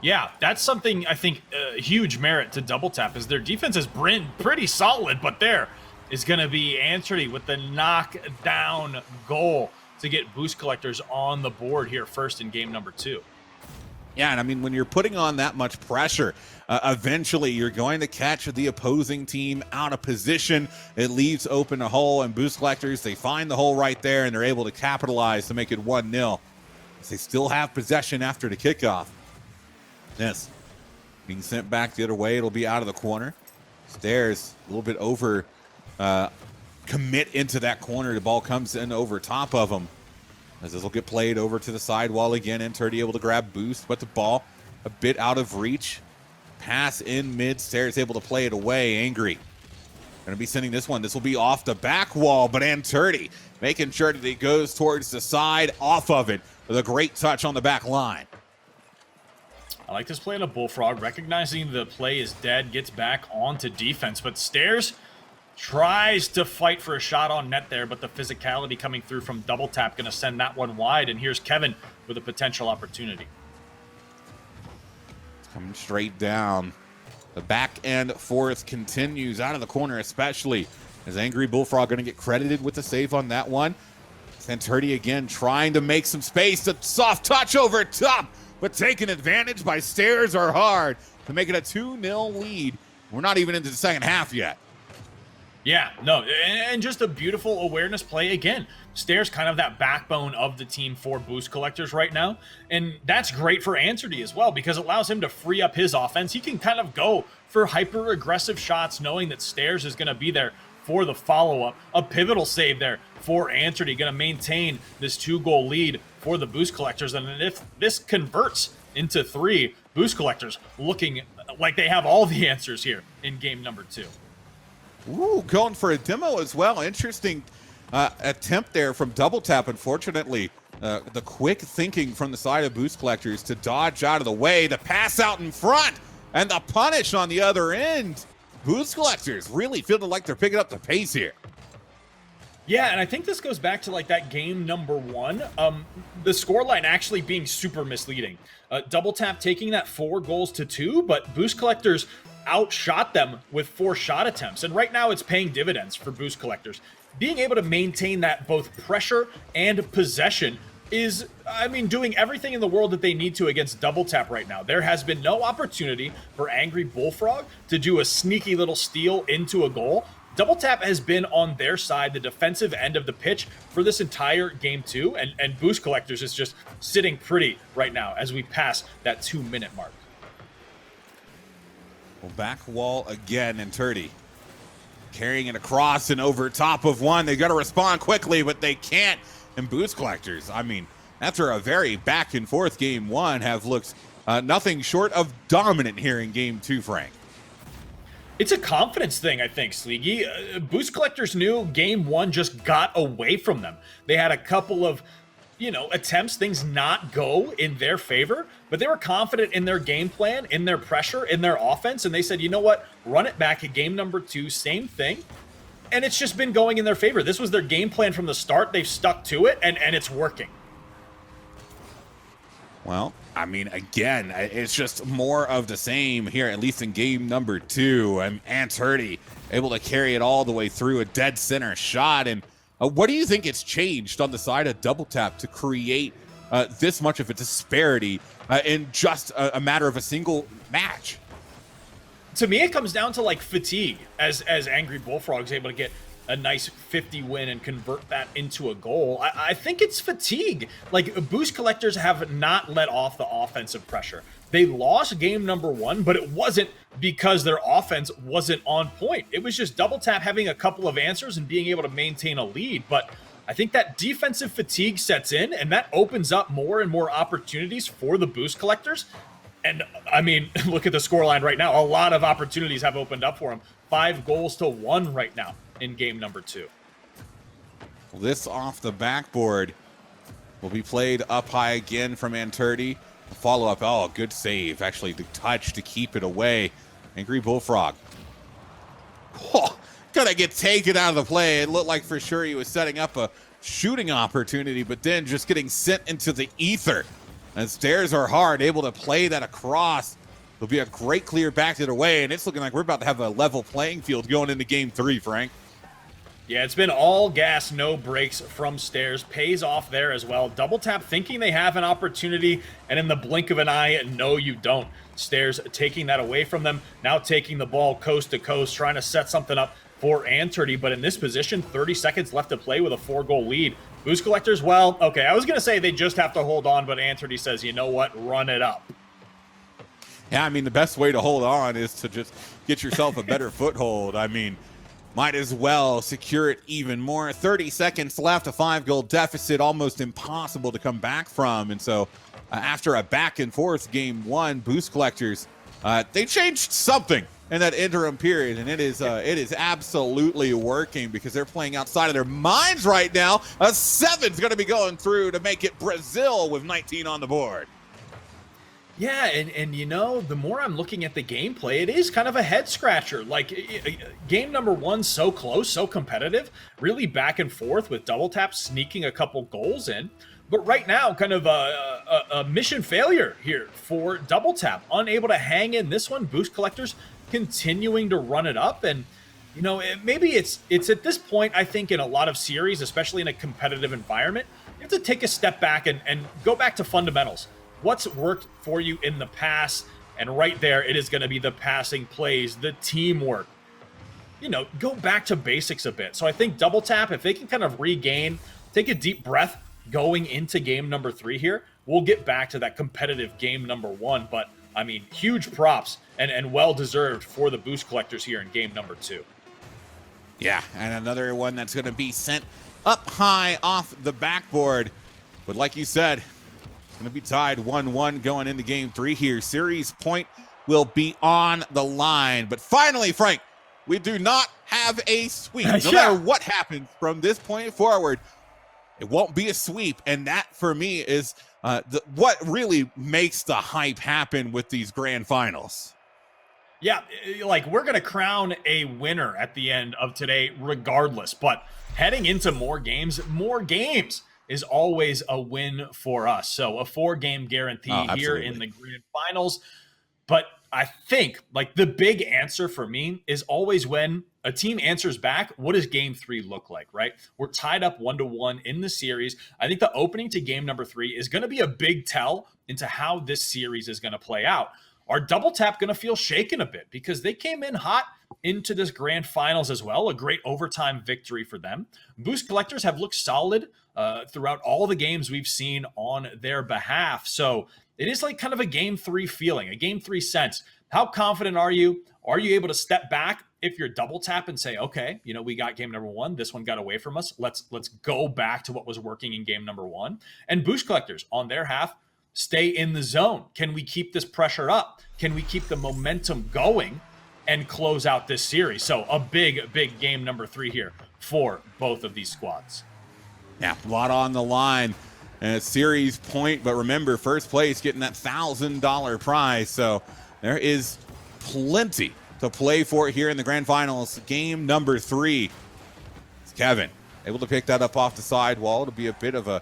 Yeah, that's something I think huge merit to Double Tap, is their defense has been pretty solid, but there is going to be Enturdi with the knockdown goal to get Boost Collectors on the board here first in game number 2. Yeah, and I mean, when you're putting on that much pressure, eventually you're going to catch the opposing team out of position. It leaves open a hole, and Boost Collectors, they find the hole right there, and they're able to capitalize to make it 1-0. They still have possession after the kickoff. This being sent back the other way. It'll be out of the corner. Stairs a little bit over commit into that corner. The ball comes in over top of him, as this will get played over to the sidewall again. Enturdi able to grab Boost, but the ball a bit out of reach. Pass in mid. Stairs able to play it away. Angry going to be sending this one. This will be off the back wall, but Enturdi making sure that he goes towards the side off of it with a great touch on the back line. I like this play in a Bullfrog, recognizing the play is dead, gets back onto defense, but Stairs tries to fight for a shot on net there, but the physicality coming through from Double Tap going to send that one wide, and here's Kevin with a potential opportunity. Coming straight down. The back and forth continues out of the corner, especially as Angry Bullfrog going to get credited with the save on that one. Enturdi again trying to make some space. A soft touch over top, but taken advantage by Stairs are hard to make it a 2-0 lead. We're not even into the second half yet. Yeah, no, and just a beautiful awareness play again. Stairs kind of that backbone of the team for Boost Collectors right now, and that's great for Enturdi as well, because it allows him to free up his offense. He can kind of go for hyper-aggressive shots, knowing that Stairs is going to be there for the follow-up. A pivotal save there for Enturdi, going to maintain this 2-goal lead for the Boost Collectors, and if this converts into 3, Boost Collectors looking like they have all the answers here in game number 2. Ooh, going for a demo as well. Interesting attempt there from Double Tap. Unfortunately, the quick thinking from the side of Boost Collectors to dodge out of the way. The pass out in front and the punish on the other end. Boost Collectors really feeling like they're picking up the pace here. Yeah, and I think this goes back to like that game number 1. The scoreline actually being super misleading. Double Tap taking that 4-2, but Boost Collectors outshot them with 4 shot attempts. And right now it's paying dividends for Boost Collectors. Being able to maintain that both pressure and possession is, I mean, doing everything in the world that they need to against Double Tap right now. There has been no opportunity for Angry Bullfrog to do a sneaky little steal into a goal. Double Tap has been on their side, the defensive end of the pitch, for this entire game 2, and Boost Collectors is just sitting pretty right now as we pass that 2-minute mark. Well, back wall again, Enturdi carrying it across and over top of one. They got to respond quickly, but they can't. And Boost Collectors, I mean, after a very back and forth game 1, have looked nothing short of dominant here in game 2, Frank. It's a confidence thing, I think, Sleegy. Boost Collectors knew game one just got away from them. They had a couple of, attempts, things not go in their favor, but they were confident in their game plan, in their pressure, in their offense, and they said, you know what, run it back at game number 2, same thing, and it's just been going in their favor. This was their game plan from the start. They've stuck to it, and it's working. Well, I mean, again, it's just more of the same here, at least in game number 2. And Anturdy able to carry it all the way through, a dead center shot. And what do you think it's changed on the side of Double Tap to create this much of a disparity in just a matter of a single match? To me, it comes down to like fatigue, as Angry Bullfrog's able to get a nice 50 win and convert that into a goal. I think it's fatigue. Like, Boost Collectors have not let off the offensive pressure. They lost game number 1, but it wasn't because their offense wasn't on point. It was just Double Tap having a couple of answers and being able to maintain a lead. But I think that defensive fatigue sets in, and that opens up more and more opportunities for the Boost Collectors. And I mean, look at the scoreline right now. A lot of opportunities have opened up for them. 5-1 right now in game number 2. This off the backboard will be played up high again from Anturdy. Follow up. Oh, good save. Actually, the touch to keep it away. Angry Bullfrog. Oh, gonna get taken out of the play. It looked like for sure he was setting up a shooting opportunity, but then just getting sent into the ether. And Stairs are hard, able to play that across. It'll be a great clear back to the way, and it's looking like we're about to have a level playing field going into game 3, Frank. Yeah, it's been all gas, no brakes from Stairs. Pays off there as well. Double Tap thinking they have an opportunity, and in the blink of an eye, no, you don't. Stairs taking that away from them, now taking the ball coast to coast, trying to set something up for Anturdy, but in this position, 30 seconds left to play with a 4-goal lead. Boost Collectors, well, okay, I was going to say they just have to hold on, but Anturdy says, you know what, run it up. Yeah, I mean, the best way to hold on is to just get yourself a better foothold. I mean, might as well secure it even more. 30 seconds left, a 5-goal deficit, almost impossible to come back from. And so after a back and forth game 1, Boost Collectors, they changed something in that interim period, and it is absolutely working because they're playing outside of their minds right now. A 7's going to be going through to make it Brazil with 19 on the board. Yeah, and the more I'm looking at the gameplay, it is kind of a head scratcher. Like, game number 1, so close, so competitive, really back and forth with Double Tap sneaking a couple goals in. But right now, kind of a mission failure here for Double Tap. Unable to hang in this one. Boost Collectors continuing to run it up. And, maybe it's at this point, I think, in a lot of series, especially in a competitive environment, you have to take a step back and go back to fundamentals. What's worked for you in the past? And right there, it is going to be the passing plays, the teamwork. Go back to basics a bit. So I think Double Tap, if they can kind of regain, take a deep breath going into game number 3 here, we'll get back to that competitive game number 1. But, I mean, huge props and well-deserved for the Boost Collectors here in game number 2. Yeah, and another one that's going to be sent up high off the backboard. But like you said, going to be tied 1-1 going into game 3 here. Series point will be on the line. But finally, Frank, we do not have a sweep. No matter what happens from this point forward, it won't be a sweep. And that, for me, is what really makes the hype happen with these grand finals. Yeah, like, we're going to crown a winner at the end of today regardless. But heading into more games is always a win for us. So a 4-game guarantee here in the grand finals. But I think, like, the big answer for me is always when a team answers back, what does game 3 look like, right? We're tied up 1-1 in the series. I think the opening to game number 3 is going to be a big tell into how this series is going to play out. Are Double Tap going to feel shaken a bit? Because they came in hot into this grand finals as well. A great overtime victory for them. Boost Collectors have looked solid throughout all the games we've seen on their behalf. So it is like kind of a game 3 feeling, a game 3 sense. How confident are you? Are you able to step back if you're Double Tap and say, okay, we got game number 1. This one got away from us. Let's go back to what was working in game number 1. And Boost Collectors on their half, stay in the zone. Can we keep this pressure up? Can we keep the momentum going and close out this series. So a big, big game number 3 here for both of these squads. Yeah, a lot on the line. And a series point, but remember, first place getting that $1,000 prize. So there is plenty to play for here in the grand finals. Game number 3. It's Kevin able to pick that up off the sidewall. It'll be a bit of a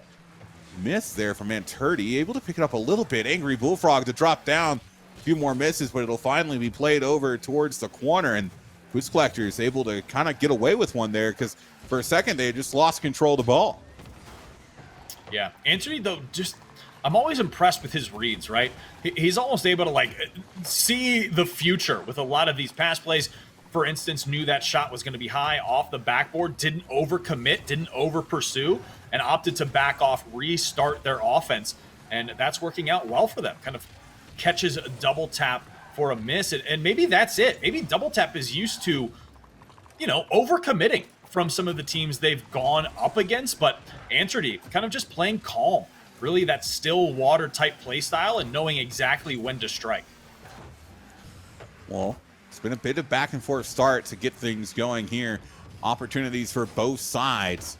miss there from Anturdi. Able to pick it up a little bit. Angry Bullfrog to drop down. A few more misses, but it'll finally be played over towards the corner. And Boost Collectors able to kind of get away with one there, because for a second they just lost control of the ball. Yeah, Anthony, though, I'm always impressed with his reads, right? He's almost able to, like, see the future with a lot of these pass plays. For instance, knew that shot was going to be high off the backboard, didn't overcommit, didn't over-pursue, and opted to back off, restart their offense. And that's working out well for them. Kind of catches a double tap for a miss. And maybe that's it. Maybe double tap is used to, overcommitting from some of the teams they've gone up against, but Anturdi kind of just playing calm, really that still water type play style and knowing exactly when to strike. Well, it's been a bit of back and forth start to get things going here. Opportunities for both sides,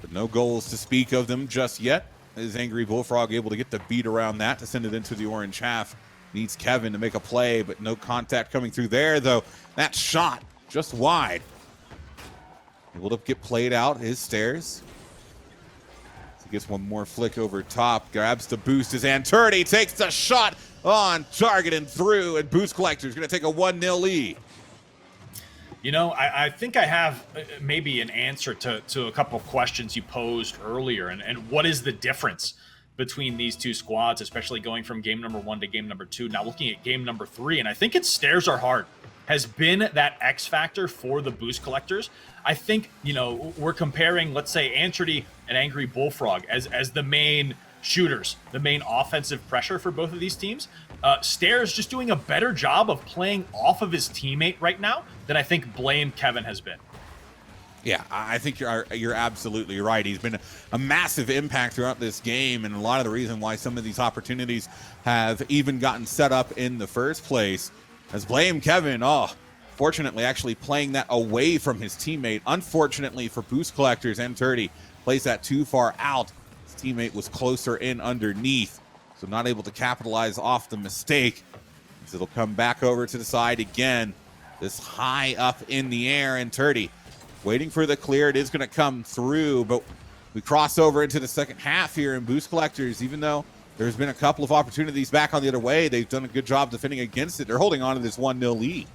but no goals to speak of them just yet. Is Angry Bullfrog able to get the beat around that to send it into the orange half? Needs Kevin to make a play, but no contact coming through there, though. That shot just wide. Able to get played out his stairs. He gets one more flick over top, grabs the boost as Anturdi takes the shot on target and through, and Boost Collector's going to take a 1-0 lead. I think I have maybe an answer to a couple of questions you posed earlier, and what is the difference between these two squads, especially going from game number 1 to game number 2, now looking at game number 3, and I think it's stairs are hard has been that X factor for the Boost Collectors. I think, we're comparing, let's say, Anturdi and Angry Bullfrog as the main shooters, the main offensive pressure for both of these teams. Stairs just doing a better job of playing off of his teammate right now than I think Blame Kevin has been. Yeah, I think you're absolutely right. He's been a massive impact throughout this game, and a lot of the reason why some of these opportunities have even gotten set up in the first place. As Blame Kevin, fortunately actually playing that away from his teammate. Unfortunately for Boost Collectors, Anturdi plays that too far out. His teammate was closer in underneath, so not able to capitalize off the mistake. So it'll come back over to the side again. This high up in the air, Anturdi waiting for the clear. It is going to come through, but we cross over into the second half here, and Boost Collectors, even though there's been a couple of opportunities back on the other way, they've done a good job defending against it. They're holding on to this 1-0 lead.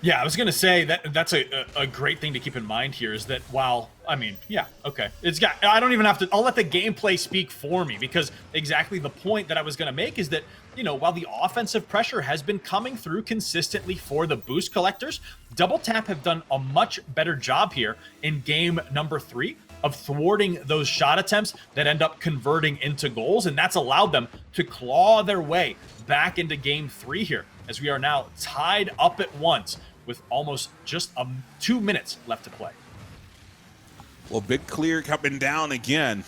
Yeah, I was going to say that's a great thing to keep in mind here is that I don't even have to, I'll let the gameplay speak for me, because exactly the point that I was going to make is that, while the offensive pressure has been coming through consistently for the Boost Collectors, Double Tap have done a much better job here in game number 3 of thwarting those shot attempts that end up converting into goals, and that's allowed them to claw their way back into game 3 here, as we are now tied up at once with almost just 2 minutes left to play. Well, big clear coming down again.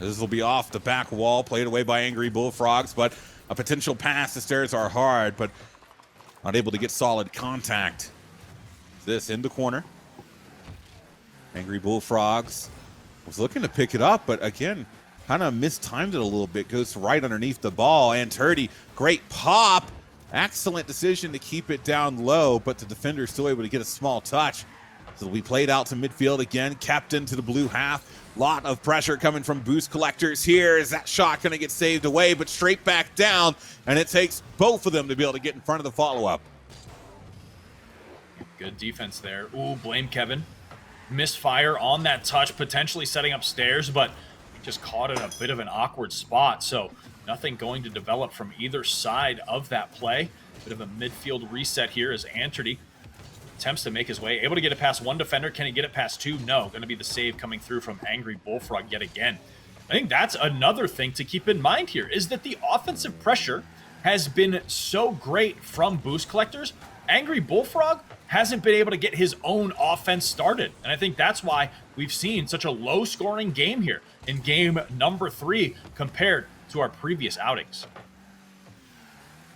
This will be off the back wall, played away by Angry Bullfrogs, but a potential pass. The stairs are hard, but not able to get solid contact. This in the corner. Angry Bullfrogs was looking to pick it up, but again, kind of mistimed it a little bit. Goes right underneath the ball. Anturdi, great pop. Excellent decision to keep it down low, but the defender still able to get a small touch. So we played out to midfield again, kept into the blue half. Lot of pressure coming from Boost Collectors here. Is that shot going to get saved away, but straight back down, and it takes both of them to be able to get in front of the follow-up. Good defense there. Ooh, Blame Kevin. Misfire on that touch, potentially setting up stairs, but just caught in a bit of an awkward spot. So nothing going to develop from either side of that play. Bit of a midfield reset here as Anturdi attempts to make his way. Able to get it past one defender. Can he get it past 2? No. Going to be the save coming through from Angry Bullfrog yet again. I think that's another thing to keep in mind here, is that the offensive pressure has been so great from Boost Collectors. Angry Bullfrog hasn't been able to get his own offense started. And I think that's why we've seen such a low-scoring game here in game number 3 compared to our previous outings.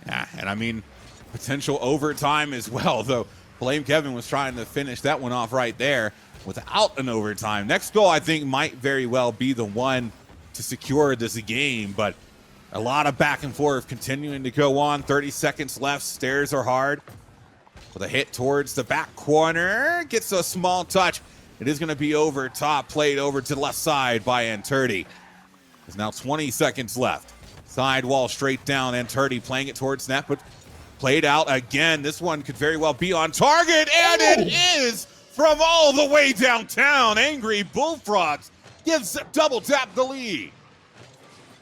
Yeah, and I mean, potential overtime as well, though Blame Kevin was trying to finish that one off right there without an overtime. Next goal, I think, might very well be the one to secure this game, but a lot of back and forth continuing to go on. 30 seconds left. Stairs are hard. With a hit towards the back corner. Gets a small touch. It is going to be over top. Played over to the left side by Anturdi. There's now 20 seconds left. Sidewall straight down. Anturdi playing it towards net, but played out again. This one could very well be on target, and it is from all the way downtown. Angry Bullfrogs gives Double Tap the lead.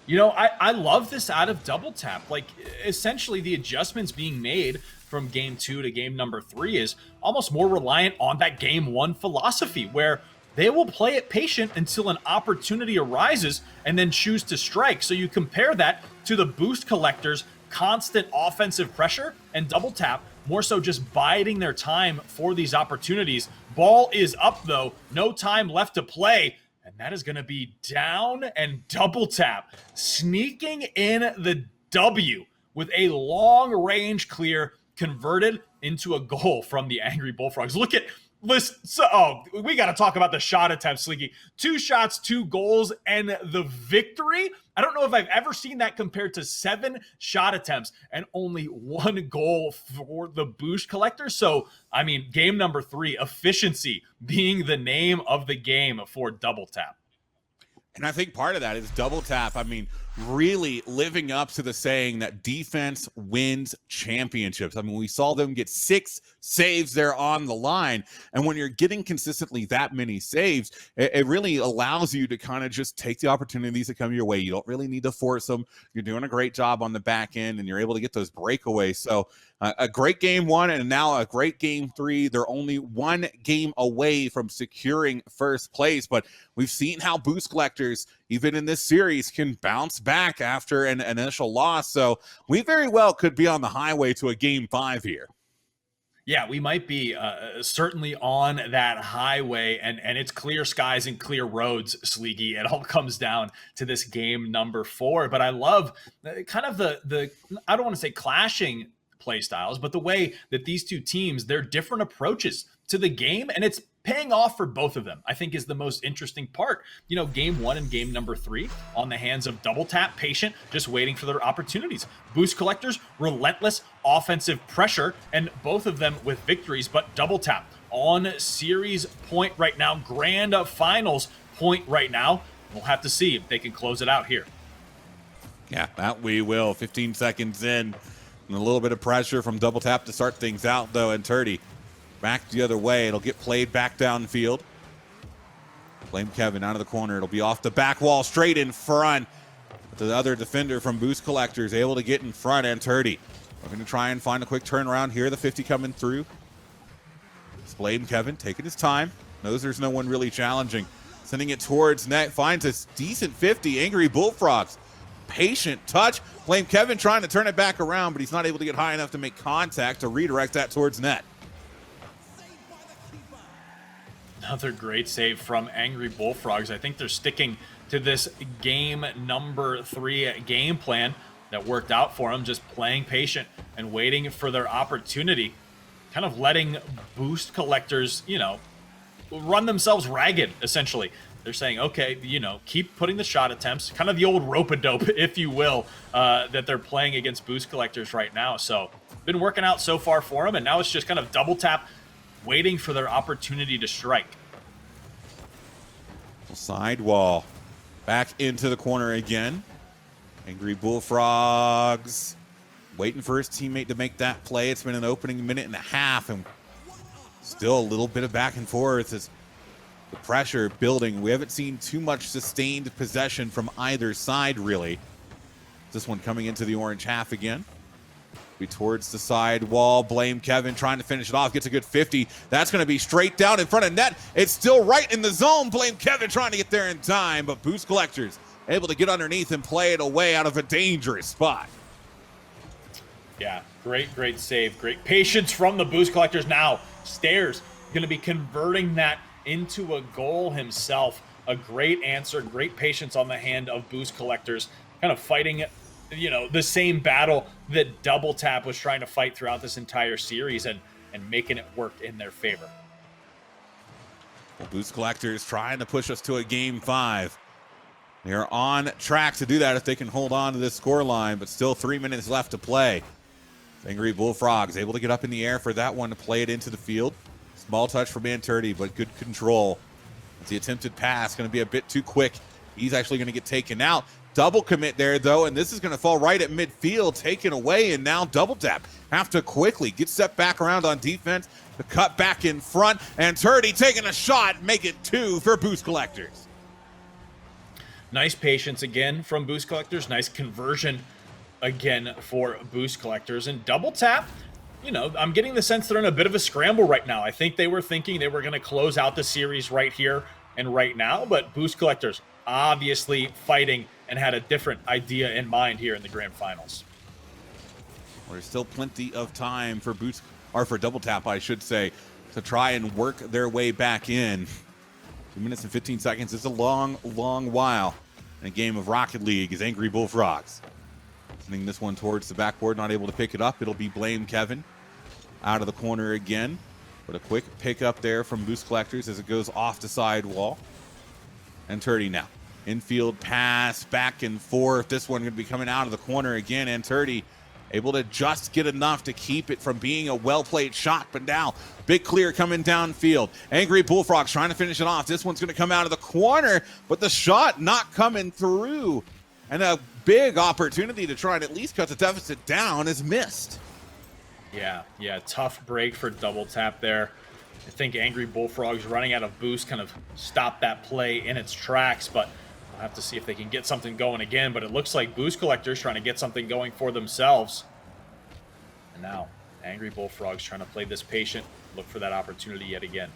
You know, I love this out of Double Tap. Like, essentially the adjustments being made from game 2 to game number 3 is almost more reliant on that game 1 philosophy, where they will play it patient until an opportunity arises and then choose to strike. So you compare that to the Boost Collectors' constant offensive pressure, and Double Tap more so just biding their time for these opportunities. Ball is up though, no time left to play. And that is going to be down, and Double Tap sneaking in the W with a long-range clear converted into a goal from the Angry Bullfrogs. Look at this. Oh, we got to talk about the shot attempt, Sleeky. 2 shots, 2 goals, and the victory. I don't know if I've ever seen that compared to 7 shot attempts and only 1 goal for the Boost Collector. So, I mean, game number 3, efficiency being the name of the game for Double Tap. And I think part of that is Double Tap, I mean, really living up to the saying that defense wins championships. I mean, we saw them get 6 saves there on the line. And when you're getting consistently that many saves, it really allows you to kind of just take the opportunities that come your way. You don't really need to force them. You're doing a great job on the back end, and you're able to get those breakaways. So a great game 1 and now a great game 3. They're only 1 game away from securing first place, but we've seen how Boost Collectors, even in this series, can bounce back after an initial loss. So we very well could be on the highway to a game 5 here. Yeah, we might be certainly on that highway, and it's clear skies and clear roads, Sleegy. It all comes down to this game number 4. But I love kind of the I don't want to say clashing play styles, but the way that these two teams, their different approaches to the game, and it's paying off for both of them, I think, is the most interesting part. You know, game 1 and game number 3 on the hands of Double Tap, patient, just waiting for their opportunities. Boost Collectors, relentless offensive pressure, and both of them with victories. But Double Tap on series point right now, grand finals point right now. We'll have to see if they can close it out here. Yeah, that we will. 15 seconds in, and a little bit of pressure from Double Tap to start things out, though, and Turdy back the other way. It'll get played back downfield. Blame Kevin out of the corner. It'll be off the back wall, straight in front. But the other defender from Boost Collectors able to get in front, and Turdy. We're going to try and find a quick turnaround here. The 50 coming through. It's Blame Kevin taking his time. Knows there's no one really challenging. Sending it towards net. Finds a decent 50. Angry Bullfrogs. Patient touch. Blame Kevin trying to turn it back around, but he's not able to get high enough to make contact to redirect that towards net. Another great save from Angry Bullfrogs. I think they're sticking to this game number 3 game plan that worked out for them, just playing patient and waiting for their opportunity, kind of letting Boost Collectors, you know, run themselves ragged, essentially. They're saying, okay, you know, keep putting the shot attempts, kind of the old rope-a-dope, if you will, that they're playing against Boost Collectors right now. So, been working out so far for them, and now it's just kind of Double Tap waiting for their opportunity to strike. Sidewall back into the corner again. Angry Bullfrogs waiting for his teammate to make that play. It's been an opening minute and a half, and still a little bit of back and forth as the pressure building. We haven't seen too much sustained possession from either side, really. This one coming into the orange half again. Be towards the side wall. Blame Kevin trying to finish it off. Gets a good 50. That's going to be straight down in front of net. It's still right in the zone. Blame Kevin trying to get there in time, but Boost Collectors able to get underneath and play it away out of a dangerous spot. Yeah, great save. Great patience from the Boost Collectors. Now, Stairs going to be converting that into a goal himself. A great answer, great patience on the hand of Boost Collectors, kind of fighting the same battle that Double Tap was trying to fight throughout this entire series and making it work in their favor. Well, Boost Collectors trying to push us to a game 5. They're on track to do that if they can hold on to this scoreline, but still 3 minutes left to play. Angry Bullfrogs able to get up in the air for that one to play it into the field. Small touch from Manturdi, but good control. It's the attempted pass going to be a bit too quick. He's actually going to get taken out. Double commit there, though, and this is going to fall right at midfield, taken away, and now Double Tap have to quickly get set back around on defense, the cut back in front, and Turdy taking a shot, make it 2 for Boost Collectors. Nice patience again from Boost Collectors. Nice conversion again for Boost Collectors. And Double Tap, I'm getting the sense they're in a bit of a scramble right now. I think they were thinking they were going to close out the series right here and right now, but Boost Collectors obviously fighting and had a different idea in mind here in the grand finals. There's still plenty of time for for Double Tap, I should say, to try and work their way back in. 2 minutes and 15 seconds is a long while in a game of Rocket League as Angry Bullfrogs. Sending this one towards the backboard, not able to pick it up. It'll be Blame Kevin out of the corner again. But a quick pickup there from Boost Collectors as it goes off the side wall. And Turdy now. Infield pass, back and forth. This one going to be coming out of the corner again. And Turdy able to just get enough to keep it from being a well-played shot. But now, big clear coming downfield. Angry Bullfrogs trying to finish it off. This one's going to come out of the corner, but the shot not coming through. And a big opportunity to try and at least cut the deficit down is missed. Yeah, tough break for Double Tap there. I think Angry Bullfrogs running out of boost kind of stopped that play in its tracks, but we'll have to see if they can get something going again. But it looks like Boost Collectors trying to get something going for themselves. And now, Angry Bullfrogs trying to play this patient, look for that opportunity yet again.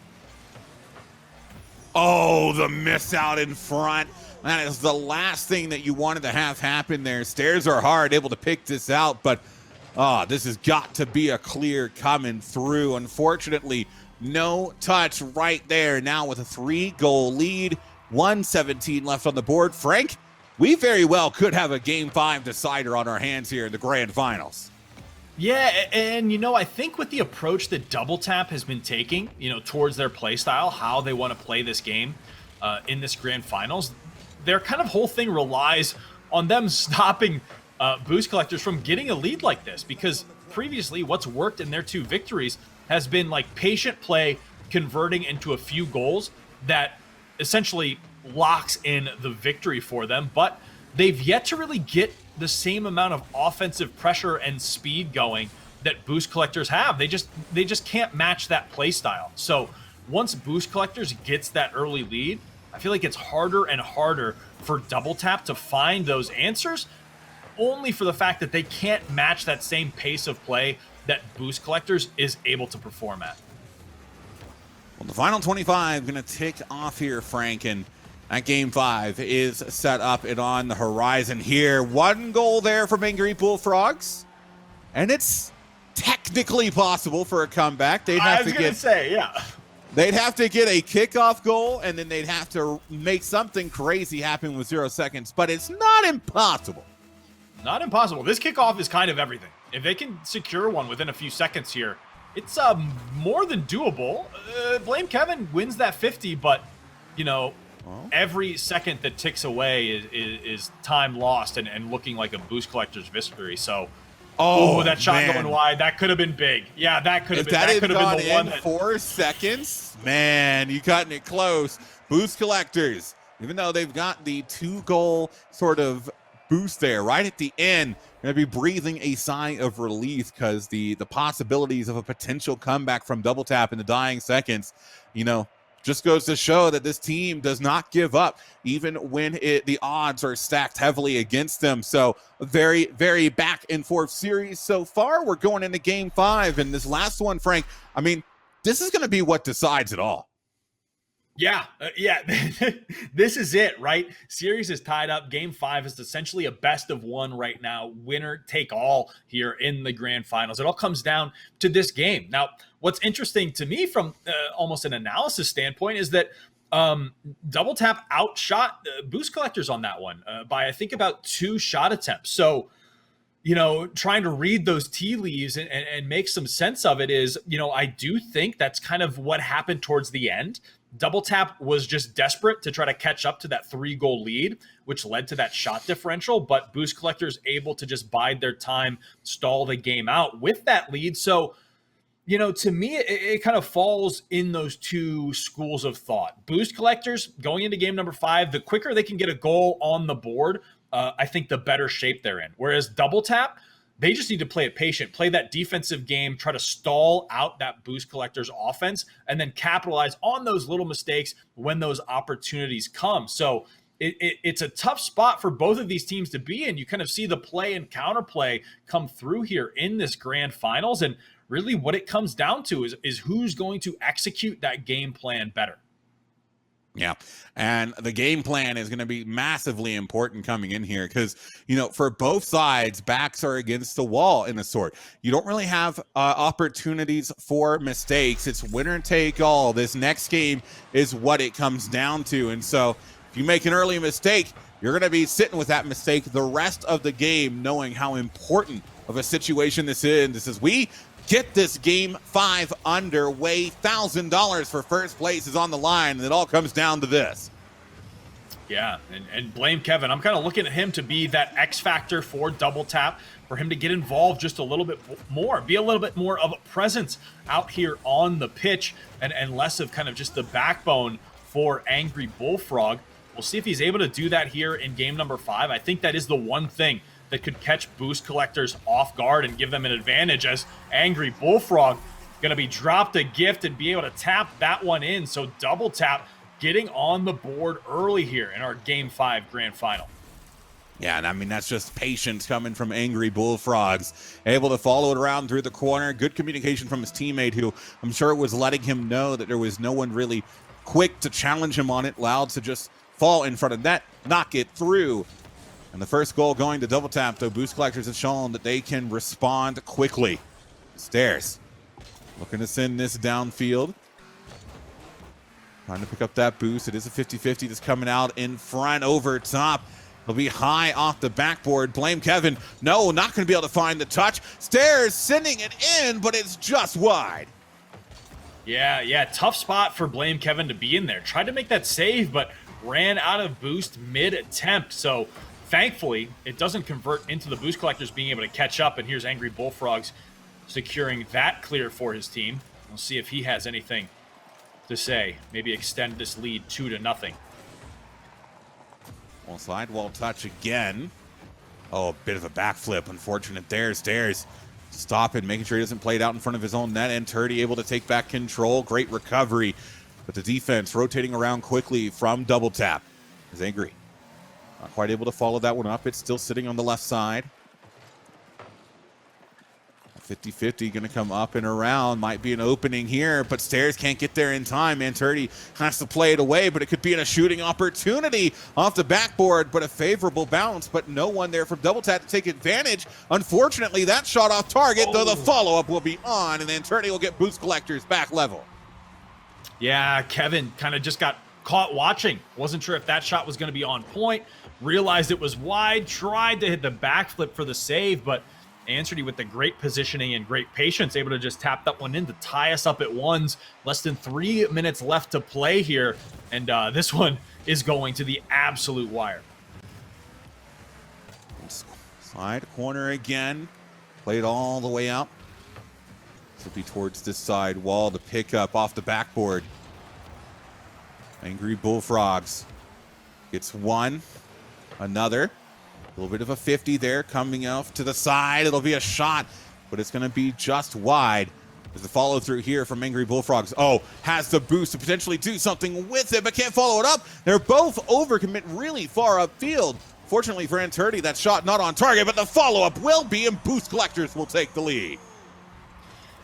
Oh, the miss out in front. That is the last thing that you wanted to have happen there. Stairs are hard, able to pick this out, but this has got to be a clear coming through. Unfortunately, no touch right there. Now with a 3-goal lead, 1:17 left on the board. Frank, we very well could have a Game 5 decider on our hands here in the grand finals. Yeah, and I think with the approach that Double Tap has been taking, towards their play style, how they want to play this game in this grand finals, their kind of whole thing relies on them stopping Boost Collectors from getting a lead like this, because previously what's worked in their 2 victories has been like patient play converting into a few goals that essentially locks in the victory for them, but they've yet to really get the same amount of offensive pressure and speed going that Boost Collectors have. They just can't match that play style. So once Boost Collectors gets that early lead, I feel like it's harder and harder for Double Tap to find those answers, only for the fact that they can't match that same pace of play that Boost Collectors is able to perform at. Well, the final 25 going to tick off here, Frank, and that Game 5 is set up and on the horizon here. 1 goal there from Angry Bullfrogs, and it's technically possible for a comeback. They'd have They'd have to get a kickoff goal, and then they'd have to make something crazy happen with 0 seconds, but it's not impossible. Not impossible. This kickoff is kind of everything. If they can secure one within a few seconds here, it's more than doable. Blame Kevin wins that 50, but, every second that ticks away is time lost and looking like a Boost Collectors victory. So, that shot going wide, that could have been big. Yeah, that could have been. That could have been the one. 4 seconds, man, you cutting it close. Boost Collectors, even though they've got the 2-goal sort of boost there right at the end, going to be breathing a sigh of relief because the possibilities of a potential comeback from Double Tap in the dying seconds, just goes to show that this team does not give up, even when the odds are stacked heavily against them. So a very, very back and forth series so far. We're going into Game 5, and this last one, Frank, this is going to be what decides it all. Yeah. This is it, right? Series is tied up. Game 5 is essentially a best of 1 right now. Winner take all here in the grand finals. It all comes down to this game. Now, what's interesting to me from almost an analysis standpoint is that Double Tap outshot Boost Collectors on that one by, I think, about 2 shot attempts. So trying to read those tea leaves and make some sense of it is, I do think that's kind of what happened towards the end. Double Tap was just desperate to try to catch up to that 3-goal lead, which led to that shot differential, but Boost Collectors able to just bide their time, stall the game out with that lead. So, to me, it kind of falls in those two schools of thought. Boost Collectors going into game number 5, the quicker they can get a goal on the board, I think the better shape they're in. Whereas Double Tap, they just need to play it patient, play that defensive game, try to stall out that Boost Collectors offense, and then capitalize on those little mistakes when those opportunities come. So it's a tough spot for both of these teams to be in. You kind of see the play and counterplay come through here in this grand finals. And really what it comes down to is who's going to execute that game plan better. Yeah, and the game plan is going to be massively important coming in here because, for both sides, backs are against the wall in a sort. You don't really have opportunities for mistakes. It's winner take all. This next game is what it comes down to. And so if you make an early mistake, you're going to be sitting with that mistake the rest of the game, knowing how important of a situation this is. This is we get this game 5 underway. $1,000 for first place is on the line, and it all comes down to this. Yeah, and blame Kevin. I'm kind of looking at him to be that X factor for Double Tap, for him to get involved just a little bit more, be a little bit more of a presence out here on the pitch, and less of kind of just the backbone for Angry Bullfrog. We'll see if he's able to do that here in game number 5. I think that is the one thing that could catch Boost Collectors off guard and give them an advantage, as Angry Bullfrog going to be dropped a gift and be able to tap that one in. So Double Tap getting on the board early here in our game 5 grand final. Yeah, and I mean, that's just patience coming from Angry Bullfrogs. Able to follow it around through the corner. Good communication from his teammate, who I'm sure was letting him know that there was no one really quick to challenge him on it. Allowed to just fall in front of net, knock it through. And the first goal going to Double Tap, though. Boost Collectors have shown that they can respond quickly. Stairs looking to send this downfield. Trying to pick up that boost. It is a 50-50 that's coming out in front over top. It'll be high off the backboard. Blame Kevin. No, not going to be able to find the touch. Stairs sending it in, but it's just wide. Yeah, tough spot for Blame Kevin to be in there. Tried to make that save, but ran out of boost mid-attempt. So thankfully, it doesn't convert into the Boost Collectors being able to catch up, and here's Angry Bullfrogs securing that clear for his team. We'll see if he has anything to say. Maybe extend this lead 2-0. Well, sidewall touch again. Oh, a bit of a backflip. Unfortunate there. Stairs stopping, making sure he doesn't play it out in front of his own net, and Turdy able to take back control. Great recovery, but the defense rotating around quickly from Double Tap is Angry. Not quite able to follow that one up. It's still sitting on the left side. 50-50 going to come up and around. Might be an opening here, but Stairs can't get there in time. Manturdi has to play it away, but it could be in a shooting opportunity off the backboard, but a favorable bounce, but no one there from Double Tap to take advantage. Unfortunately, that shot off target, though the follow-up will be on, and Manturdi will get Boost Collectors back level. Yeah, Kevin kind of just got caught watching. Wasn't sure if that shot was going to be on point. Realized it was wide. Tried to hit the backflip for the save, but Anserty with the great positioning and great patience, able to just tap that one in to tie us up at ones. Less than 3 minutes left to play here, and this one is going to the absolute wire. Side corner again. Played all the way out. This will be towards this side wall to pick up off the backboard. Angry Bullfrogs gets one. Another. A little bit of a 50 there coming off to the side. It'll be a shot, but it's going to be just wide. There's the follow through here from Angry Bullfrogs. Oh, has the boost to potentially do something with it, but can't follow it up. They're both overcommit really far upfield. Fortunately for Anturdi, that shot not on target, but the follow-up will be, and Boost Collectors will take the lead.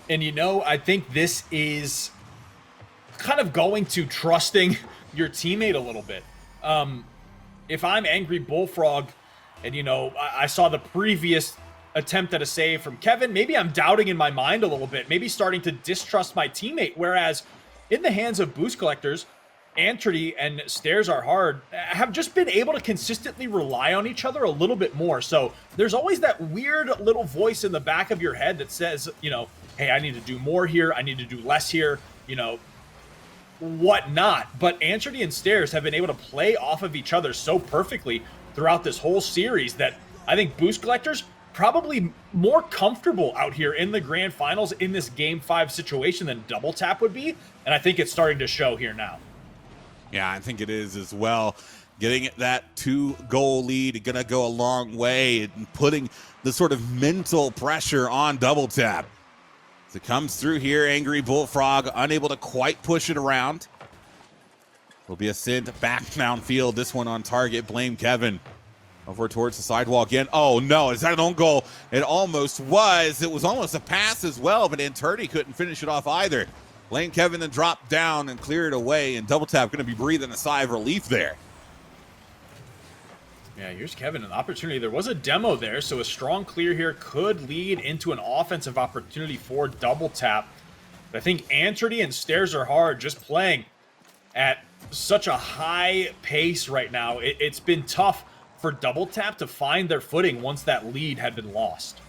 And I think this is kind of going to trusting your teammate a little bit. If I'm Angry Bullfrog, and, I saw the previous attempt at a save from Kevin, maybe I'm doubting in my mind a little bit, maybe starting to distrust my teammate. Whereas in the hands of Boost Collectors, Antrady and Stairs Are Hard have just been able to consistently rely on each other a little bit more. So there's always that weird little voice in the back of your head that says, you know, hey, I need to do more here. I need to do less here, you know, whatnot. But Antrady and Stairs have been able to play off of each other so perfectly throughout this whole series that I think Boost Collectors probably more comfortable out here in the grand finals in this game 5 situation than Double Tap would be. And I think it's starting to show here now. Yeah, I think it is as well. Getting that 2-goal lead gonna go a long way and putting the sort of mental pressure on Double Tap. As it comes through here, Angry Bullfrog unable to quite push it around. Will be a send back downfield. This one on target. Blame Kevin. Over towards the sidewall again. Oh no, is that an own goal? It almost was. It was almost a pass as well, but Anturdy couldn't finish it off either. Blame Kevin then dropped down and cleared it away, and Double Tap going to be breathing a sigh of relief there. Yeah, here's Kevin, an opportunity. There was a demo there, so a strong clear here could lead into an offensive opportunity for Double Tap. But I think Antrady and Stairs Are Hard just playing at such a high pace right now. It's been tough for Double Tap to find their footing once that lead had been lost.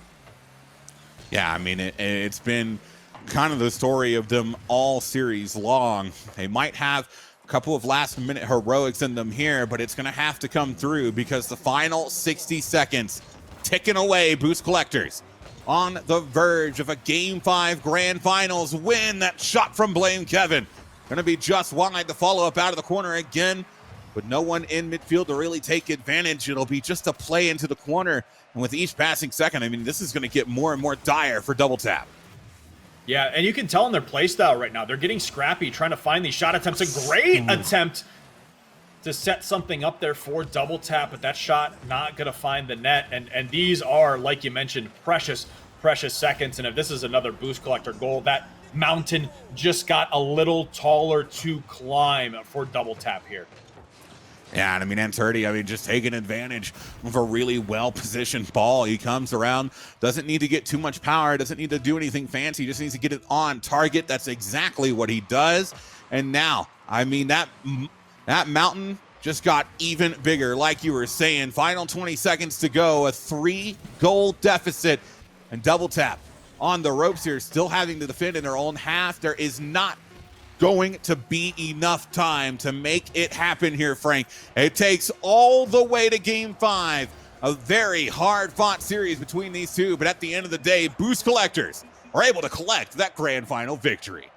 Yeah, I mean, it's been kind of the story of them all series long. They might have a couple of last-minute heroics in them here, but it's going to have to come through because the final 60 seconds ticking away. Boost Collectors on the verge of a Game 5 Grand Finals win. That shot from Blame Kevin going to be just wide. The follow-up out of the corner again, but no one in midfield to really take advantage. It'll be just a play into the corner, and with each passing second, I mean, this is going to get more and more dire for Double Tap. Yeah, and you can tell in their play style right now, they're getting scrappy, trying to find these shot attempts. A great attempt to set something up there for Double Tap, but that shot not going to find the net. And these are, like you mentioned, precious seconds. And if this is another Boost Collector goal, that mountain just got a little taller to climb for Double Tap here. Yeah, and I mean, Anturdy, just taking advantage of a really well-positioned ball. He comes around, doesn't need to get too much power, doesn't need to do anything fancy, just needs to get it on target. That's exactly what he does. And now, I mean, that mountain just got even bigger. Like you were saying, final 20 seconds to go, a 3-goal deficit, and Double Tap on the ropes here, still having to defend in their own half. There is not going to be enough time to make it happen here, Frank. It takes all the way to Game 5. A very hard-fought series between these two, but at the end of the day, Boost Collectors are able to collect that grand final victory.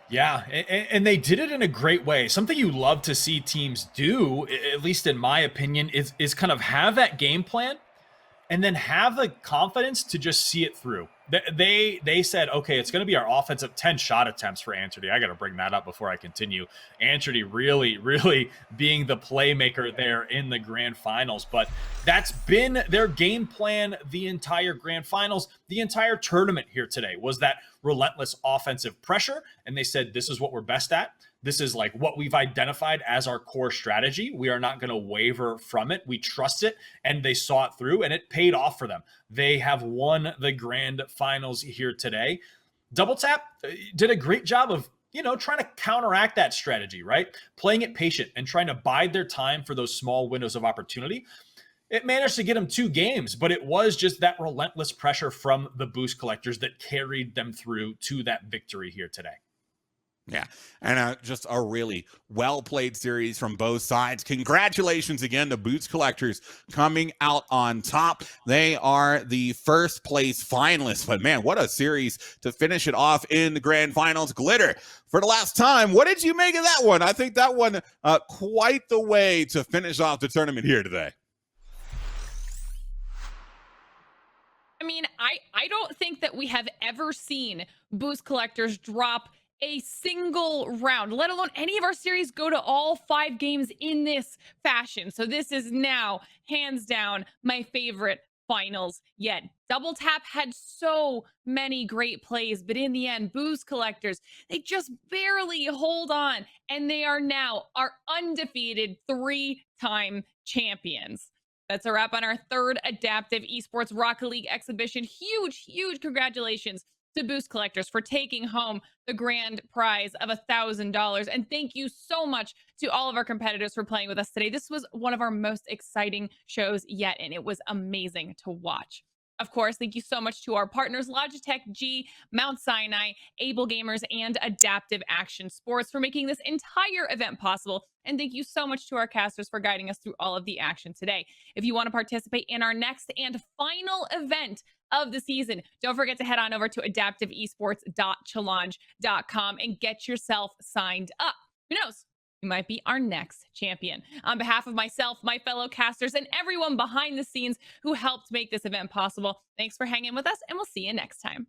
Yeah, and they did it in a great way. Something you love to see teams do, at least in my opinion, is kind of have that game plan and then have the confidence to just see it through. They said, okay, it's going to be our offensive 10 shot attempts for Antrady. I got to bring that up before I continue. Antrady really being the playmaker there in the grand finals. But that's been their game plan the entire grand finals. The entire tournament here today was that relentless offensive pressure. And they said, this is what we're best at. This is like what we've identified as our core strategy. We are not going to waver from it. We trust it, and they saw it through, and it paid off for them. They have won the grand finals here today. Double Tap did a great job of, trying to counteract that strategy, right? Playing it patient and trying to bide their time for those small windows of opportunity. It managed to get them 2 games, but it was just that relentless pressure from the Boost Collectors that carried them through to that victory here today. Yeah, and just a really well-played series from both sides. Congratulations again to Boost Collectors coming out on top. They are the first place finalists, but man, what a series to finish it off in the grand finals. Glitter, for the last time, what did you make of that one? I think that one quite the way to finish off the tournament here today. I mean, I don't think that we have ever seen Boost Collectors drop a single round, let alone any of our series go to all 5 games in this fashion. So this is now hands down my favorite finals yet. Double Tap had so many great plays, but in the end, Boost Collectors, they just barely hold on, and they are now our undefeated 3-time champions. That's a wrap on our 3rd Adaptive Esports Rocket League exhibition. Huge congratulations to Boost Collectors for taking home the grand prize of $1,000. And thank you so much to all of our competitors for playing with us today. This was one of our most exciting shows yet, and it was amazing to watch. Of course, thank you so much to our partners, Logitech G, Mount Sinai, Able Gamers, and Adaptive Action Sports for making this entire event possible. And thank you so much to our casters for guiding us through all of the action today. If you want to participate in our next and final event of the season, don't forget to head on over to adaptiveesports.g.logi.link and get yourself signed up. Who knows? You might be our next champion. On behalf of myself, my fellow casters, and everyone behind the scenes who helped make this event possible, thanks for hanging with us, and we'll see you next time.